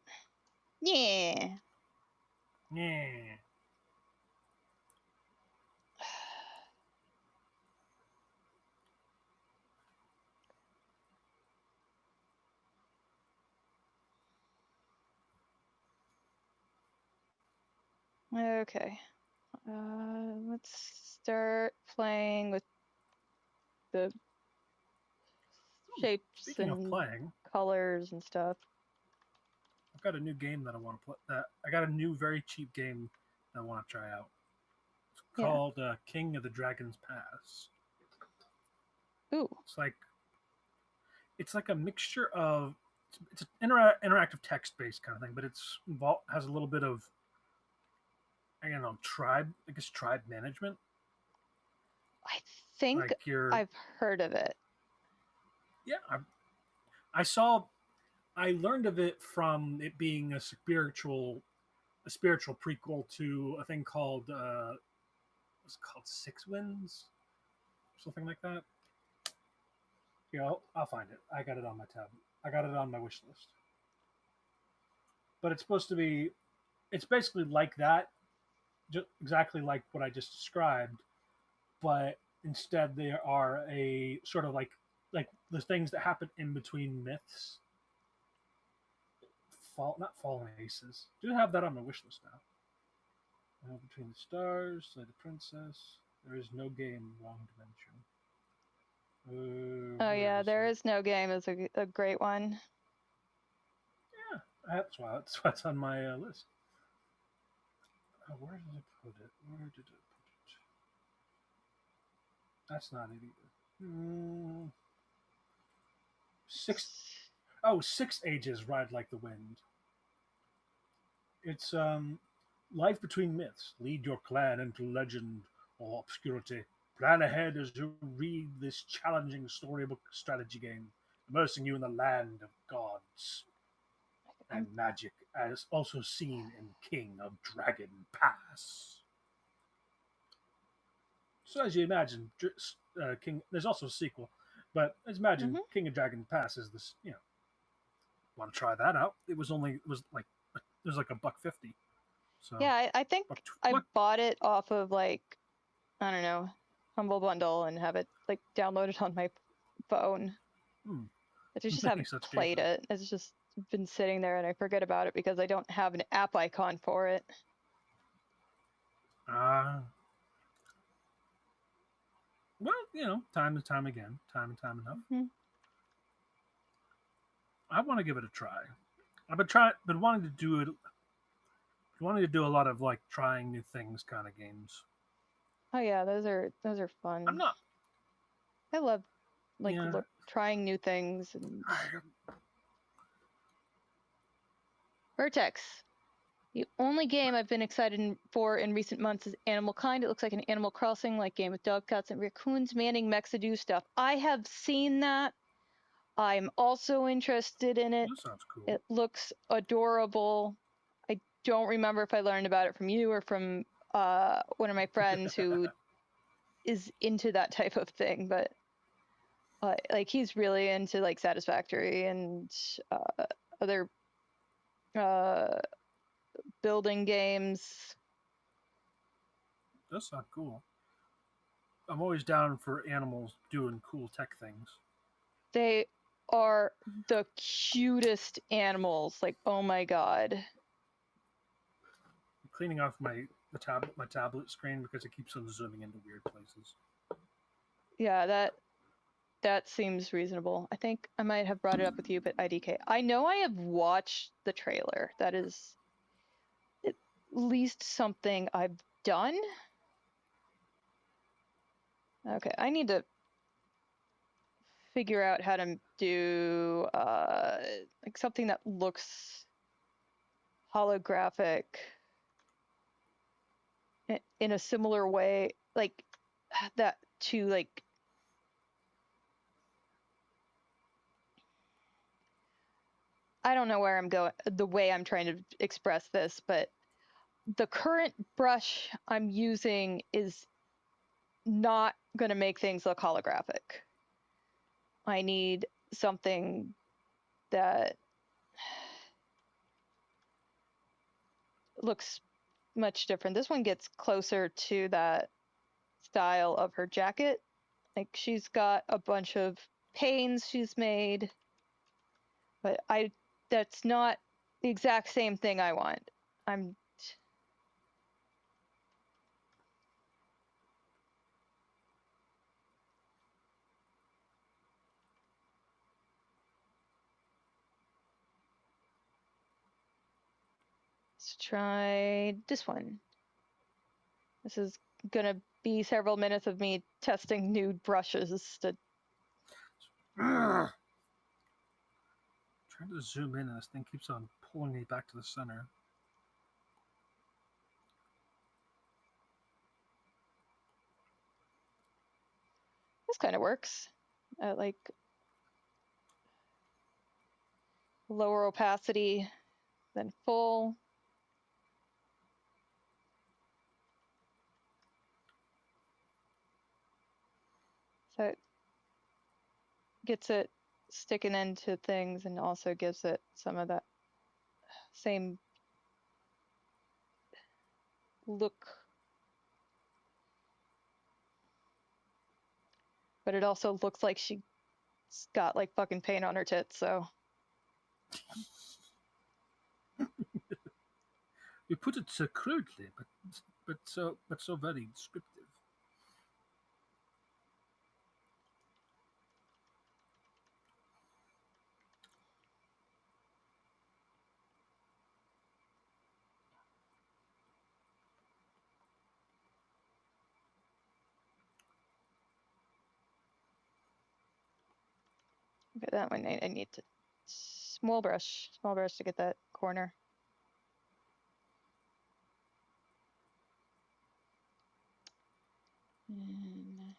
Yeah. Yeah. Okay. Let's start playing with the shapes Speaking of and playing, colors and stuff. I've got a new game that I want to play. I got a new, very cheap game that I want to try out. It's called King of the Dragon's Pass. Ooh. It's like a mixture of it's an interactive text based kind of thing, but it's has a little bit of I don't know tribe management. I think Like I've heard of it. Yeah, I learned of it from it being a spiritual prequel to a thing called what's it called, Six Winds, something like that. Yeah, I'll find it. I got it on my tab. I got it on my wish list. But it's supposed to be. It's basically like that, exactly like what I just described. But instead, there are a sort of like the things that happen in between myths. Not fallen aces. Do have that on my wish list now. Between the stars, Slay the Princess. There is no game. Wrong dimension. Oh yeah, there is no game is a great one. Yeah, that's why it's on my list. Where did I put it? That's not it either. Six Ages Ride Like the Wind. It's life between myths. Lead your clan into legend or obscurity. Plan ahead as you read this challenging storybook strategy game, immersing you in the land of gods and magic, as also seen in King of Dragon Pass. So as you imagine, King. There's also a sequel, but as imagine, King of Dragon Pass is this. Want to try that out? It was like $1.50. So yeah, I think I bought it off of like, I don't know, Humble Bundle and have it like downloaded on my phone. I just haven't played it. It's just been sitting there and I forget about it because I don't have an app icon for it. Well, time and time again, time and time enough. I want to give it a try. I've been wanting to do it. Wanting to do a lot of like trying new things kind of games. Oh yeah, those are fun. I'm not. I love trying new things. And... Vertex. The only game I've been excited for in recent months is Animal Kind. It looks like an Animal Crossing-like game with dog cats and raccoons manning mechs to do stuff. I have seen that. I'm also interested in it. That sounds cool. It looks adorable. I don't remember if I learned about it from you or from one of my friends who is into that type of thing, but like he's really into like Satisfactory and other building games. That sounds cool. I'm always down for animals doing cool tech things. They are the cutest animals. Like, oh my god. I'm cleaning off my tablet screen because it keeps on zooming into weird places. Yeah, that seems reasonable. I think I might have brought it up with you, but IDK. I know I have watched the trailer. That is at least something I've done. Okay, I need to figure out how to do like something that looks holographic in a similar way, like that to like I don't know where I'm going, the way I'm trying to express this, but the current brush I'm using is not going to make things look holographic. I need something that looks much different. This one gets closer to that style of her jacket. Like she's got a bunch of panes she's made, but that's not the exact same thing I want. I'm Let's try this one. This is gonna be several minutes of me testing new brushes to. Trying to zoom in and this thing keeps on pulling me back to the center. This kind of works. Like lower opacity than full. So it gets it sticking into things and also gives it some of that same look. But it also looks like she's got like fucking paint on her tits, so. You put it so crudely, but so very descriptive. Okay, that one I need to small brush to get that corner. And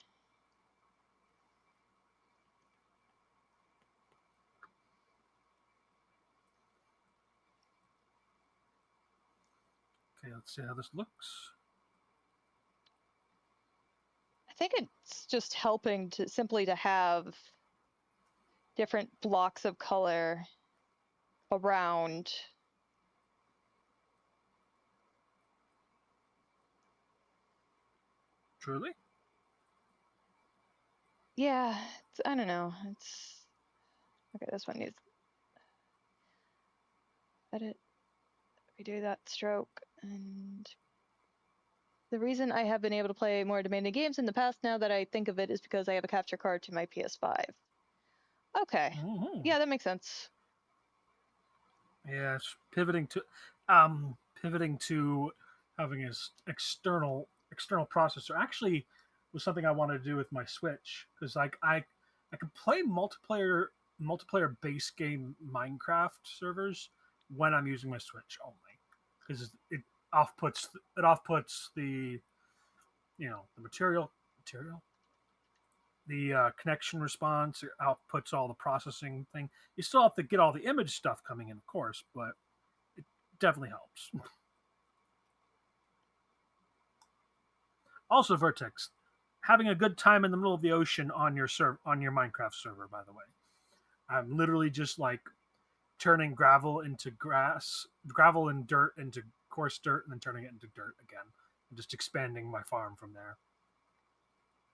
Okay, let's see how this looks. I think it's just helping to simply to have different blocks of color around. Truly? Yeah, I don't know. It's okay. This one needs edit. We do that stroke, and the reason I have been able to play more demanding games in the past now that I think of it is because I have a capture card to my PS5. Okay, Mm-hmm. yeah, that makes sense. Yeah, it's pivoting to having an external processor. Actually, was something I wanted to do with my Switch because like I can play multiplayer base game Minecraft servers when I'm using my Switch only because it off puts the the material the connection response. It outputs all the processing thing. You still have to get all the image stuff coming in, of course, but it definitely helps. Also, Vertex, having a good time in the middle of the ocean on your Minecraft server. By the way, I'm literally just like turning gravel into gravel and dirt into coarse dirt, and then turning it into dirt again, and just expanding my farm from there.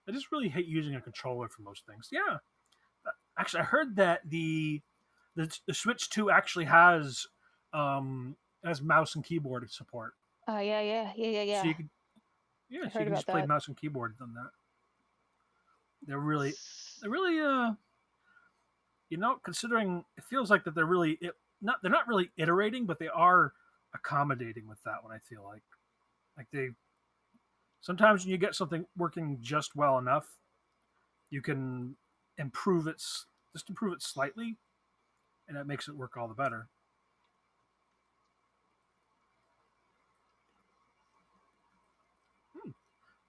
I just really hate using a controller for most things. Yeah, actually, I heard that the Switch 2 actually has mouse and keyboard support. So Yeah. you could I so you heard can about just play that. mouse and keyboard on that. They're really considering it feels like that they're not really iterating, but they are accommodating with that one. I feel like they sometimes when you get something working just well enough, you can improve it just improve it slightly, and that makes it work all the better.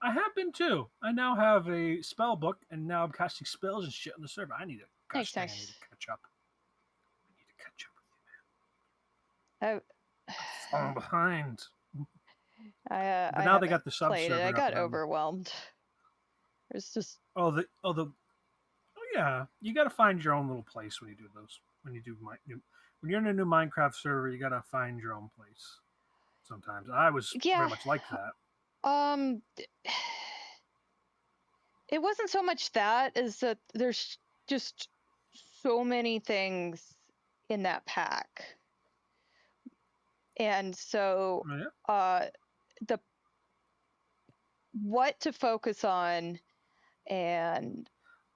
I have been too. I now have a spell book, and now I'm casting spells and shit on the server. I need to, gosh dang, I need to catch up. I need to catch up with you, man. Oh, I'm falling behind. But I now they haven't got the sub played it. I server up, got and I'm overwhelmed. There's just yeah. You got to find your own little place when you do those. When you're in a new Minecraft server, you got to find your own place. Sometimes I was very yeah. much like that. Um, it wasn't so much that as that there's just so many things in that pack, and so Oh, yeah. the what to focus on and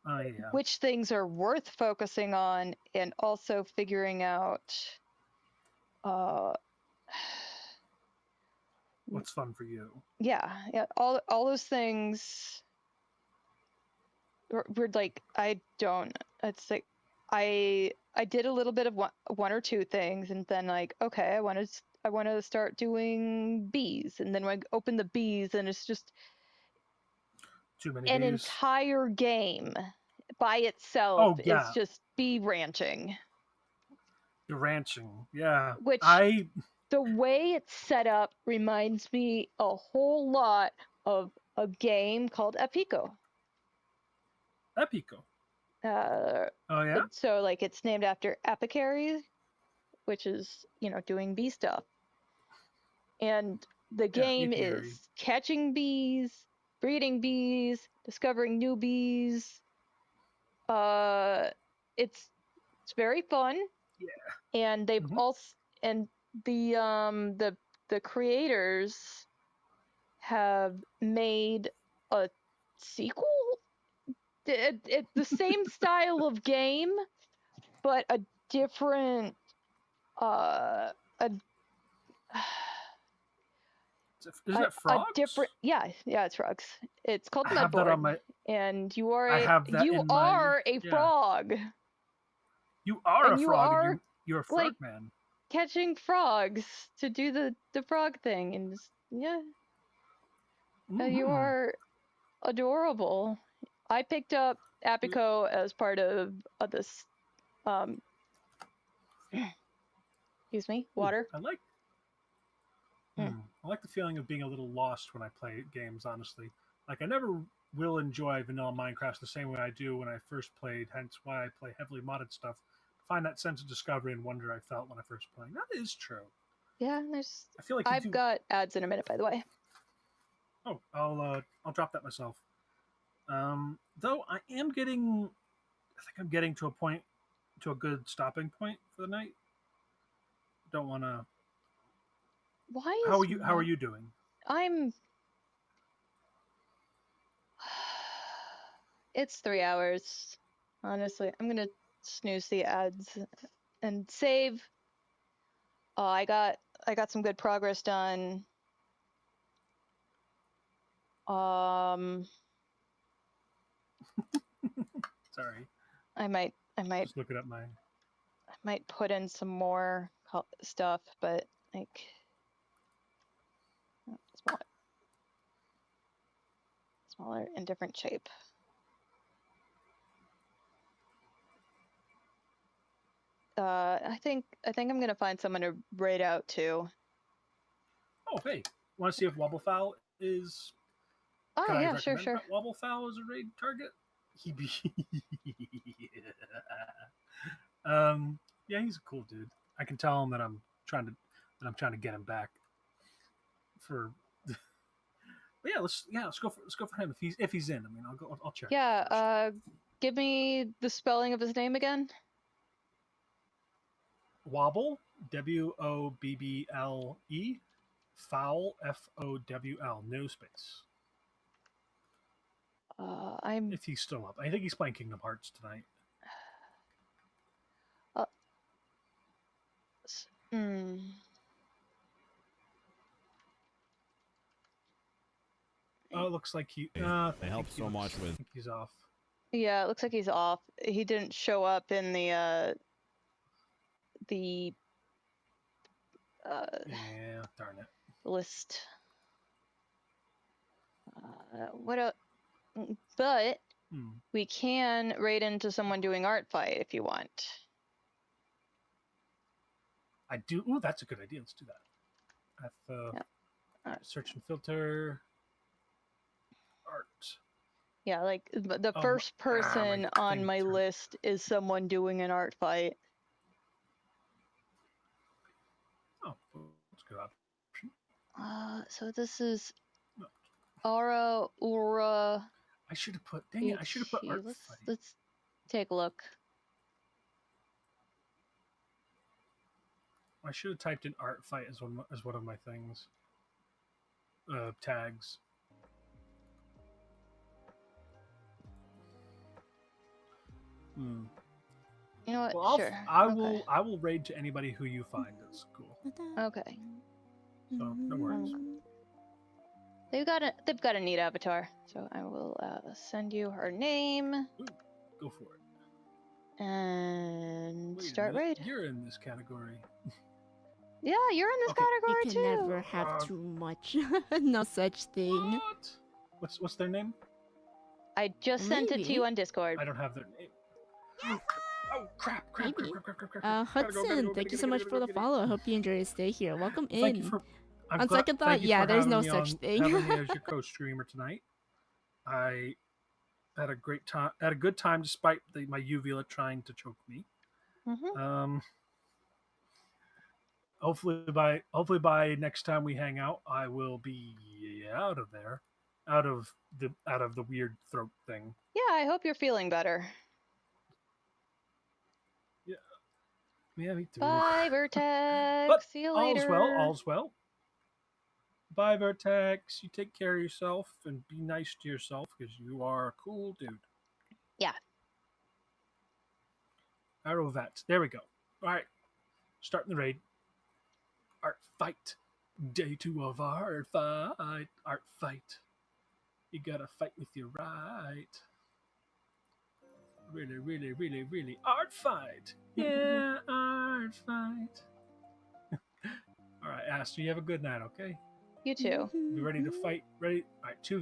Oh, yeah. which things are worth focusing on, and also figuring out uh What's fun for you? yeah, all those things were like I don't. It's like I did a little bit of one or two things, and then like okay, I want to start doing bees, and then when I open the bees, and it's just Too many an bees. entire game by itself Oh, is yeah. just bee ranching. You're ranching. Yeah. Which the way it's set up reminds me a whole lot of a game called Epico. Epico. Oh yeah. So like it's named after apiary, which is doing bee stuff, and the game is catching bees, breeding bees, discovering new bees. It's very fun. Yeah. And they've also and the creators have made a sequel. It's the same style of game, but a different Isn't it frogs? A different, yeah, it's frogs. It's called I have that on my. And you are I have that in my, a frog. You are and a you frog. are And you're a frog man. Catching frogs to do the frog thing, and just, you are adorable. I picked up Apico as part of this. Excuse me, water. I like the feeling of being a little lost when I play games. Honestly, like I never will enjoy vanilla Minecraft the same way I do when I first played. Hence why I play heavily modded stuff. Find that sense of discovery and wonder I felt when I first played. That is true. Yeah, I feel like I've got ads in a minute, by the way. Oh, I'll drop that myself. Though I think I'm getting to a good stopping point for the night. Don't want to. Why? How are you doing? It's 3 hours. Honestly, I'm gonna snooze the ads and save. I got some good progress done. Sorry. I might just look it up. I might put in some more stuff, but like smaller and different shape. I think I'm gonna find someone to raid out too. Oh, hey, want to see if Wobblefowl is? Oh, yeah, sure. Wobblefowl is a raid target. He be. Yeah, he's a cool dude. I can tell him that I'm trying to get him back. For. But yeah, let's go for him if he's in. I mean, I'll check. Yeah. Give me the spelling of his name again. Wobble, Wobble, Fowl, Fowl, no space. If he's still up, I think he's playing Kingdom Hearts tonight. Oh, it looks like he. They help so much with. I think he's off. Yeah, it looks like he's off. He didn't show up in the yeah, darn it. List. What else? But we can raid into someone doing art fight if you want. I do. Ooh, that's a good idea. Let's do that. Search and filter. Art. Yeah, like the first person on my list is someone doing an art fight. Oh, that's a good option. So this is Aura Ura. I should have put. Dang it! I should have put art fight. Let's take a look. I should have typed in art fight as one of my things. Tags. You know what? Well, sure. I will raid to anybody who you find is cool. Okay. So no worries. They've got a neat avatar, so I will send you her name. Ooh, go for it. And start raid. You're in this category. Yeah, you're in this category too. You can never have too much. No such thing. What? What's their name? I just sent it to Maybe. you on Discord. I don't have their name. Oh crap! Maybe. Crap! Gotta go, Hudson, gotta go, thank you gotta so go, much gotta for go, the gotta go. follow. I hope you enjoy your stay here. Welcome in. Thank you for. On second thought, thank you yeah, for there's having no me such on, thing. having me as your co-streamer tonight. I had a great time. Had a good time despite my uvula trying to choke me. Mm-hmm. Hopefully by next time we hang out, I will be out of there, out of the weird throat thing. Yeah, I hope you're feeling better. Yeah, me too. Bye, Vertex. But See you all's later. well, all's well. Bye, Vertex. You take care of yourself and be nice to yourself because you are a cool dude. Yeah. Arrowvat. There we go. All right. Starting the raid. Art fight. Day 2 of art fight. Art fight. You gotta fight with your right. Really art fight. Yeah, art fight. All right, Aster, you have a good night, okay? You too. Be ready to fight. Ready? All right, 2